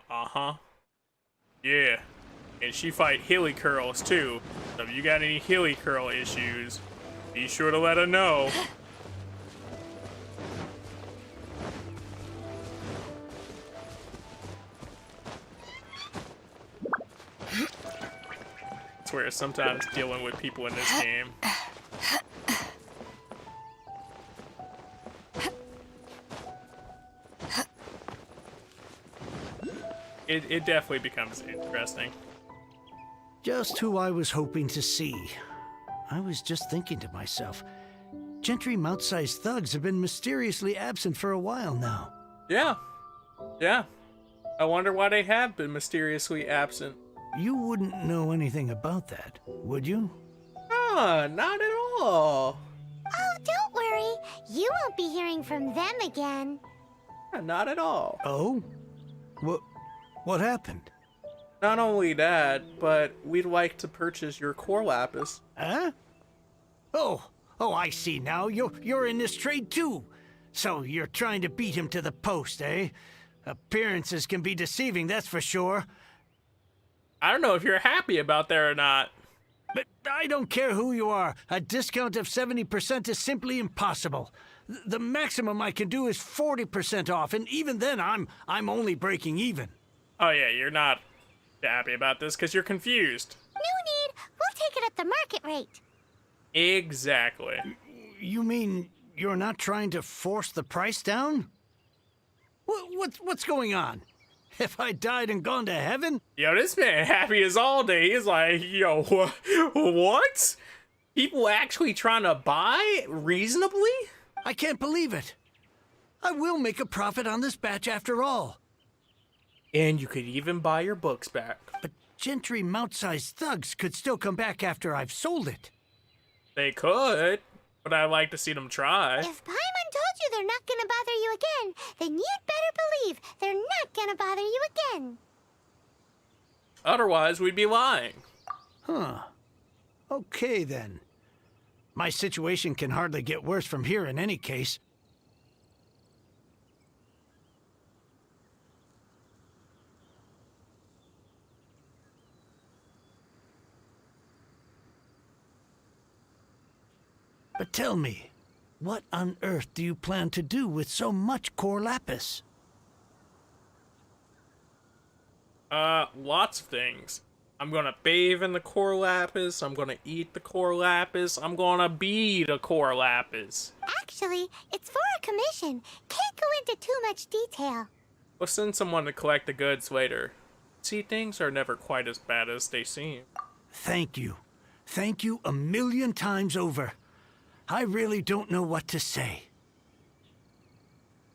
yeah. And she fight hilly curls too, so if you got any hilly curl issues, be sure to let her know. I swear, sometimes dealing with people in this game. It definitely becomes interesting. Just who I was hoping to see. I was just thinking to myself, gentry mouth-sized thugs have been mysteriously absent for a while now. Yeah. Yeah. I wonder why they have been mysteriously absent. You wouldn't know anything about that, would you? Not at all. Oh, don't worry. You won't be hearing from them again. Not at all. Oh? What happened? Not only that, but we'd like to purchase your core lapis. Huh? Oh, I see now. You're in this trade too. So you're trying to beat him to the post, eh? Appearances can be deceiving, that's for sure. I don't know if you're happy about that or not. But I don't care who you are. A discount of 70% is simply impossible. The maximum I can do is 40% off, and even then I'm only breaking even. Oh yeah, you're not happy about this because you're confused. No need. We'll take it at the market rate. Exactly. You mean you're not trying to force the price down? What's going on? Have I died and gone to heaven? Yo, this man happy as all day. He's like, yo, what? People actually trying to buy reasonably? I can't believe it. I will make a profit on this batch after all. And you could even buy your books back. But gentry mouth-sized thugs could still come back after I've sold it. They could, but I'd like to see them try. If Paimon told you they're not gonna bother you again, then you'd better believe they're not gonna bother you again. Otherwise, we'd be lying. Huh. Okay, then. My situation can hardly get worse from here in any case. But tell me, what on earth do you plan to do with so much core lapis? Lots of things. I'm gonna bathe in the core lapis, I'm gonna eat the core lapis, I'm gonna be the core lapis. Actually, it's for a commission. Can't go into too much detail. We'll send someone to collect the goods later. See, things are never quite as bad as they seem. Thank you. Thank you a million times over. I really don't know what to say.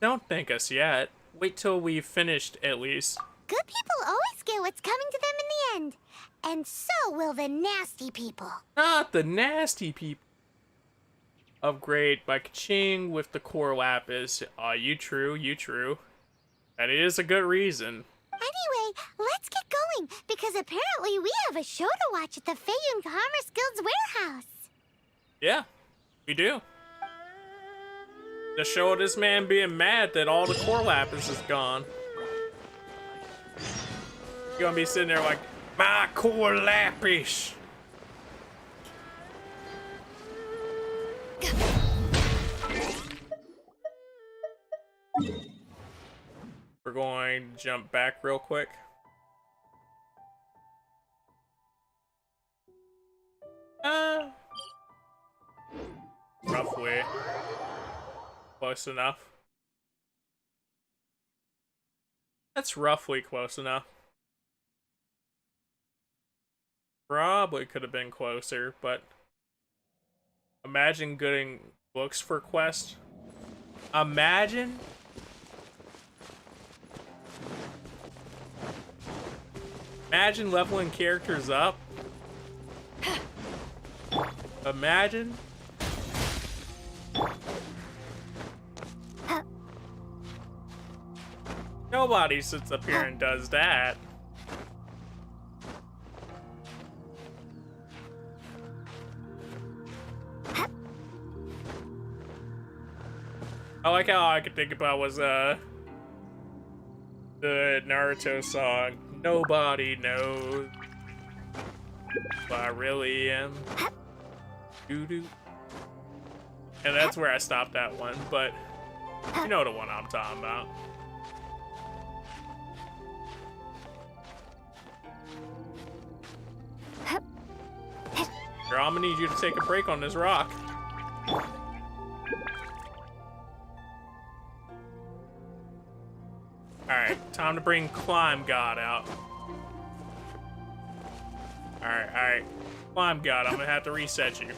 Don't thank us yet. Wait till we've finished, at least. Good people always get what's coming to them in the end. And so will the nasty people. Not the nasty people. Upgrade by Kaching with the core lapis. You true, you true. That is a good reason. Anyway, let's get going, because apparently we have a show to watch at the Feiyun Commerce Guild's warehouse. Yeah, we do. To show this man being mad that all the core lapis is gone. You're gonna be sitting there like, my core lapis. We're going to jump back real quick. Roughly. Close enough. That's roughly close enough. Probably could have been closer, but imagine getting books for quest. Imagine leveling characters up. Imagine. Nobody sits up here and does that. I like how all I could think about was the Naruto song, Nobody Knows Who I Really Am. Doo-doo. And that's where I stopped that one, but you know the one I'm talking about. Girl, I'm gonna need you to take a break on this rock. Alright, time to bring Climb God out. Alright. Climb God, I'm gonna have to reset you.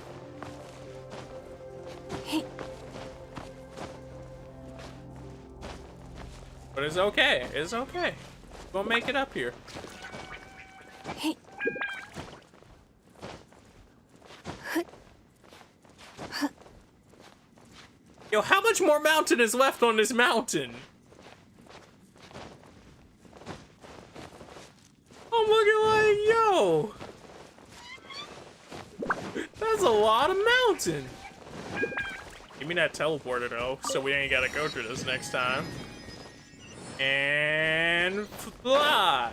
But it's okay, it's okay. We'll make it up here. Yo, how much more mountain is left on this mountain? I'm looking like, yo. That's a lot of mountain. Give me that teleporter though, so we ain't gotta go through this next time. And fly.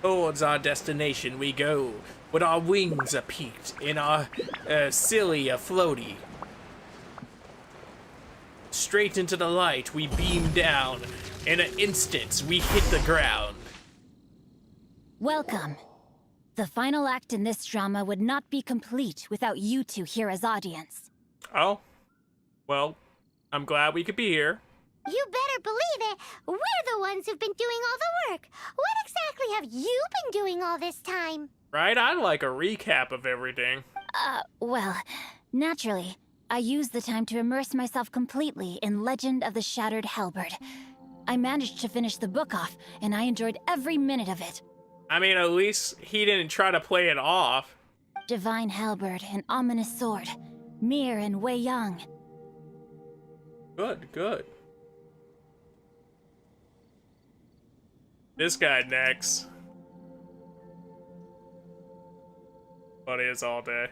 Towards our destination we go, with our wings a-peaked and our cilia floaty. Straight into the light we beam down. In an instant we hit the ground. Welcome. The final act in this drama would not be complete without you two here as audience. Oh, well, I'm glad we could be here. You better believe it. We're the ones who've been doing all the work. What exactly have you been doing all this time? Right? I'd like a recap of everything. Well, naturally, I used the time to immerse myself completely in Legend of the Shattered Halberd. I managed to finish the book off, and I enjoyed every minute of it. I mean, at least he didn't try to play it off. Divine Halberd, an ominous sword. Mir and Wei Yang. Good. This guy next. Funny as all day.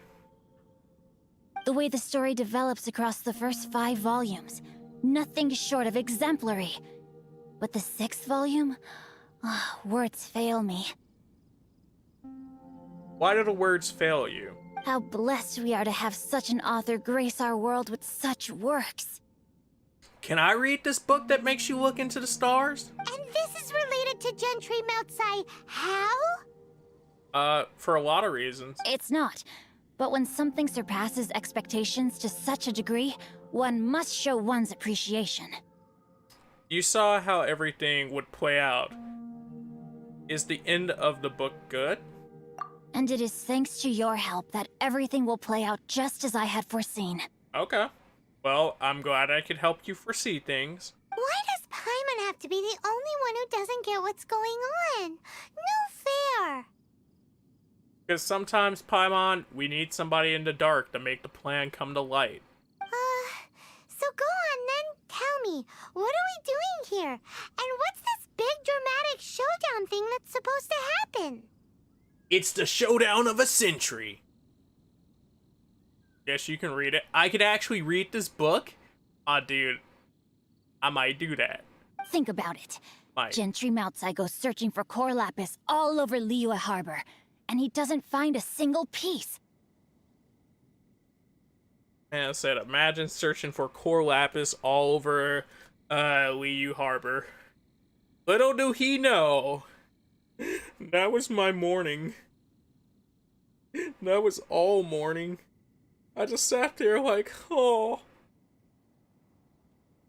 The way the story develops across the first 5 volumes, nothing short of exemplary. But the 6th volume? Words fail me. Why do the words fail you? How blessed we are to have such an author grace our world with such works. Can I read this book that makes you look into the stars? And this is related to Gentry Meltsai. How? For a lot of reasons. It's not. But when something surpasses expectations to such a degree, one must show one's appreciation. You saw how everything would play out. Is the end of the book good? And it is thanks to your help that everything will play out just as I had foreseen. Okay. Well, I'm glad I could help you foresee things. Why does Paimon have to be the only one who doesn't get what's going on? No fair. Because sometimes, Paimon, we need somebody in the dark to make the plan come to light. So go on then, tell me, what are we doing here? And what's this big dramatic showdown thing that's supposed to happen? It's the showdown of a century. Yes, you can read it. I could actually read this book? Aw, dude. I might do that. Think about it. Might. Gentry Meltsai goes searching for core lapis all over Liyue Harbor, and he doesn't find a single piece. And I said, imagine searching for core lapis all over Liyue Harbor. Little do he know, that was my morning. That was all morning. I just sat there like, oh.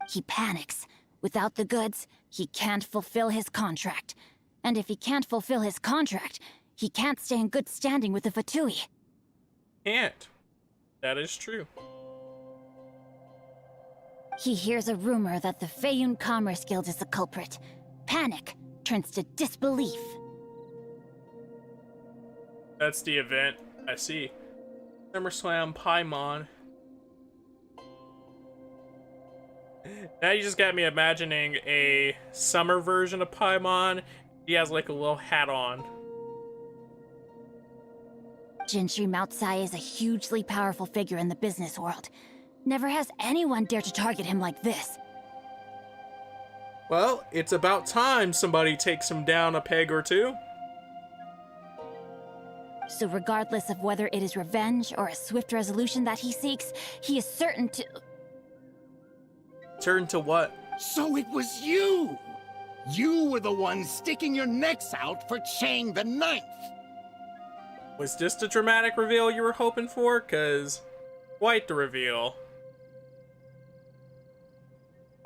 He panics. Without the goods, he can't fulfill his contract. And if he can't fulfill his contract, he can't stay in good standing with the Fatui. Can't. That is true. He hears a rumor that the Feiyun Commerce Guild is the culprit. Panic turns to disbelief. That's the event. I see. SummerSlam Paimon. Now you just got me imagining a summer version of Paimon. He has like a little hat on. Genshin Mount Sai is a hugely powerful figure in the business world. Never has anyone dared to target him like this. Well, it's about time somebody takes him down a peg or two. So regardless of whether it is revenge or a swift resolution that he seeks, he is certain to... Turn to what? So it was you! You were the one sticking your necks out for Chang the Ninth! Was this the dramatic reveal you were hoping for? 'Cause quite the reveal.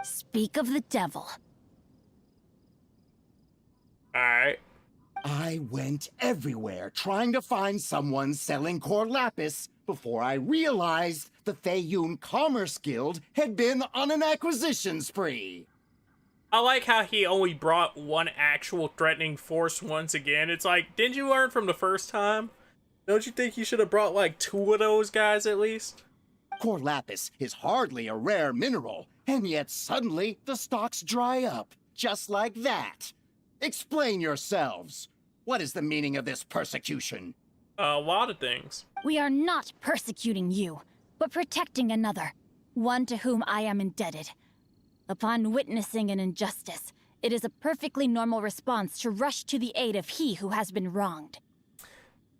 Speak of the devil. Alright. I went everywhere trying to find someone selling core lapis before I realized the Feiyun Commerce Guild had been on an acquisition spree. I like how he only brought one actual threatening force once again. It's like, didn't you learn from the first time? Don't you think you should have brought like 2 of those guys at least? Core lapis is hardly a rare mineral, and yet suddenly the stocks dry up, just like that. Explain yourselves. What is the meaning of this persecution? A lot of things. We are not persecuting you, but protecting another, one to whom I am indebted. Upon witnessing an injustice, it is a perfectly normal response to rush to the aid of he who has been wronged.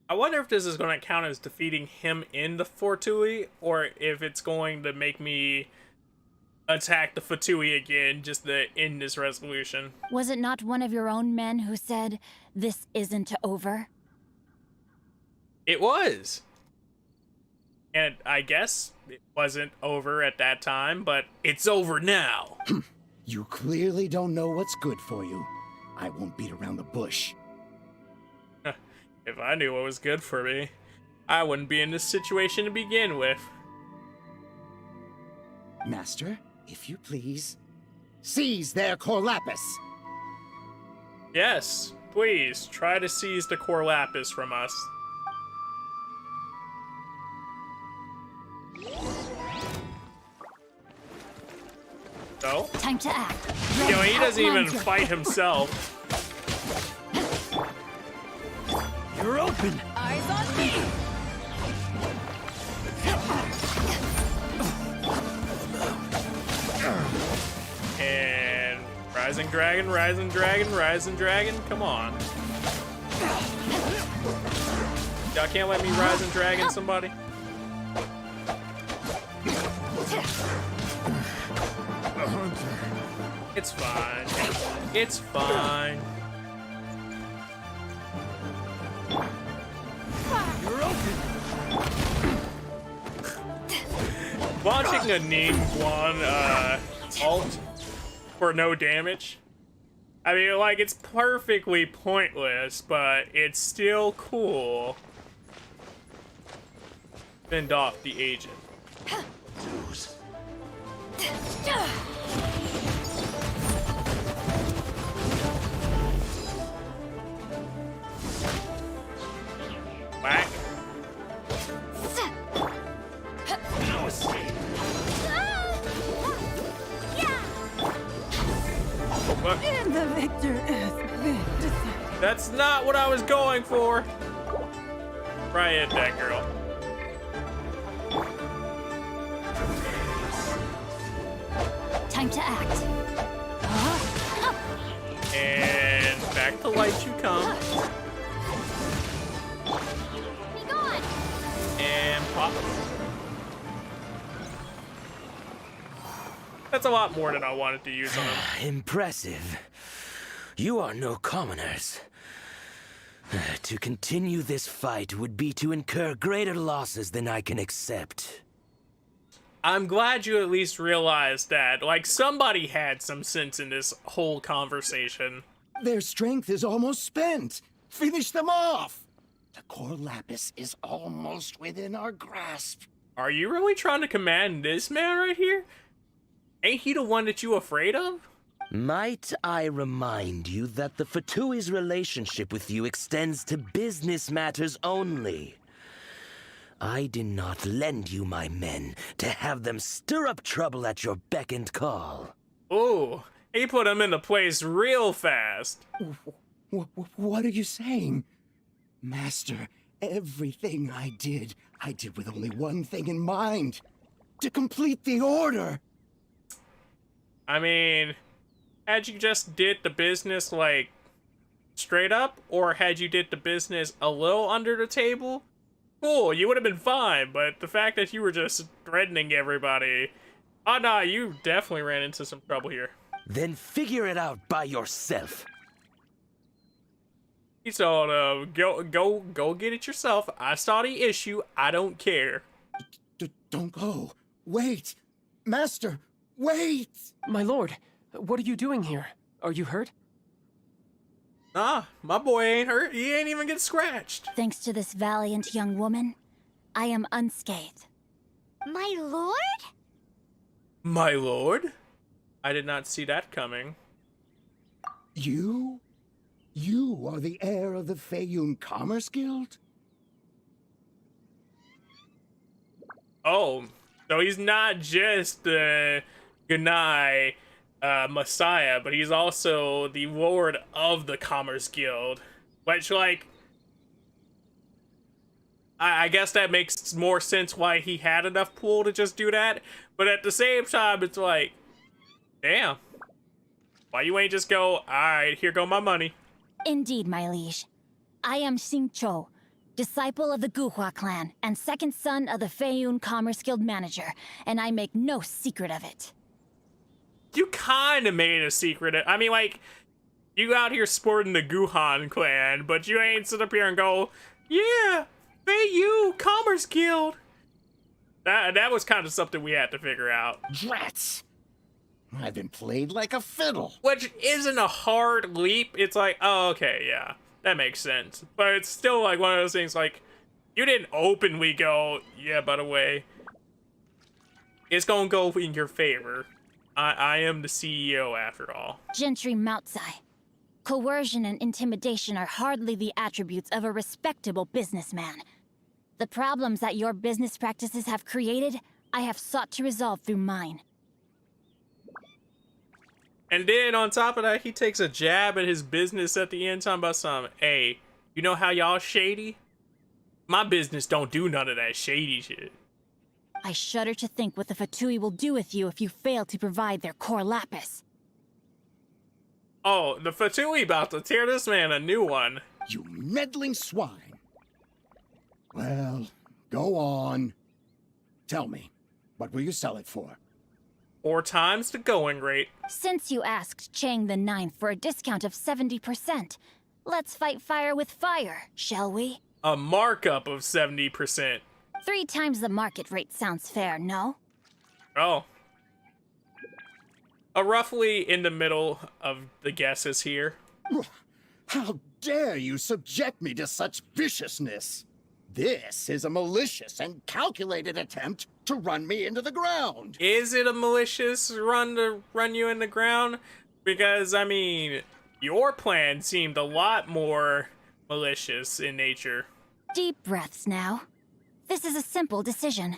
I wonder if this is going to count as defeating him in the Fortui, or if it's going to make me attack the Fatui again just to end this resolution. Was it not one of your own men who said, "This isn't over"? It was. And I guess it wasn't over at that time, but it's over now. You clearly don't know what's good for you. I won't beat around the bush. If I knew what was good for me, I wouldn't be in this situation to begin with. Master, if you please, seize their core lapis. Yes, please, try to seize the core lapis from us. So? Time to act. You know, he doesn't even fight himself. You're open! Eyes on me! And Rising Dragon, Rising Dragon, Rising Dragon, come on. Y'all can't let me Rising Dragon somebody? It's fine. It's fine. You're open! Launching a Ningguang ult for no damage. I mean, like, it's perfectly pointless, but it's still cool. Fend off the agent. Whack. What? And the victor has been decided. That's not what I was going for. Right at that girl. Time to act. And back to light you come. Be gone! And pop. That's a lot more than I wanted to use on him. Impressive. You are no commoners. To continue this fight would be to incur greater losses than I can accept. I'm glad you at least realized that. Like, somebody had some sense in this whole conversation. Their strength is almost spent. Finish them off. The core lapis is almost within our grasp. Are you really trying to command this man right here? Ain't he the one that you afraid of? Might I remind you that the Fatui's relationship with you extends to business matters only? I did not lend you my men to have them stir up trouble at your beck and call. Ooh, he put him into place real fast. What are you saying? Master, Everything I did with only one thing in mind. To complete the order. I mean, had you just did the business, like, straight up, or had you did the business a little under the table, cool, you would have been fine, but the fact that you were just threatening everybody, oh nah, you definitely ran into some trouble here. Then figure it out by yourself. He told go get it yourself. I saw the issue. I don't care. Don't go. Wait. Master, wait! My lord, what are you doing here? Are you hurt? Nah, my boy ain't hurt. He ain't even get scratched. Thanks to this valiant young woman, I am unscathed. My lord? My lord? I did not see that coming. You? You are the heir of the Feiyun Commerce Guild? Oh, so he's not just the Gunai Messiah, but he's also the lord of the Commerce Guild. Which, like, I guess that makes more sense why he had enough pull to just do that. But at the same time, it's like, damn. Why you ain't just go, alright, here go my money. Indeed, my liege. I am Xingqiu, disciple of the Guhua clan and second son of the Feiyun Commerce Guild manager, and I make no secret of it. You kind of made a secret. I mean, like, you out here sporting the Guhan clan, but you ain't sit up here and go, yeah, Feiyun Commerce Guild. That was kind of something we had to figure out. Drats! I've been played like a fiddle. Which isn't a hard leap. It's like, oh, okay, yeah, that makes sense. But it's still like one of those things, like, you didn't openly go, yeah, by the way, it's gonna go in your favor. I am the CEO after all. Gentry Moutsai. Coercion and intimidation are hardly the attributes of a respectable businessman. The problems that your business practices have created, I have sought to resolve through mine. And then on top of that, he takes a jab at his business at the end, talking about some, hey, you know how y'all shady? My business don't do none of that shady shit. I shudder to think what the Fatui will do with you if you fail to provide their core lapis. Oh, the Fatui about to tear this man a new one. You meddling swine. Well, go on. Tell me, what will you sell it for? 4 times the going rate. Since you asked Chang the Ninth for a discount of 70%, let's fight fire with fire, shall we? A markup of 70%. 3 times the market rate sounds fair, no? Oh. Roughly in the middle of the guesses here. How dare you subject me to such viciousness? This is a malicious and calculated attempt to run me into the ground. Is it a malicious run to run you in the ground? Because, I mean, your plan seemed a lot more malicious in nature. Deep breaths now. This is a simple decision.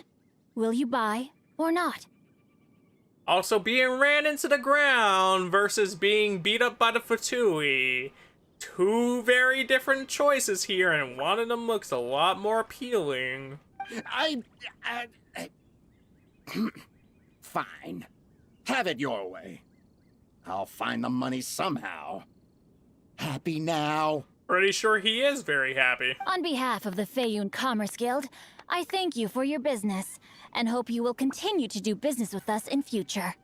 Will you buy or not? Also, being ran into the ground versus being beat up by the Fatui. 2 very different choices here, and one of them looks a lot more appealing. Fine. Have it your way. I'll find the money somehow. Happy now? Pretty sure he is very happy. On behalf of the Feiyun Commerce Guild, I thank you for your business, and hope you will continue to do business with us in future.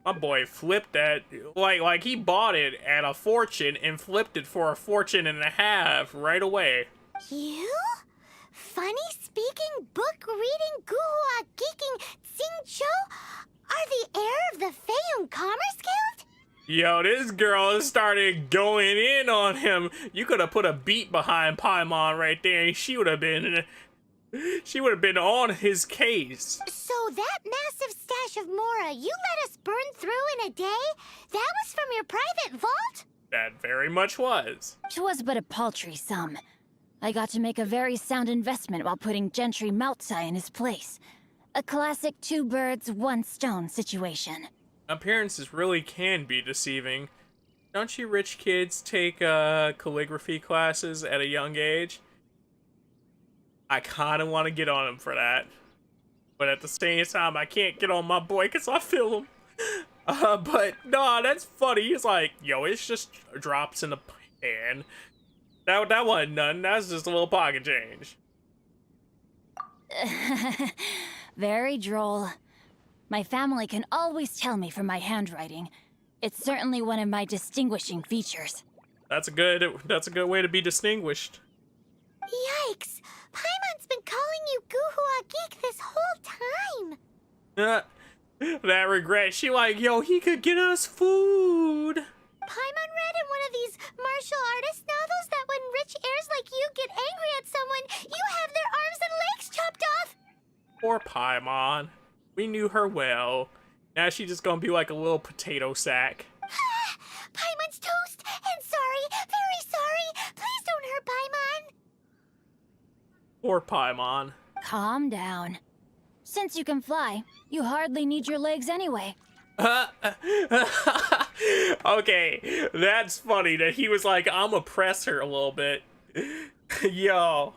My boy flipped that, like he bought it at a fortune and flipped it for 1.5 fortunes right away. You? Funny speaking, book reading, guhua geeking Xingqiu are the heir of the Feiyun Commerce Guild? Yo, this girl started going in on him. You could have put a beat behind Paimon right there, and she would have been on his case. So that massive stash of Mora you let us burn through in a day? That was from your private vault? That very much was. 'Twas but a paltry sum. I got to make a very sound investment while putting Gentry Moutsai in his place. A classic 2 birds, 1 stone situation. Appearances really can be deceiving. Don't you rich kids take calligraphy classes at a young age? I kind of want to get on him for that. But at the same time, I can't get on my boy because I feel him. But nah, that's funny. He's like, yo, it's just drops in the pan. That wasn't none. That's just a little pocket change. Very droll. My family can always tell me from my handwriting. It's certainly one of my distinguishing features. That's a good way to be distinguished. Yikes! Paimon's been calling you Guhua Geek this whole time! That regret. She like, yo, he could get us food. Paimon read in one of these martial artist novels that when rich heirs like you get angry at someone, you have their arms and legs chopped off! Poor Paimon. We knew her well. Now she's just gonna be like a little potato sack. Paimon's toast! And sorry, very sorry! Please don't hurt Paimon! Poor Paimon. Calm down. Since you can fly, you hardly need your legs anyway. Okay, that's funny that he was like, I'm gonna press her a little bit. Yo.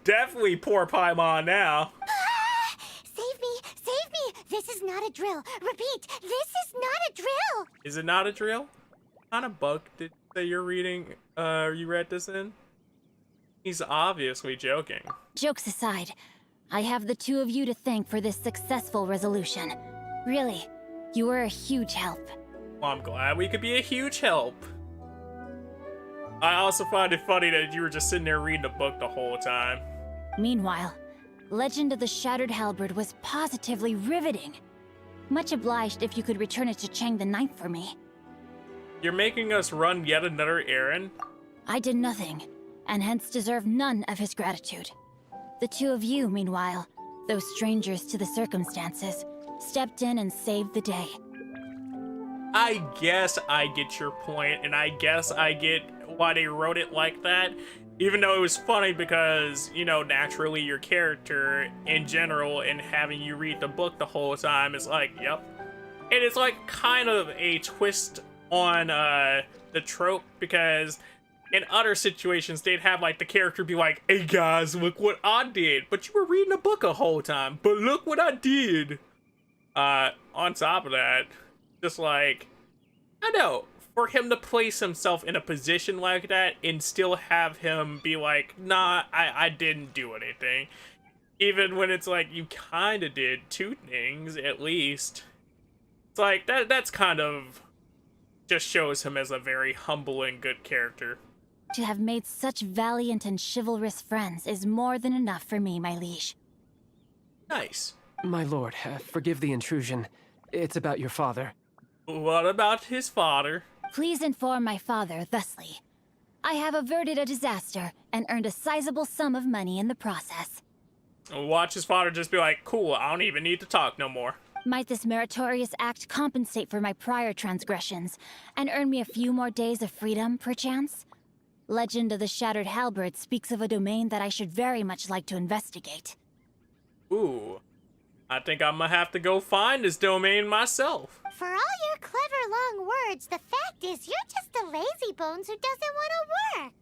Definitely poor Paimon now. Save me! Save me! This is not a drill. Repeat, this is not a drill! Is it not a drill? What kind of book did you say you're reading? You read this in? He's obviously joking. Jokes aside, I have the two of you to thank for this successful resolution. Really, you were a huge help. Well, I'm glad we could be a huge help. I also find it funny that you were just sitting there reading a book the whole time. Meanwhile, Legend of the Shattered Halberd was positively riveting. Much obliged if you could return it to Chang the Ninth for me. You're making us run yet another errand? I did nothing, and hence deserve none of his gratitude. The two of you, meanwhile, though strangers to the circumstances, stepped in and saved the day. I guess I get your point, and I guess I get why they wrote it like that. Even though it was funny because, you know, naturally your character in general and having you read the book the whole time is like, yep. And it's like kind of a twist on the trope because in other situations they'd have like the character be like, hey guys, look what I did. But you were reading a book the whole time. But look what I did. On top of that, just like, I know, for him to place himself in a position like that and still have him be like, nah, I didn't do anything. Even when it's like, you kind of did two things, at least. It's like, that's kind of just shows him as a very humble and good character. To have made such valiant and chivalrous friends is more than enough for me, my liege. Nice. My lord, forgive the intrusion. It's about your father. What about his father? Please inform my father thusly. I have averted a disaster and earned a sizable sum of money in the process. Watch his father just be like, cool, I don't even need to talk no more. Might this meritorious act compensate for my prior transgressions and earn me a few more days of freedom, perchance? Legend of the Shattered Halberd speaks of a domain that I should very much like to investigate. Ooh, I think I'm gonna have to go find this domain myself. For all your clever long words, the fact is you're just a lazy bones who doesn't want to work.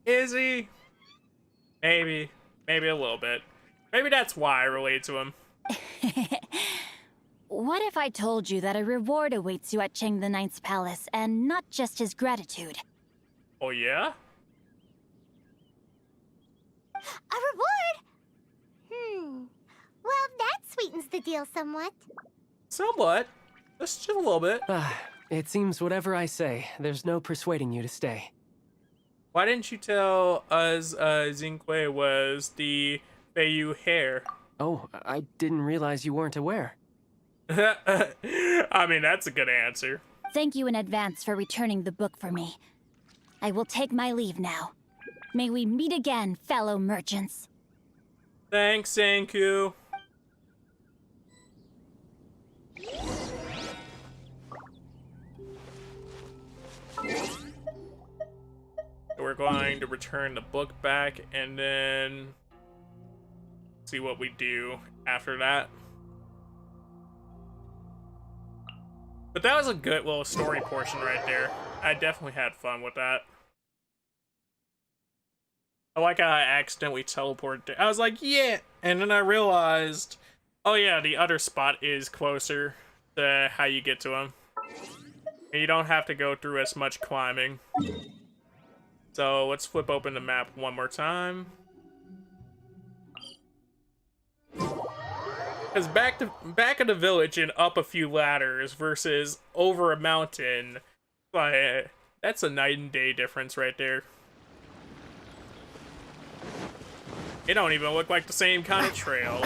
Is he? Maybe a little bit. Maybe that's why I relate to him. What if I told you that a reward awaits you at Chang the Ninth's palace, and not just his gratitude? Oh yeah? A reward? Well, that sweetens the deal somewhat. Somewhat. Just a little bit. It seems whatever I say, there's no persuading you to stay. Why didn't you tell us Xingque was the Heyo hair? Oh, I didn't realize you weren't aware. I mean, that's a good answer. Thank you in advance for returning the book for me. I will take my leave now. May we meet again, fellow merchants. Thanks, Sanku. We're going to return the book back and then see what we do after that. But that was a good little story portion right there. I definitely had fun with that. I like how I accidentally teleported there. I was like, yeah, and then I realized, oh yeah, the other spot is closer to how you get to him. And you don't have to go through as much climbing. So let's flip open the map one more time. Because back in the village and up a few ladders versus over a mountain, like, that's a night and day difference right there. It don't even look like the same kind of trail.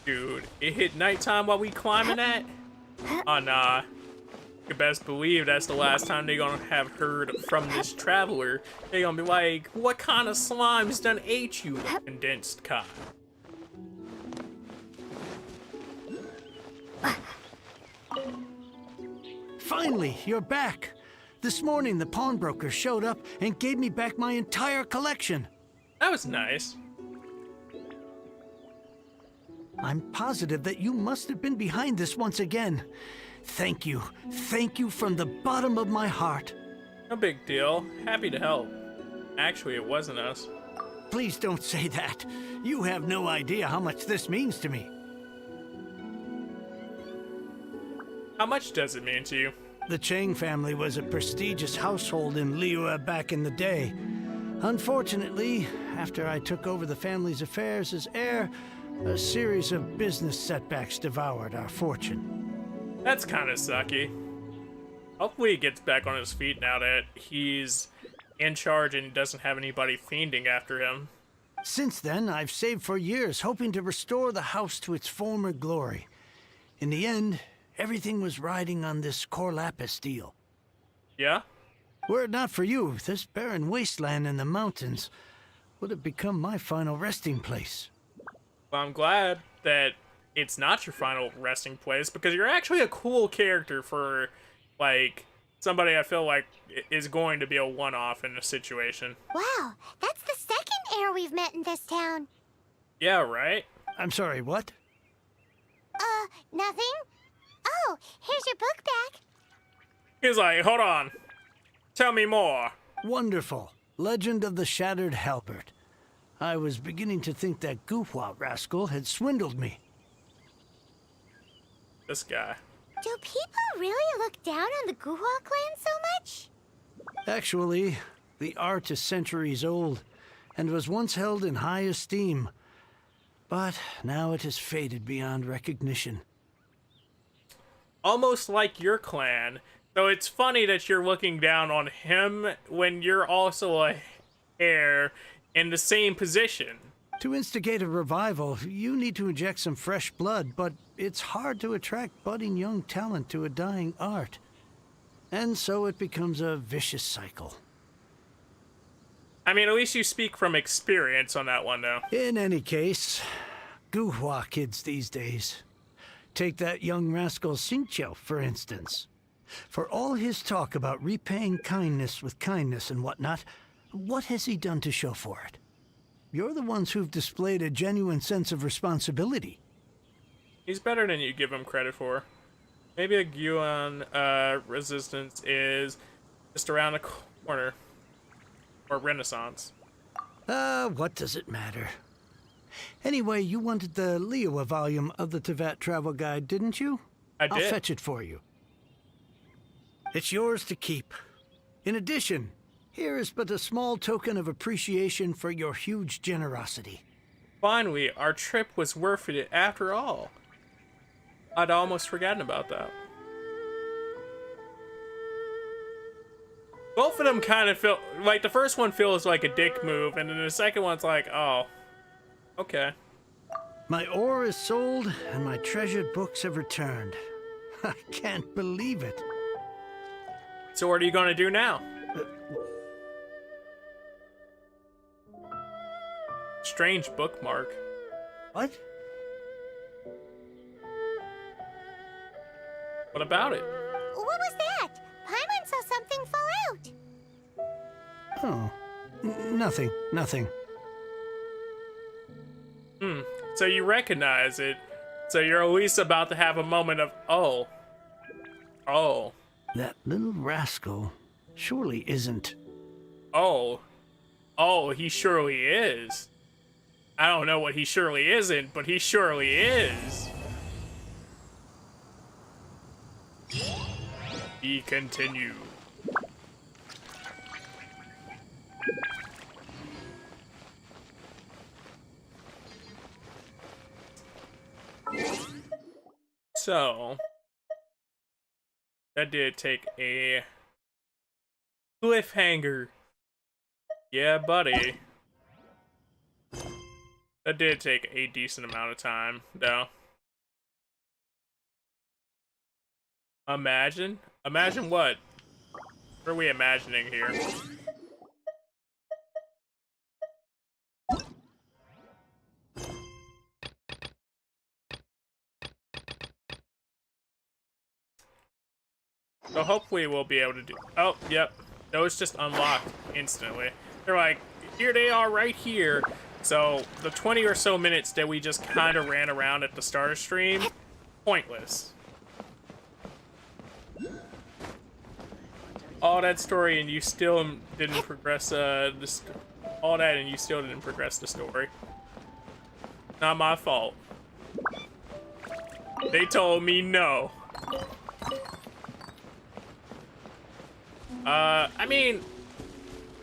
Dude, it hit nighttime while we climbing that? Oh nah. You best believe that's the last time they gonna have heard from this traveler. They gonna be like, what kind of slimes done ate you, condensed cod? Finally, you're back. This morning, the pawnbroker showed up and gave me back my entire collection. That was nice. I'm positive that you must have been behind this once again. Thank you. Thank you from the bottom of my heart. No big deal. Happy to help. Actually, it wasn't us. Please don't say that. You have no idea how much this means to me. How much does it mean to you? The Chang family was a prestigious household in Liyue back in the day. Unfortunately, after I took over the family's affairs as heir, a series of business setbacks devoured our fortune. That's kind of sucky. Hopefully he gets back on his feet now that he's in charge and doesn't have anybody fiending after him. Since then, I've saved for years, hoping to restore the house to its former glory. In the end, everything was riding on this core lapis deal. Yeah? Were it not for you, this barren wasteland in the mountains would have become my final resting place. Well, I'm glad that it's not your final resting place, because you're actually a cool character for, like, somebody I feel like is going to be a one-off in a situation. Wow, that's the second heir we've met in this town. Yeah, right? I'm sorry, what? Nothing? Oh, here's your book back. He's like, hold on. Tell me more. Wonderful. Legend of the Shattered Halberd. I was beginning to think that Guhua rascal had swindled me. This guy. Do people really look down on the Guhua clan so much? Actually, the art is centuries old, and was once held in high esteem. But now it has faded beyond recognition. Almost like your clan. So it's funny that you're looking down on him when you're also a heir in the same position. To instigate a revival, you need to inject some fresh blood, but it's hard to attract budding young talent to a dying art. And so it becomes a vicious cycle. I mean, at least you speak from experience on that one, though. In any case, Guhua kids these days. Take that young rascal Xingqiu, for instance. For all his talk about repaying kindness with kindness and whatnot, what has he done to show for it? You're the ones who've displayed a genuine sense of responsibility. He's better than you give him credit for. Maybe a Guan resistance is just around the corner. Or Renaissance. What does it matter? Anyway, you wanted the Liyue volume of the Teyvat Travel Guide, didn't you? I did. I'll fetch it for you. It's yours to keep. In addition, here is but a small token of appreciation for your huge generosity. Finally, our trip was worth it after all. I'd almost forgotten about that. Both of them kind of feel like the first one feels like a dick move, and then the second one's like, oh, okay. My ore is sold, and my treasured books have returned. I can't believe it. So what are you gonna do now? Strange bookmark. What? What about it? What was that? Paimon saw something fall out. Oh, nothing. So you recognize it. So you're at least about to have a moment of, oh. That little rascal surely isn't. Oh, he surely is. I don't know what he surely isn't, but he surely is. Be continued. So, that did take a cliffhanger. Yeah, buddy. That did take a decent amount of time, though. Imagine? Imagine what? What are we imagining here? So hopefully we'll be able to do... Oh, yep. Those just unlocked instantly. They're like, here they are right here. So the 20 or so minutes that we just kind of ran around at the start of stream, pointless. All that story and you still didn't progress all that and you still didn't progress the story. Not my fault. They told me no. I mean,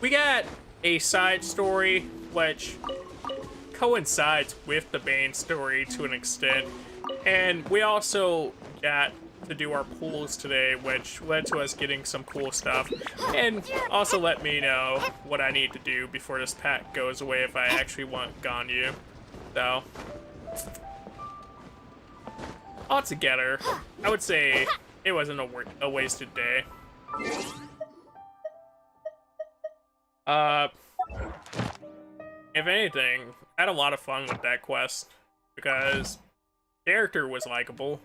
we got a side story which coincides with the main story to an extent, and we also got to do our pools today, which led to us getting some cool stuff, and also let me know what I need to do before this pack goes away if I actually want Ganyu. So, altogether, I would say it wasn't a wasted day. If anything, I had a lot of fun with that quest because character was likable.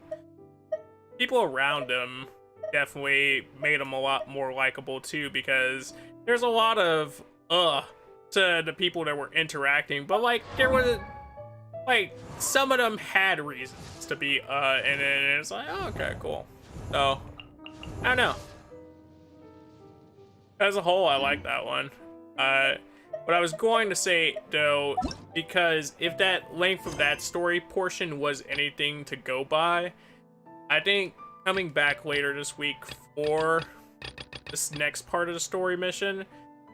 People around him definitely made him a lot more likable too, because there's a lot of to the people that were interacting, but like there was like some of them had reasons to be and then it's like, oh, okay, cool. So I don't know. As a whole, I like that one. What I was going to say, though, because if that length of that story portion was anything to go by, I think coming back later this week for this next part of the story mission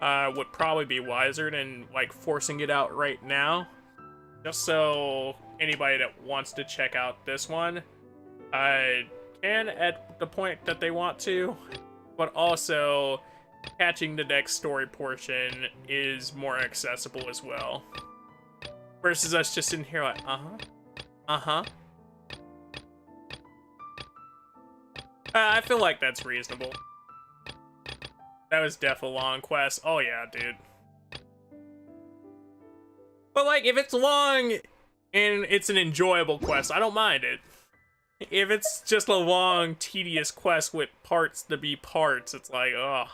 would probably be wiser than, like, forcing it out right now. Just so anybody that wants to check out this one can at the point that they want to, but also catching the next story portion is more accessible as well. Versus us just sitting here like, I feel like that's reasonable. That was definitely a long quest. Oh yeah, dude. But like, if it's long and it's an enjoyable quest, I don't mind it. If it's just a long, tedious quest with parts to be parts, it's like, ugh.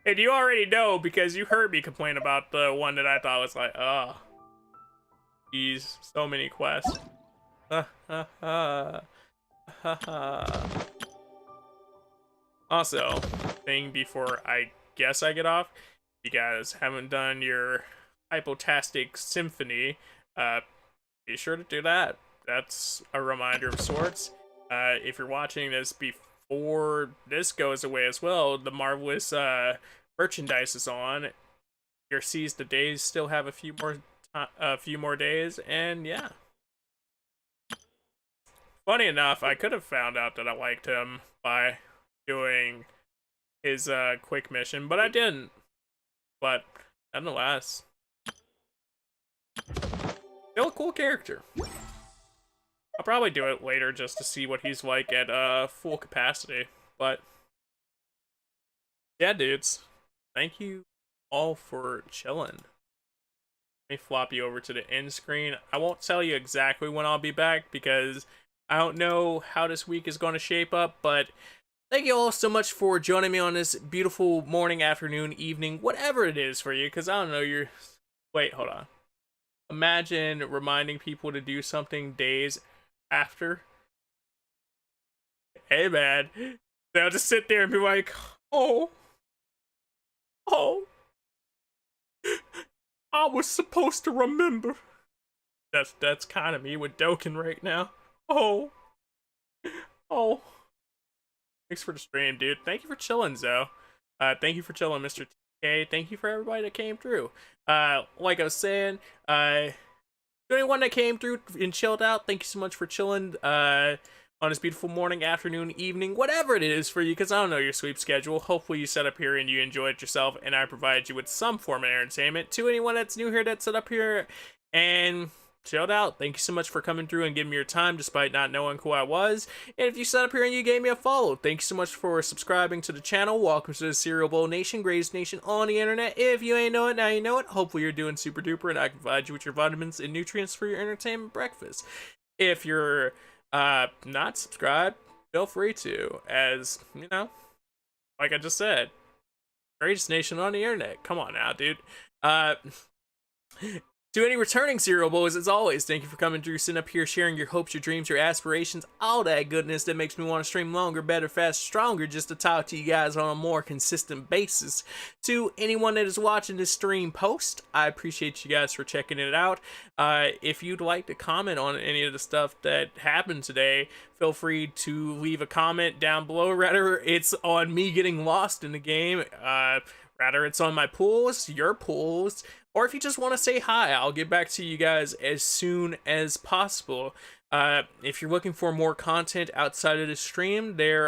And you already know because you heard me complain about the one that I thought was like, oh, geez, so many quests. Also, thing before I guess I get off, if you guys haven't done your Hypotastic Symphony, be sure to do that. That's a reminder of sorts. If you're watching this before this goes away as well, the marvelous merchandise is on. Your Seize the Days still have a few more days, and yeah. Funny enough, I could have found out that I liked him by doing his quick mission, but I didn't. But nonetheless, still a cool character. I'll probably do it later just to see what he's like at full capacity, but yeah, dudes. Thank you all for chilling. Let me flop you over to the end screen. I won't tell you exactly when I'll be back because I don't know how this week is going to shape up, but thank you all so much for joining me on this beautiful morning, afternoon, evening, whatever it is for you, because I don't know, wait, hold on. Imagine reminding people to do something days after. Hey, man. They'll just sit there and be like, oh, Oh, I was supposed to remember. That's kind of me with Dokkan right now. Oh. Oh. Thanks for the stream, dude. Thank you for chilling, Zoe. Thank you for chilling, Mr. TK. Thank you for everybody that came through. Like I was saying, to anyone that came through and chilled out, thank you so much for chilling on this beautiful morning, afternoon, evening, whatever it is for you, because I don't know your sleep schedule. Hopefully you set up here and you enjoyed it yourself, and I provided you with some form of entertainment. To anyone that's new here that set up here and chilled out, thank you so much for coming through and giving me your time despite not knowing who I was. And if you set up here and you gave me a follow, thank you so much for subscribing to the channel. Welcome to the Cereal Bowl Nation, greatest nation on the internet. If you ain't know it, now you know it. Hopefully you're doing super duper and I can provide you with your vitamins and nutrients for your entertainment breakfast. If you're not subscribed, feel free to, as you know, like I just said, greatest nation on the internet. Come on now, dude. To any returning Cereal Bowls, as always, thank you for coming through, sitting up here, sharing your hopes, your dreams, your aspirations, all that goodness that makes me want to stream longer, better, faster, stronger, just to talk to you guys on a more consistent basis. To anyone that is watching this stream post, I appreciate you guys for checking it out. If you'd like to comment on any of the stuff that happened today, feel free to leave a comment down below. Rather, it's on me getting lost in the game. Rather, it's on my pools, your pools, or if you just want to say hi, I'll get back to you guys as soon as possible. If you're looking for more content outside of the stream, there's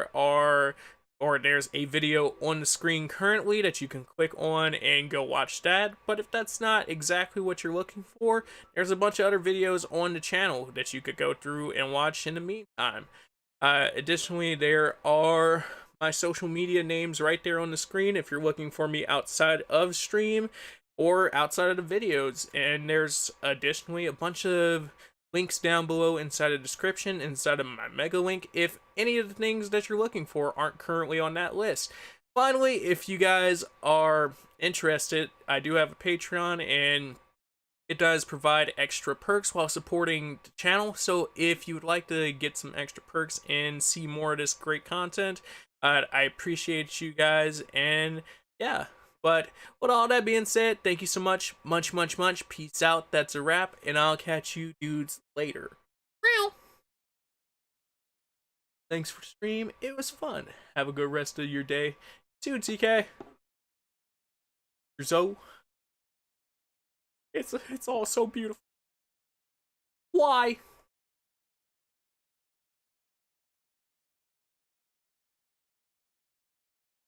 a video on the screen currently that you can click on and go watch that. But if that's not exactly what you're looking for, there's a bunch of other videos on the channel that you could go through and watch in the meantime. Additionally, there are my social media names right there on the screen if you're looking for me outside of stream or outside of the videos. And there's additionally a bunch of links down below inside the description, inside of my mega link, if any of the things that you're looking for aren't currently on that list. Finally, if you guys are interested, I do have a Patreon, and it does provide extra perks while supporting the channel. So if you would like to get some extra perks and see more of this great content, I appreciate you guys. And yeah, but with all that being said, thank you so much. Much. Peace out. That's a wrap. And I'll catch you dudes later. Thanks for the stream. It was fun. Have a good rest of your day. See you, TK. Zoe. It's all so beautiful. Why?